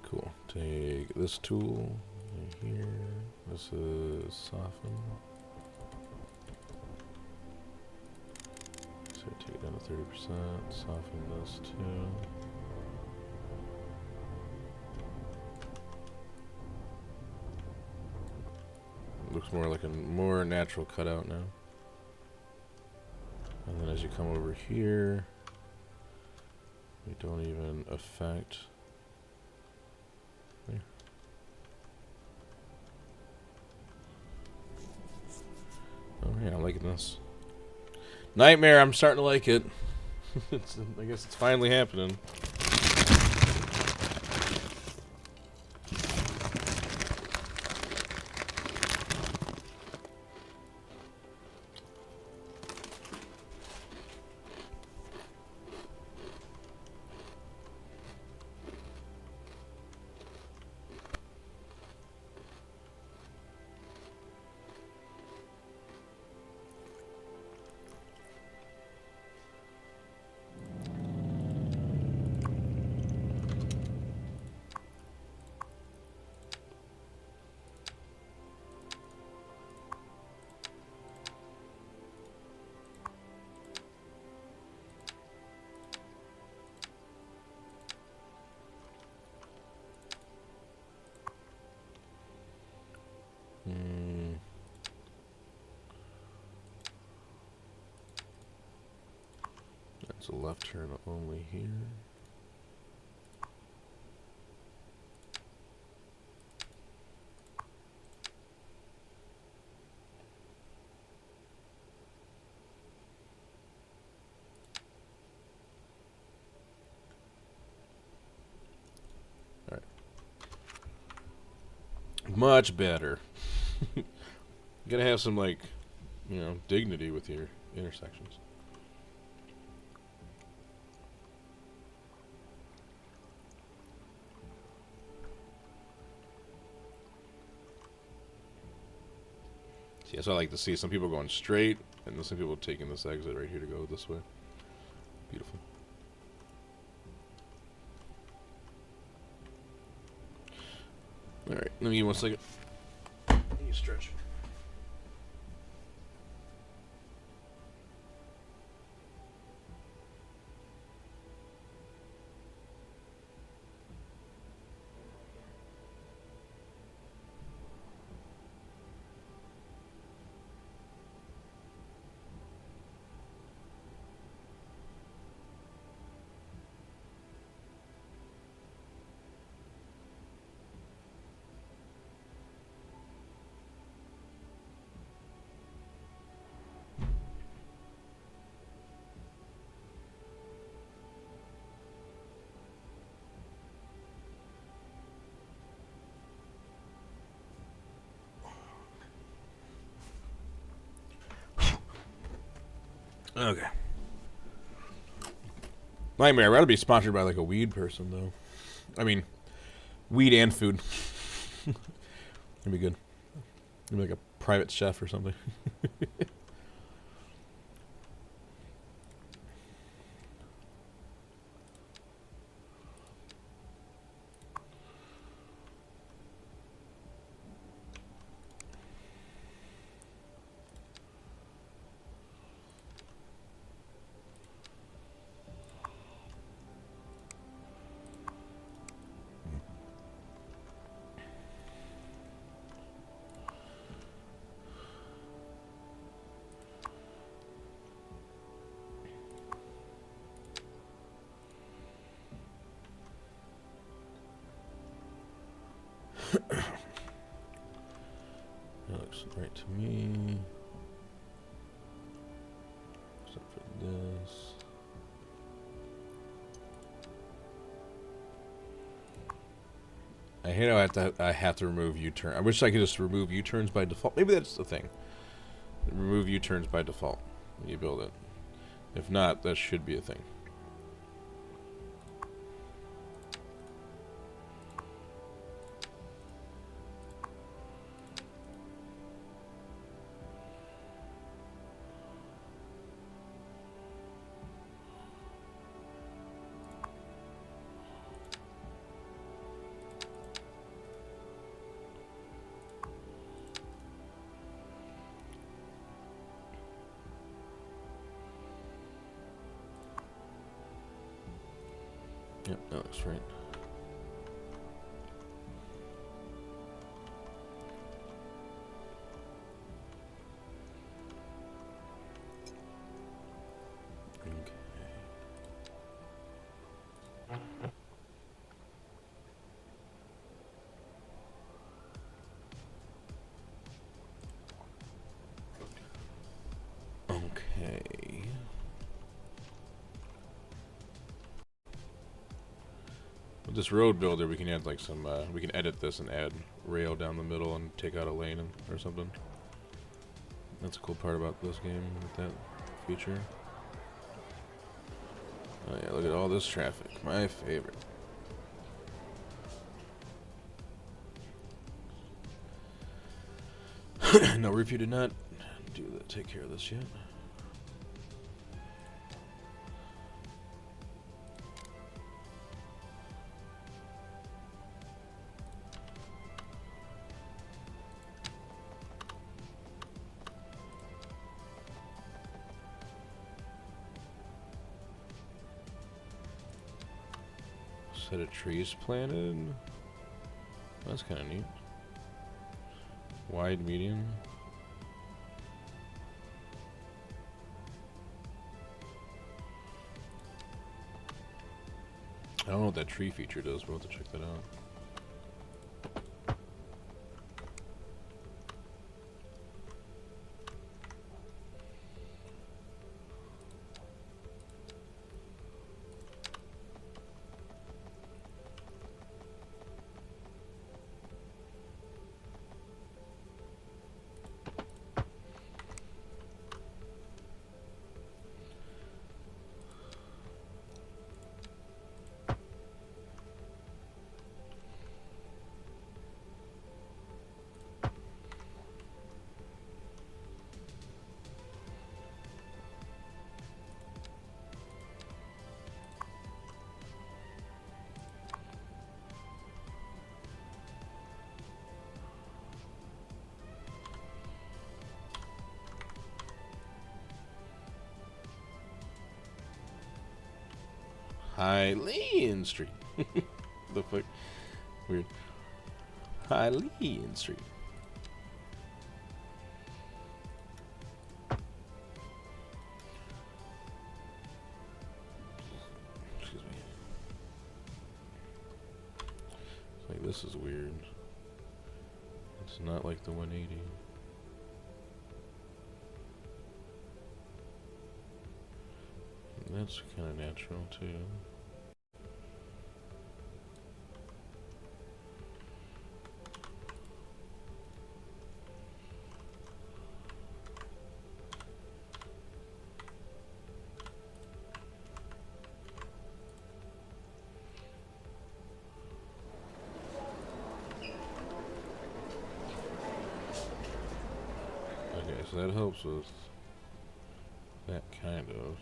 Cool. Take this tool in here. This is soften. So take it down to 30%. Soften this too. looks more like a more natural cutout now. And then as you come over here, we don't even affect. There. Oh yeah, I'm liking this. Nightmare, I'm starting to like it. I guess it's finally happening. That's a left turn only here. All right. Much better. You gotta have some, like, you know, dignity with your intersections. See, that's what I like to see. Some people going straight, and then some people taking this exit right here to go this way. Beautiful. All right, let me give you 1 second. You stretch. Okay. Nightmare. I'd rather be sponsored by like a weed person, though. I mean, weed and food. That'd be good. Maybe like a private chef or something. That looks right to me. Except for this. I hate how I have to remove U-turn. I wish I could just remove U-turns by default. Maybe that's the thing. Remove U-turns by default when you build it. If not, that should be a thing. Yep, that looks right. With this road builder, we can add like some. We can edit this and add rail down the middle and take out a lane or something. That's a cool part about this game with that feature. Oh yeah, look at all this traffic. My favorite. No, Review did not do that. Take care of this yet. Set of trees planted. That's kind of neat. Wide, medium. I don't know what that tree feature does, but we'll have to check that out. Hylian Street. The fuck? Weird. Hylian Street. Excuse me. It's like, this is weird. It's not like the 180. That's kind of natural too. Okay, so that helps with that kind of.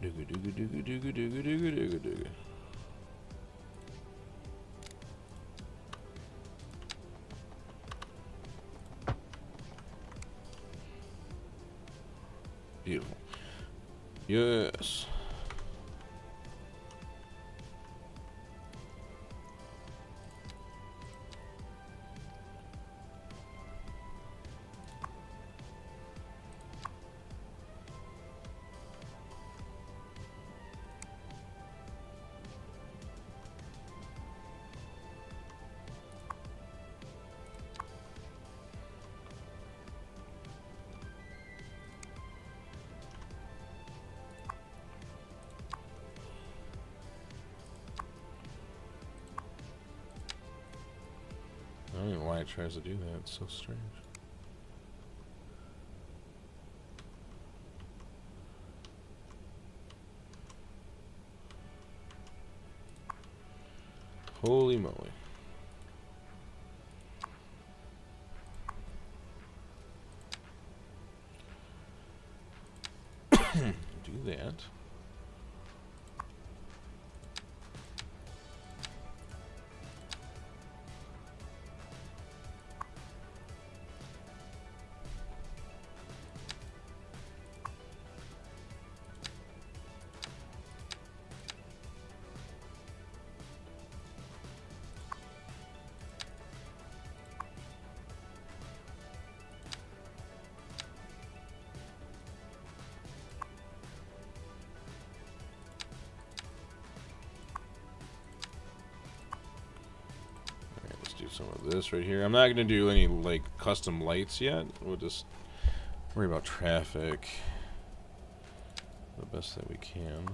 Dooga dooga dooga dooga dooga dooga dooga dooga. Beautiful. Yes. I don't know why it tries to do that. It's so strange. Holy moly. Do that. some of this right here. I'm not gonna do any like custom lights yet. We'll just worry about traffic the best that we can.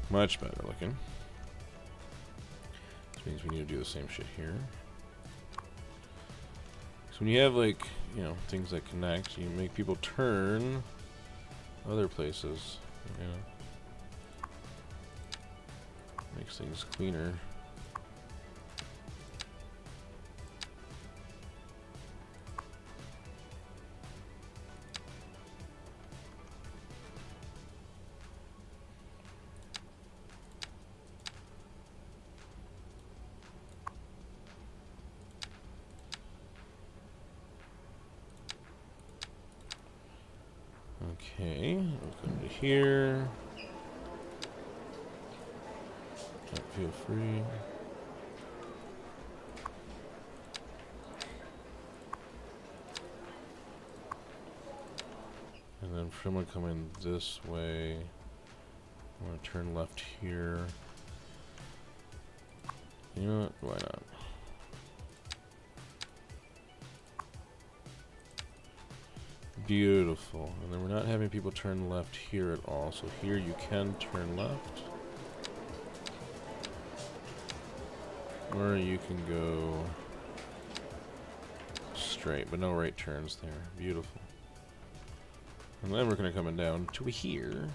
Much better looking. Which means we need to do the same shit here. So when you have like, you know, things that connect, you make people turn other places, you know. Makes things cleaner. Okay, we'll come to here. Feel free. And then for someone coming this way, I want to turn left here. You know what? Why not? Beautiful. And then we're not having people turn left here at all. So here you can turn left. Or you can go straight, but no right turns there. Beautiful. And then we're going to come down to here.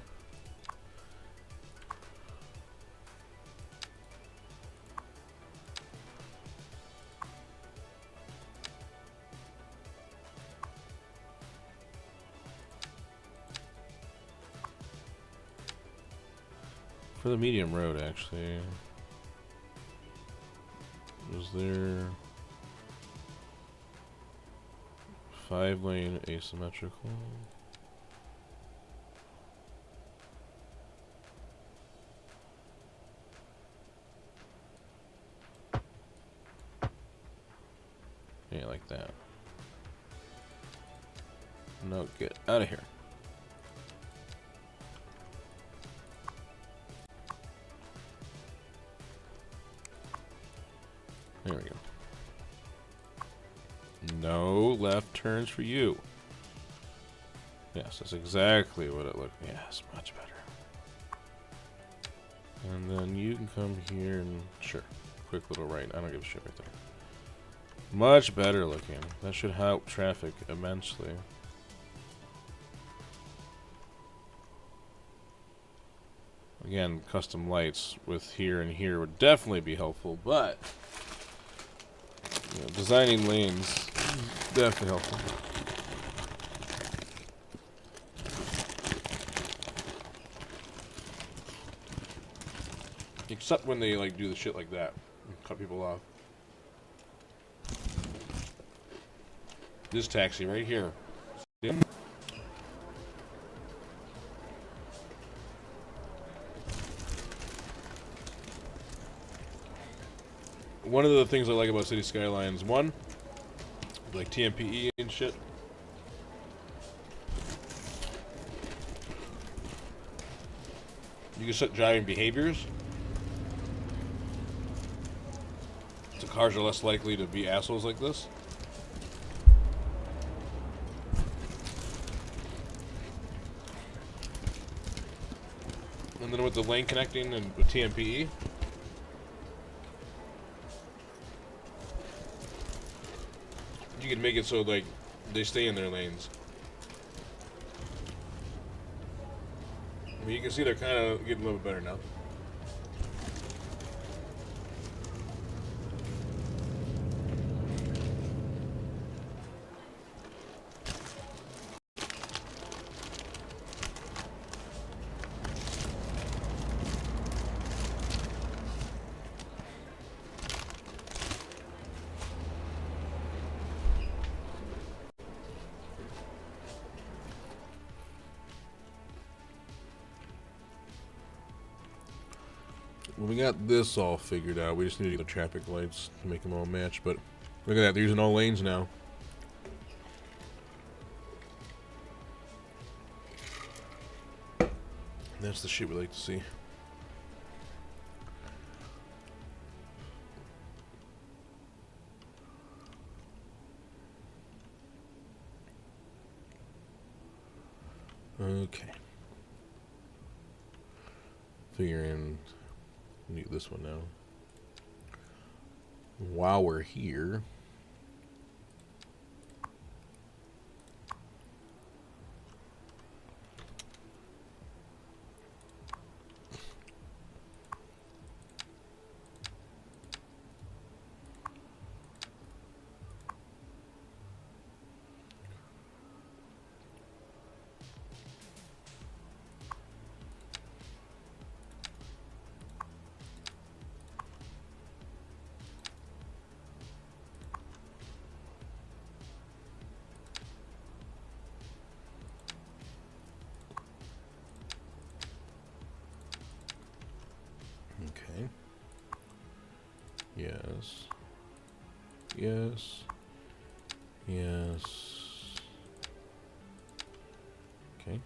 For the medium road, actually. Was there 5-lane asymmetrical? Yeah, like that. No, get out of here. There we go. No left turns for you. Yes, that's exactly what it looked. Yes, much better. And then you can come here and sure, quick little right. I don't give a shit right there. Much better looking. That should help traffic immensely. Again, custom lights with here and here would definitely be helpful, but you know, designing lanes definitely helpful. Except when they like do the shit like that and cut people off. This taxi right here. See? One of the things I like about City Skylines, one, like TMPE and shit. You can set driving behaviors. So cars are less likely to be assholes like this. And then with the lane connecting and with TMPE, you can make it so like they stay in their lanes. I mean, you can see they're kind of getting a little bit better now. Well, we got this all figured out. We just need to get the traffic lights to make them all match. But look at that, they're using all lanes now. That's the shit we like to see. Okay. Figuring need this one now. While we're here, okay. Yes. Yes. Yes. Okay.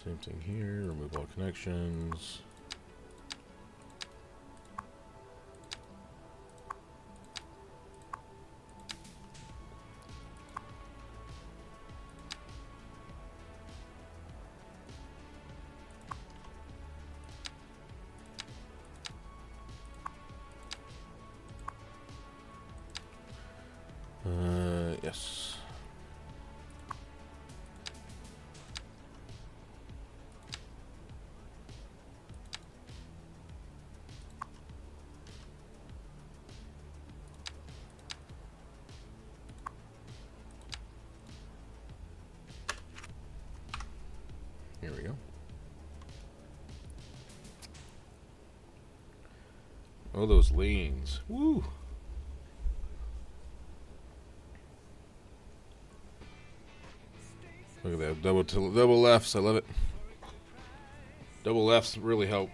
Same thing here. Remove all connections. Yes. Here we go. Oh, those lanes. Woo! Look at that. Double lefts. I love it. Double lefts really help.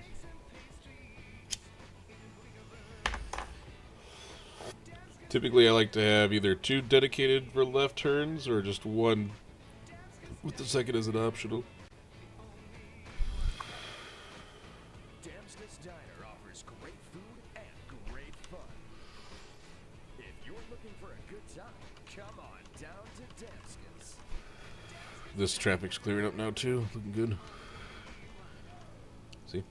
Typically, I like to have either 2 dedicated for left turns or just 1 with the second as an optional. Damska's Diner offers great food and great fun. If you're looking for a good time, come on down to Damska's. This traffic's clearing up now too. Looking good. See?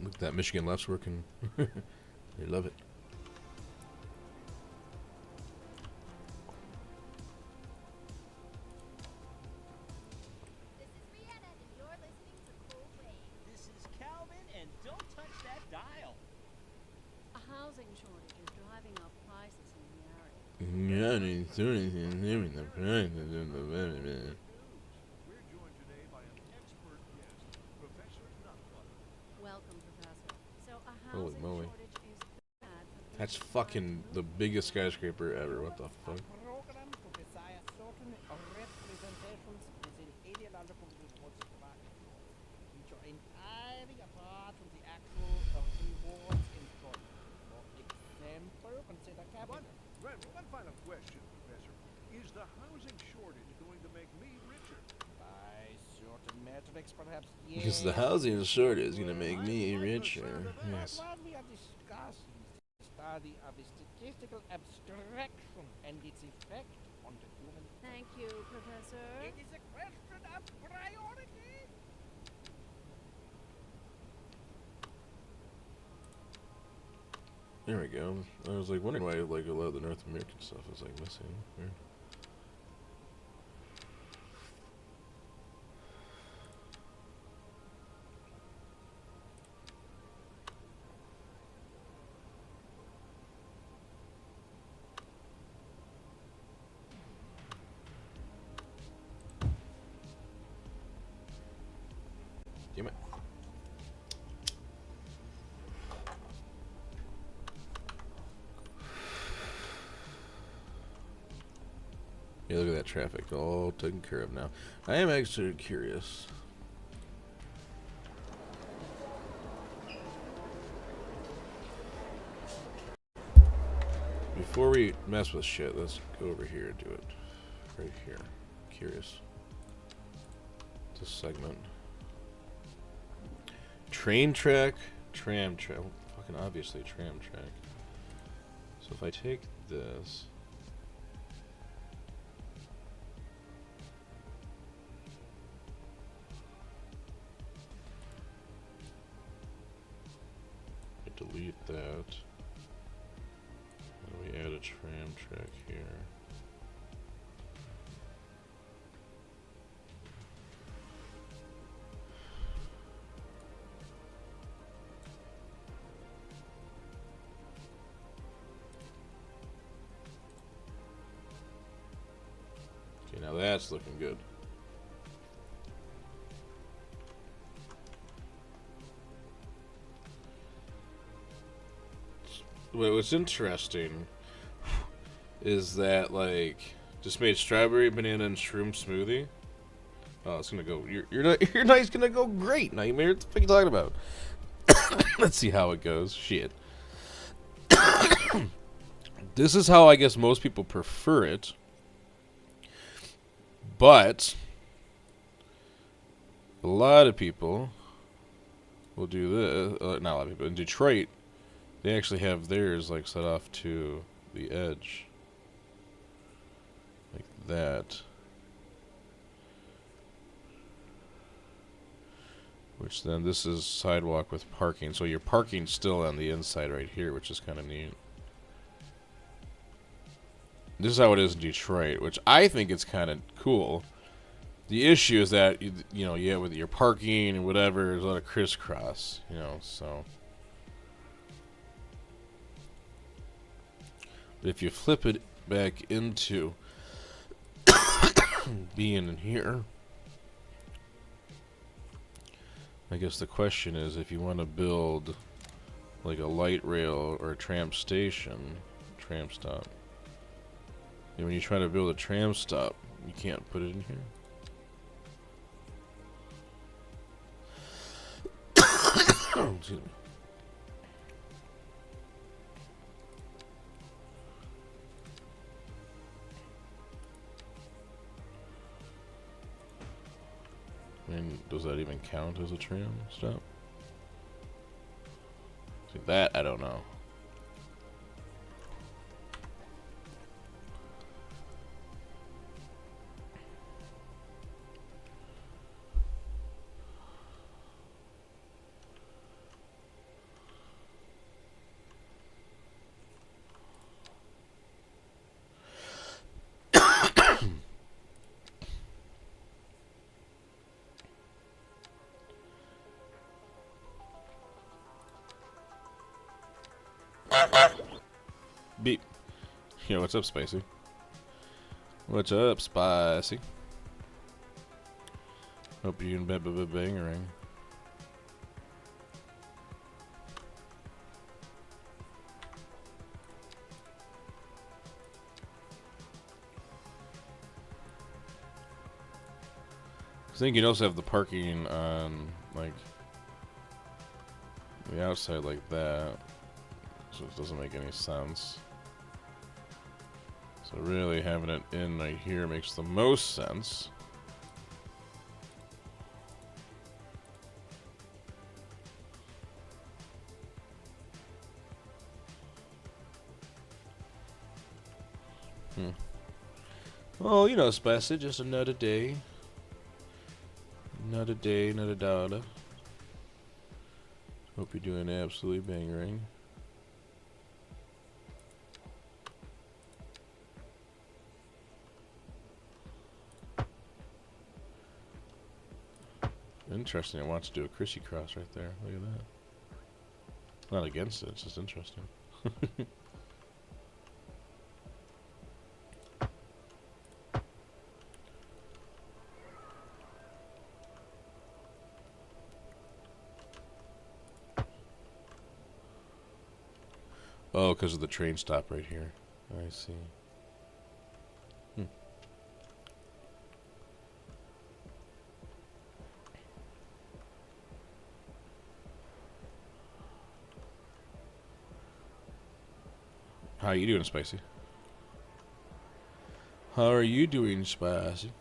Look at that Michigan left's working. They love it. This is Rhiannon, and you're listening to Cool Wave. This is Calvin, and don't touch that dial. A housing shortage is driving up prices in the area. Yeah, he's doing the price. We're joined today by an expert guest, Professor Nutbutter. Welcome, Professor. So a Holy housing moly. shortage is bad for That's fucking the biggest skyscraper ever. What the fuck? Program to desire certain representations within ideological rewards which are entirely apart from the actual rewards enjoyed. For example, consider cabinet. One final question, Professor. Is the housing shortage going to make me richer? By certain metrics, perhaps, yes. Because the housing shortage is gonna make me richer. Yes. What we are discussing is the study of a statistical abstraction and its effect on the human. Thank you, Professor. It is a question of priority. There we go. I was like wondering why like a lot of the North American stuff is like missing. Weird. Damn it. Yeah, look at that traffic all taken care of now. I am actually curious. Before we mess with shit, let's go over here and do it. Right here. curious. This segment. Train track, tram track. Well, fucking obviously tram track. So if I take this. I delete that. And we add a tram track here. Okay, now that's looking good. What's interesting is that, like, just made strawberry, banana, and shroom smoothie. Oh, it's gonna go. Your night's gonna go great, Nightmare. What the fuck are you talking about? Let's see how it goes. Shit. This is how I guess most people prefer it. But a lot of people will do this. Not a lot of people. In Detroit, they actually have theirs like set off to the edge. Like that. Which then this is sidewalk with parking. So your parking's still on the inside right here, which is kind of neat. This is how it is in Detroit, which I think it's kind of cool. The issue is that, you know, yeah, with your parking and whatever, there's a lot of crisscross, you know, so. But if you flip it back into being in here, I guess the question is if you want to build like a light rail or a tram station, tram stop. And when you try to build a tram stop, you can't put it in here. Excuse me. I mean, does that even count as a tram stop? See, that I don't know. Beep. Yo, what's up, Spicy? What's up, Spicy? Hope you in bed, bangering. I think you can also have the parking on, like, the outside like that. So it doesn't make any sense. So really having it in right here makes the most sense. Well, you know, Spicy, just another day. Another day, another dollar. Hope you're doing absolutely bangering. Interesting. I want to do a Chrissy cross right there. Look at that. Not against it. It's just interesting. Oh, because of the train stop right here. I see. How are you doing, Spicy? How are you doing, Spicy?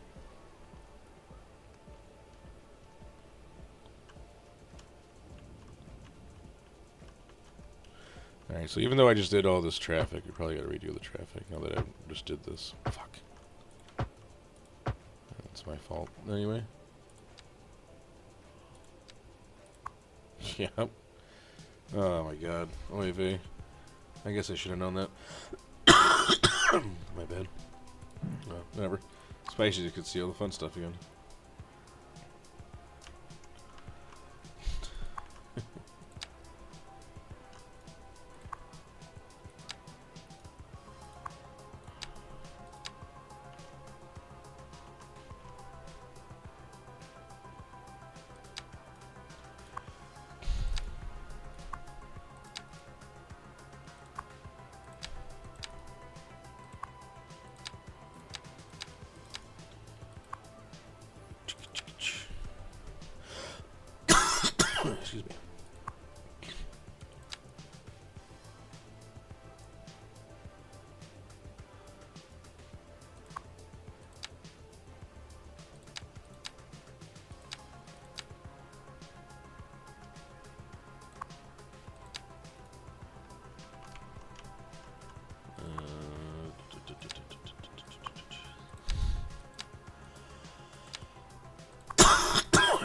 Alright, so even though I just did all this traffic, you probably gotta redo the traffic now that I just did this. Fuck. That's my fault. Anyway. Yep. Oh my god. Oy vey. I guess I should have known that. My bad. Well, whatever. Spicy, you could see all the fun stuff again. Excuse me.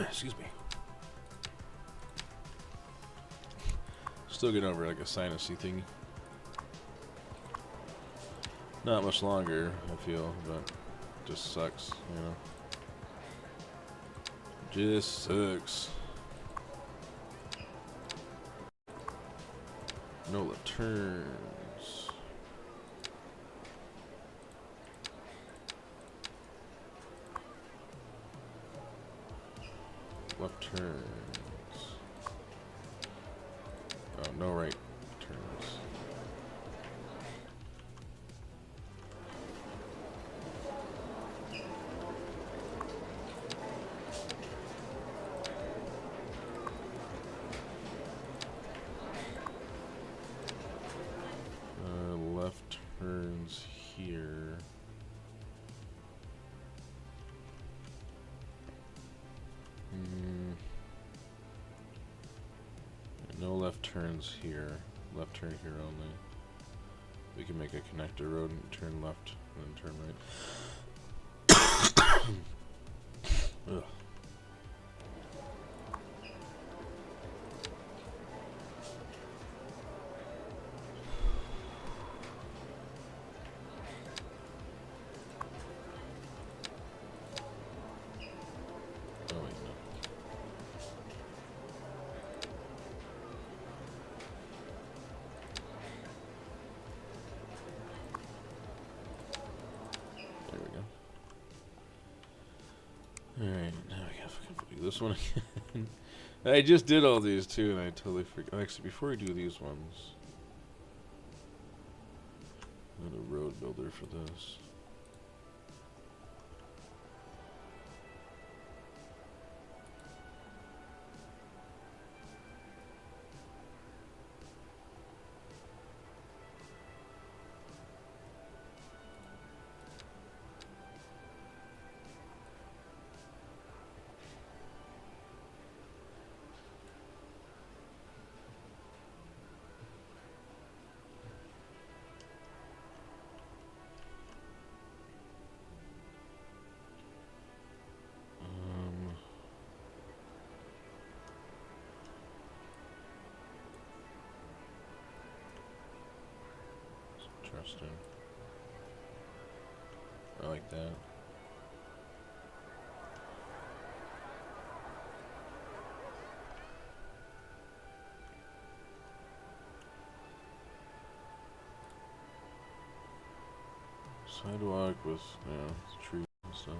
Excuse me. Still getting over like a sinusy thing. Not much longer, I feel, but just sucks, you know. Just sucks. No left turns. Left turns. Oh, no right turns. Left turns here. No left turns here. Left turn here only. We can make a connector road and turn left and then turn right. Ugh. Oh wait, no. There we go. Alright, now I gotta fucking do this one again. I just did all these too and I totally forgot. Actually, before we do these ones, I need a road builder for this. Interesting. I like that. Sidewalk with, trees and stuff.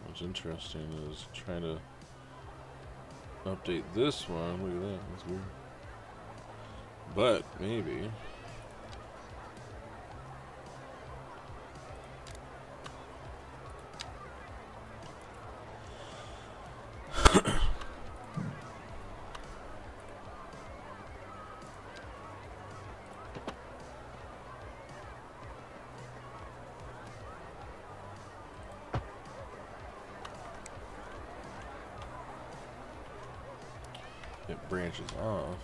What's interesting is trying to update this one. Look at that, that's weird. But maybe. branches off.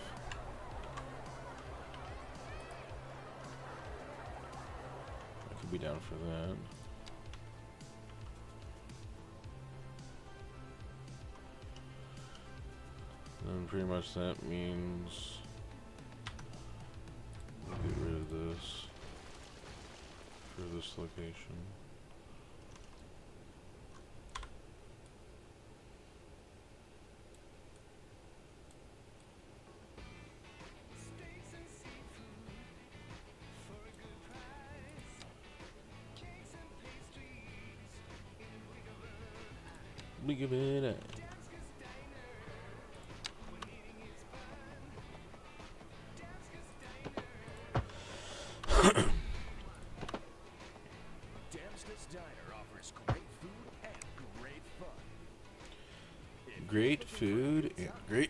I could be down for that. And pretty much that means we'll get rid of this for this location. Blink of an eye. Great food and great.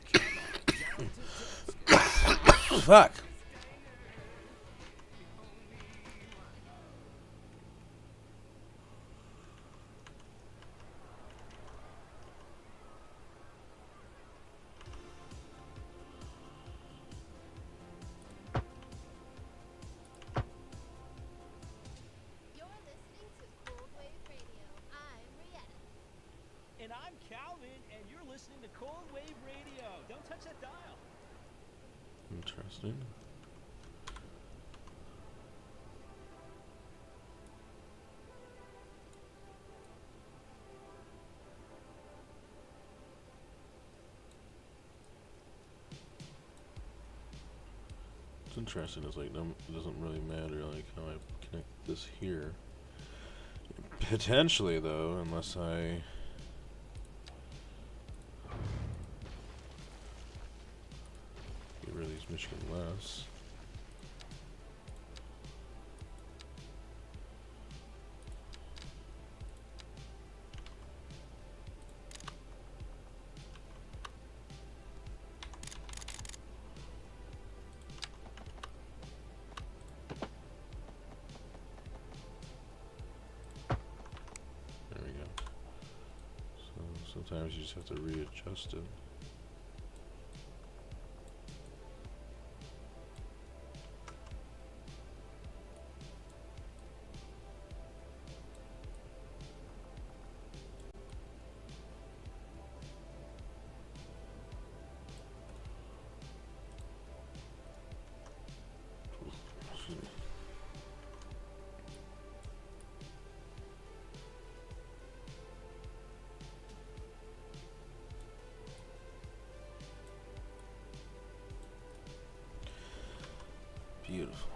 Fuck. You're listening to Cold Wave Radio. I'm Rihanna. And I'm Calvin, and you're listening to Cold Wave Radio. Don't touch that dial. Interesting. What's interesting is like it doesn't really matter like how I connect this here. Potentially though, unless I get rid of these Michigan less. There we go. So sometimes you just have to readjust it. Beautiful.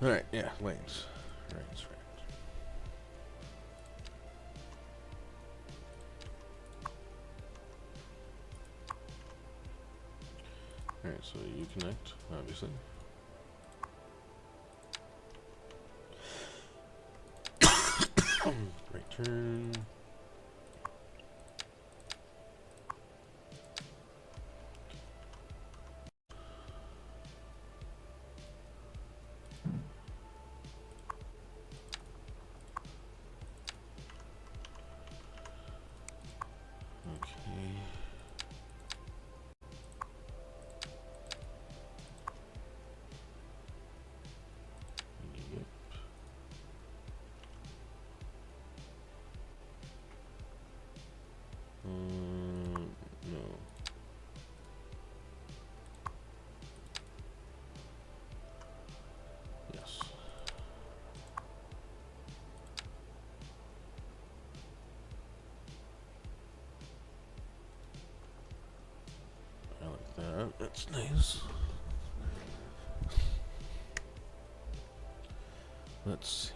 All right, yeah, lanes. Right. All right, so you connect, obviously. Right turn. Okay. Yep. No. Yes. I like that. That's nice. Let's see.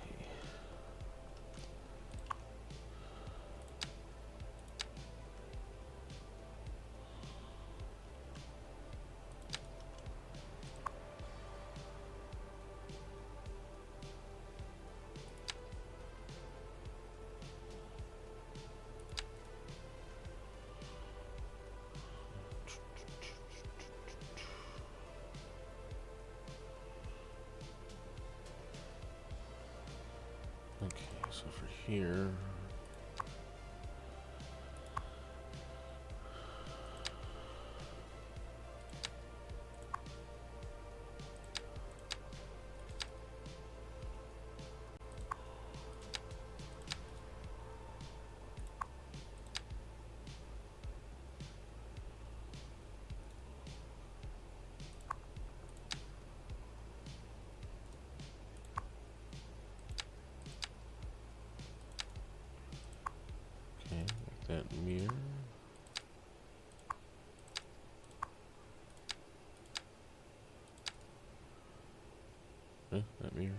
here. Okay, like that mirror. That mirrors.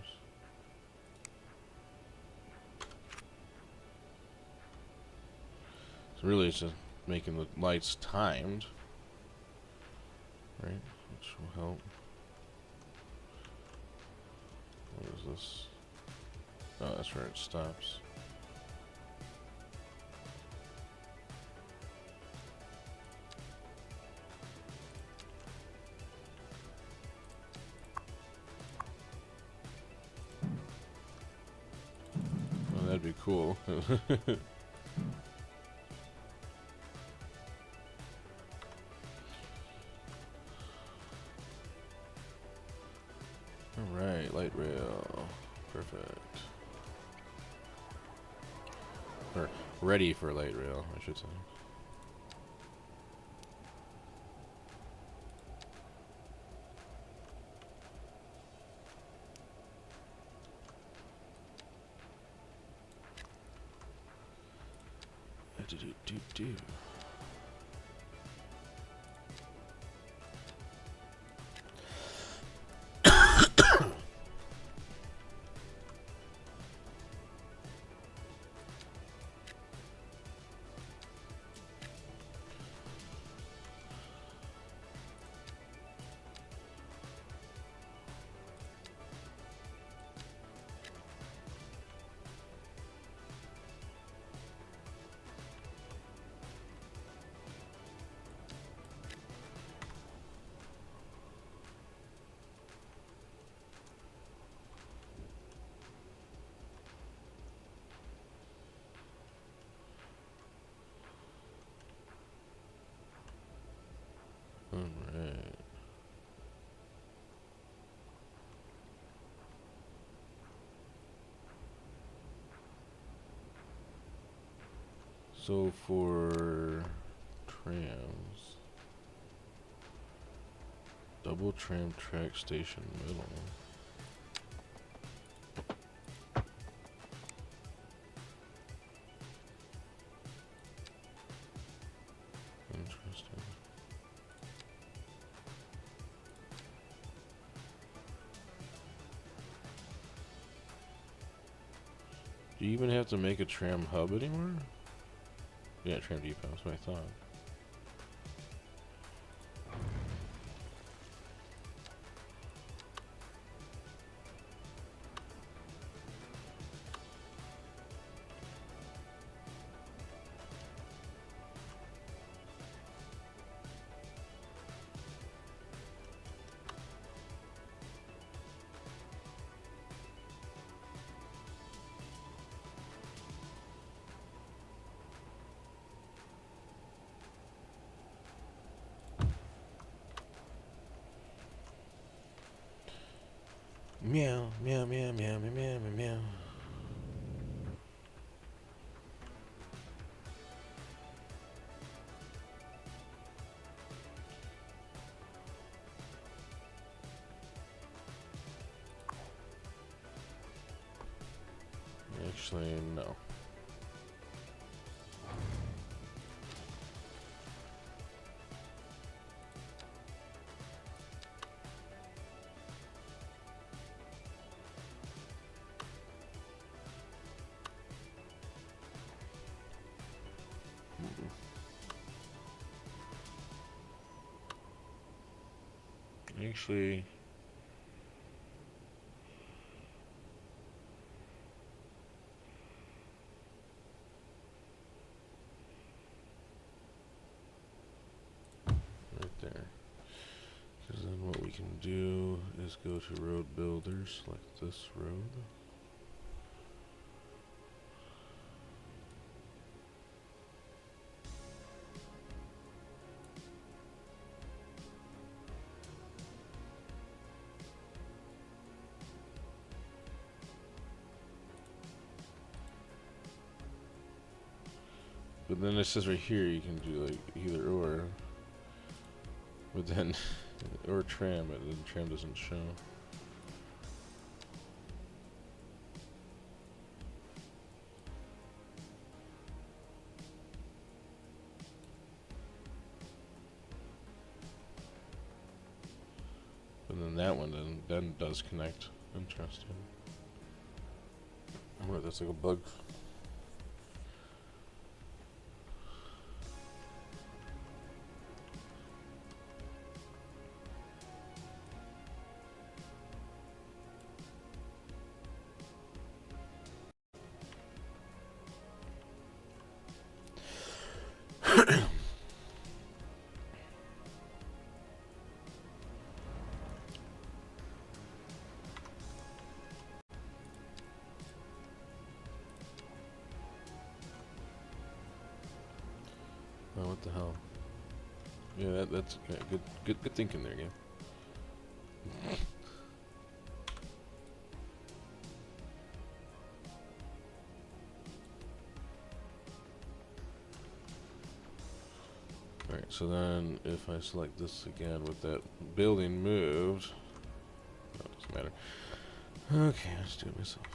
So really it's just making the lights timed, right? Which will help. What is this? Oh, that's where it stops. Oh, that'd be cool. Alright, light rail. Perfect. Or ready for light rail, I should say. Do. Alright. So for trams, double tram track station middle. Interesting. Do you even have to make a tram hub anymore? Yeah, tram depot, that's what I thought. Meow, meow, meow, meow, meow, meow, meow, meow. Actually, no. Actually, right there. Because then what we can do is go to road builders, select this road. But then it says right here you can do like either or. But then, or tram, but then tram doesn't show. And then that one then does connect. Interesting. I wonder if that's like a bug. Oh, what the hell? Yeah, that's good thinking there, game. Alright, so then if I select this again with that building moved, no, it doesn't matter. Okay, let's do it myself.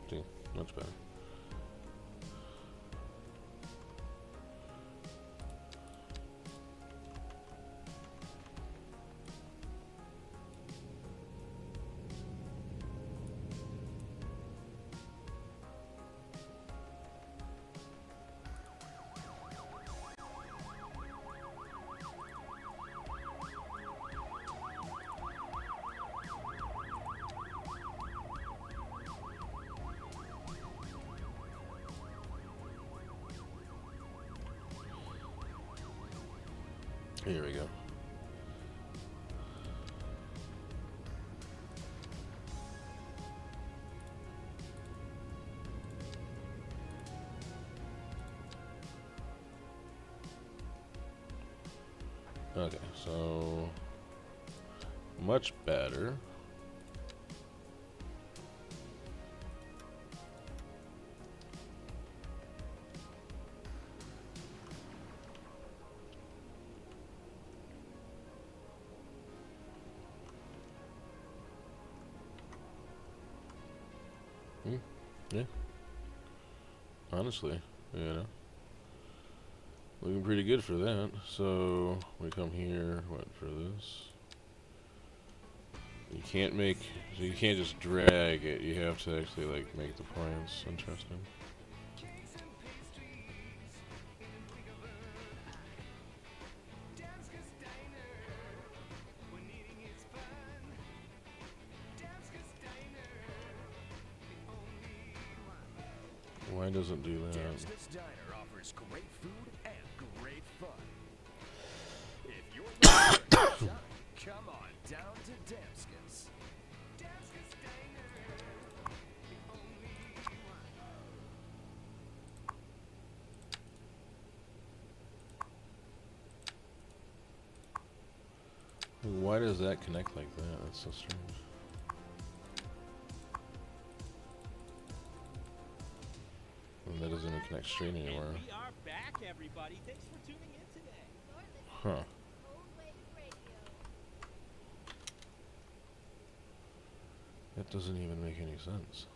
See, much better. Here we go. Okay, so much better. Yeah. Honestly, you know. Looking pretty good for that. So we come here, what for this? You can't make, so you can't just drag it. You have to actually like make the points. Interesting. Why does it do that? Damskus Diner offers great food and great fun. If you're looking for a good time, come on down to Damskus. Damskus Diner, the only one. Why does that connect like that? That's so strange. And that doesn't even connect straight anymore. And we are back, everybody. Thanks for tuning in today. Huh. That doesn't even make any sense.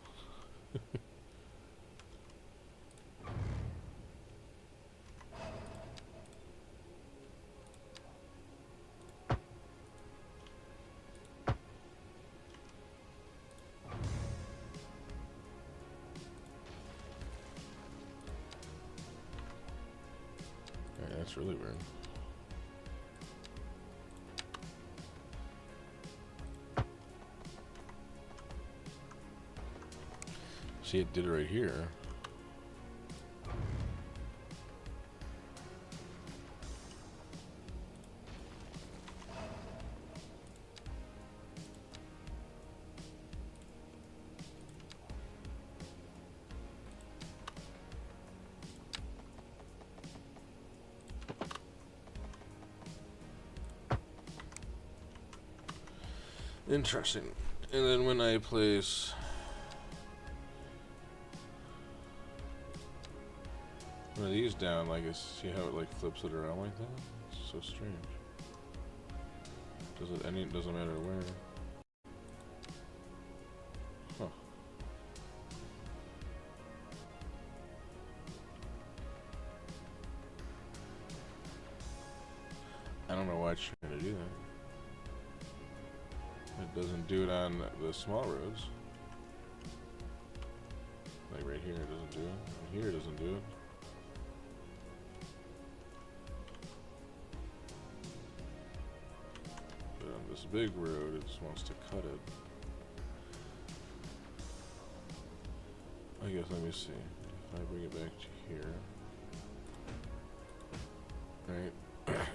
That's really weird. See, it did it right here. Interesting. And then when I place one of these down, like, see how it like flips it around like that? It's so strange. Doesn't matter where. Huh. I don't know why it's trying to do that. It doesn't do it on the small roads. Like right here, it doesn't do it. And here, it doesn't do it. But on this big road, it just wants to cut it. I guess, let me see. If I bring it back to here. Right.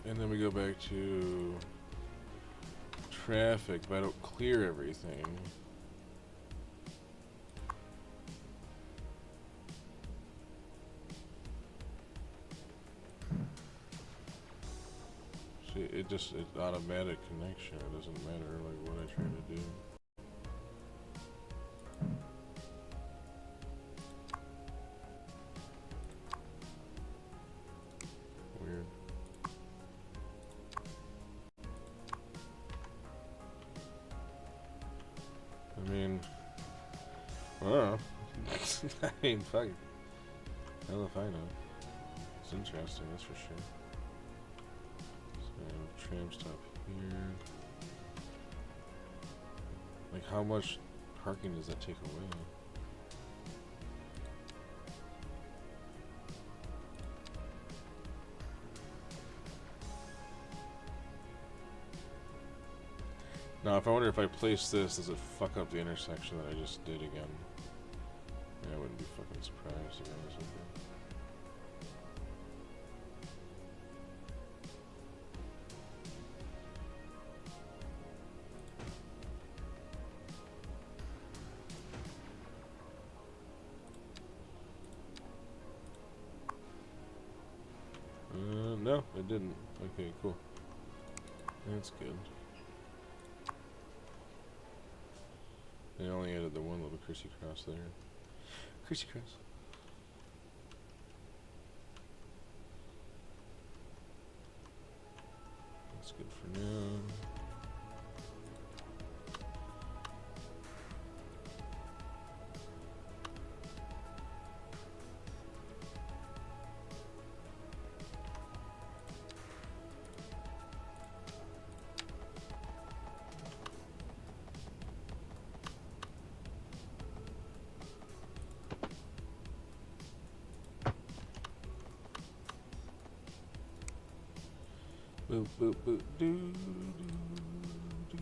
And then we go back to traffic, but I don't clear everything. See, it's automatic connection. It doesn't matter like what I try to do. Weird. I mean, I don't know. I mean, fuck it. Hell if I know. It's interesting, that's for sure. So, tram stop here. Like, how much parking does that take away? Now, if I wonder if I place this, does it fuck up the intersection that I just did again? Yeah, I wouldn't be fucking surprised, to be honest with you. No, it didn't. Okay, cool. That's good. They only added the one little Chrissy cross there. Chrissy cross. That's good for now. Boop, boop, boop, doo, doo, doo.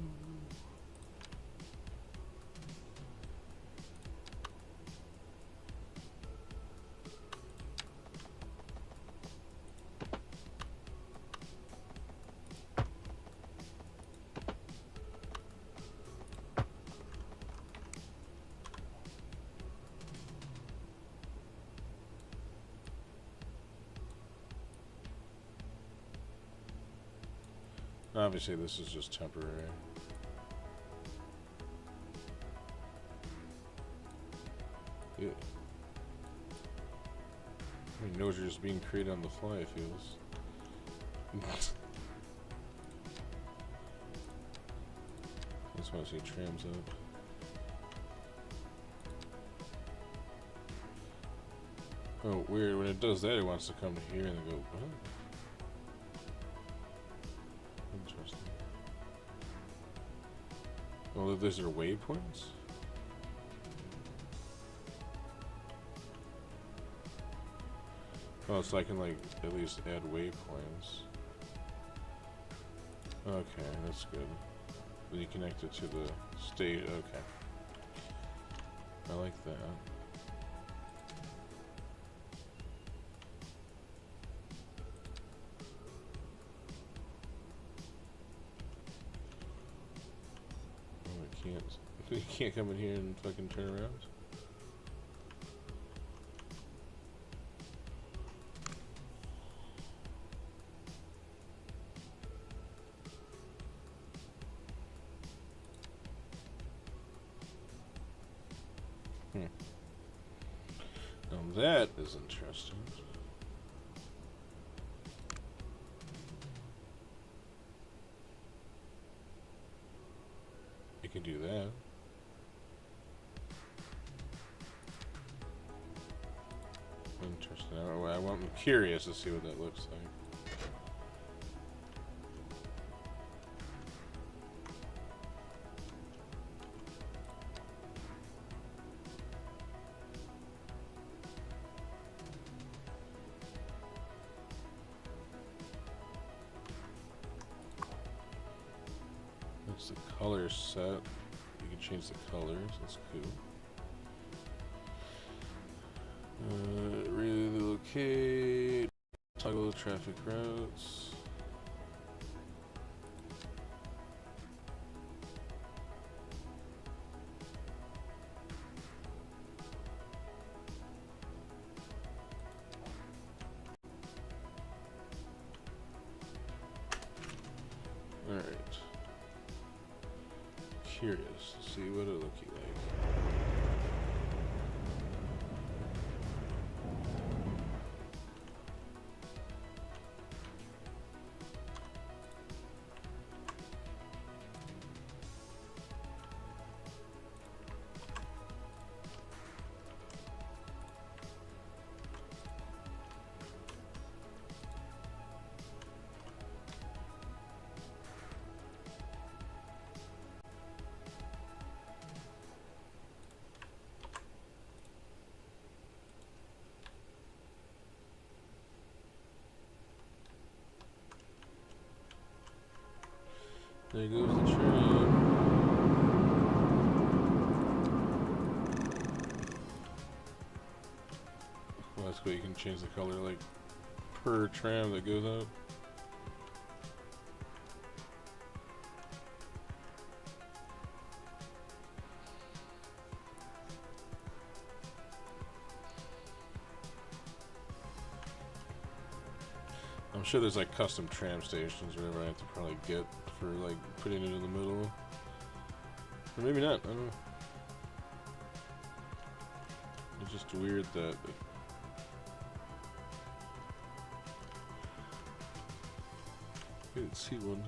Obviously, this is just temporary. Yeah. He knows you're just being created on the fly, it feels. I just want to see trams up. Oh, weird. When it does that, it wants to come here and then go, what? Interesting. Well, these are waypoints? Oh, so I can, like, at least add waypoints. Okay, that's good. Then you connect it to the state. Okay. I like that. You can't come in here and fucking turn around? That is interesting. You can do that. Interesting. I'm curious to see what that looks like. That's the color set. You can change the colors. That's cool. Relocate. Toggle traffic routes. Alright. Curious to see what it looks like. There goes the train. Well, that's cool. You can change the color like per tram that goes out. I'm sure there's like custom tram stations or whatever I have to probably get for like putting it in the middle. Or maybe not, I don't know. It's just weird that I didn't see one.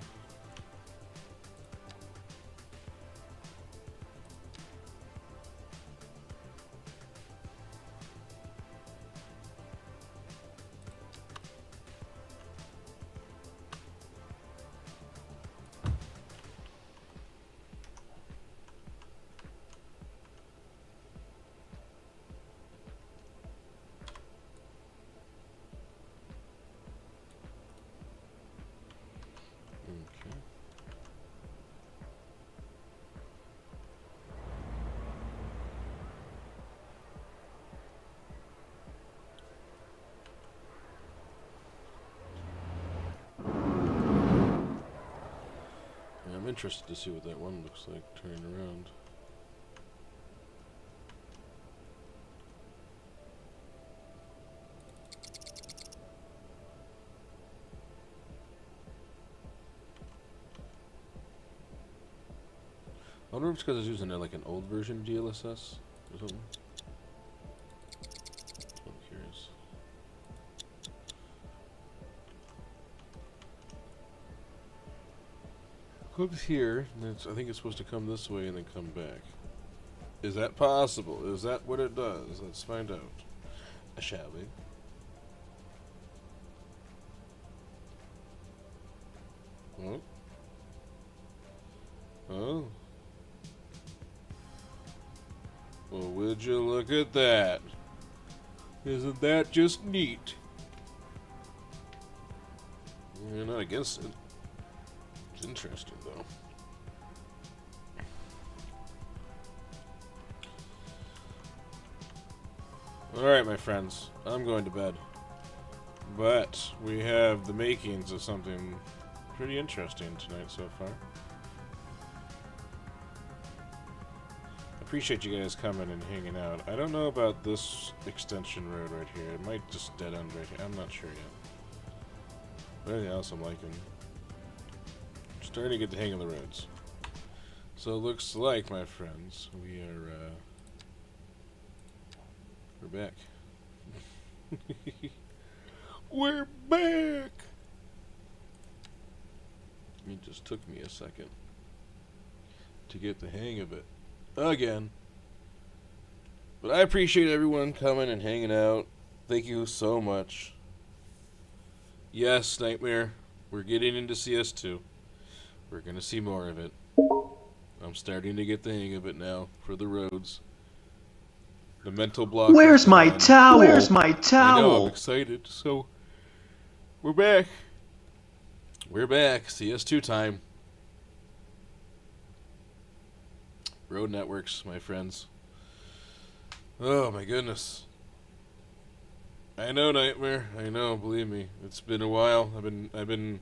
I'm interested to see what that one looks like turning around. I wonder if it's because I was using like an old version of DLSS or something. I'm curious. Comes here, and I think it's supposed to come this way and then come back. Is that possible? Is that what it does? Let's find out. Shall we? Oh. Oh. Well, would you look at that? Isn't that just neat? You're not against it. It's interesting, though. Alright, my friends. I'm going to bed. But we have the makings of something pretty interesting tonight so far. Appreciate you guys coming and hanging out. I don't know about this extension road right here. It might just dead end right here. I'm not sure yet. But anything else I'm liking. Starting to get the hang of the roads. So it looks like, my friends, we're back. We're back! It just took me a second to get the hang of it. Again. But I appreciate everyone coming and hanging out. Thank you so much. Yes, Nightmare. We're getting into CS2. We're going to see more of it. I'm starting to get the hang of it now for the roads. The mental block. Where's my towel? Where's my I know, towel? I'm excited. So, we're back. We're back. CS2 time. Road networks, my friends. Oh my goodness. I know, Nightmare. I know, believe me. It's been a while. I've been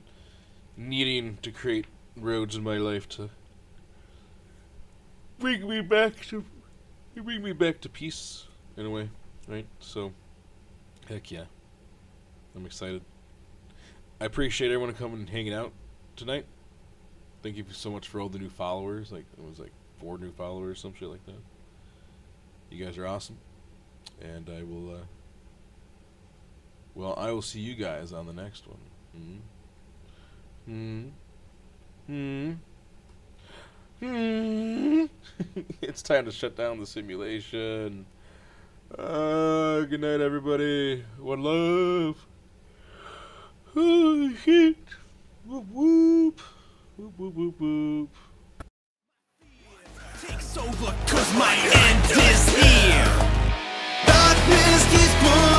needing to create roads in my life to bring me back to peace in a way, right? So heck yeah. I'm excited. I appreciate everyone coming and hanging out tonight. Thank you so much for all the new followers. Like it was like 4 new followers, some shit like that. You guys are awesome. And I will I will see you guys on the next one. It's time to shut down the simulation. Good night, everybody. One love. Oh, shit. Whoop, whoop. Whoop, whoop, whoop, whoop. Takes over 'cause my end is here. Darkness keeps growing.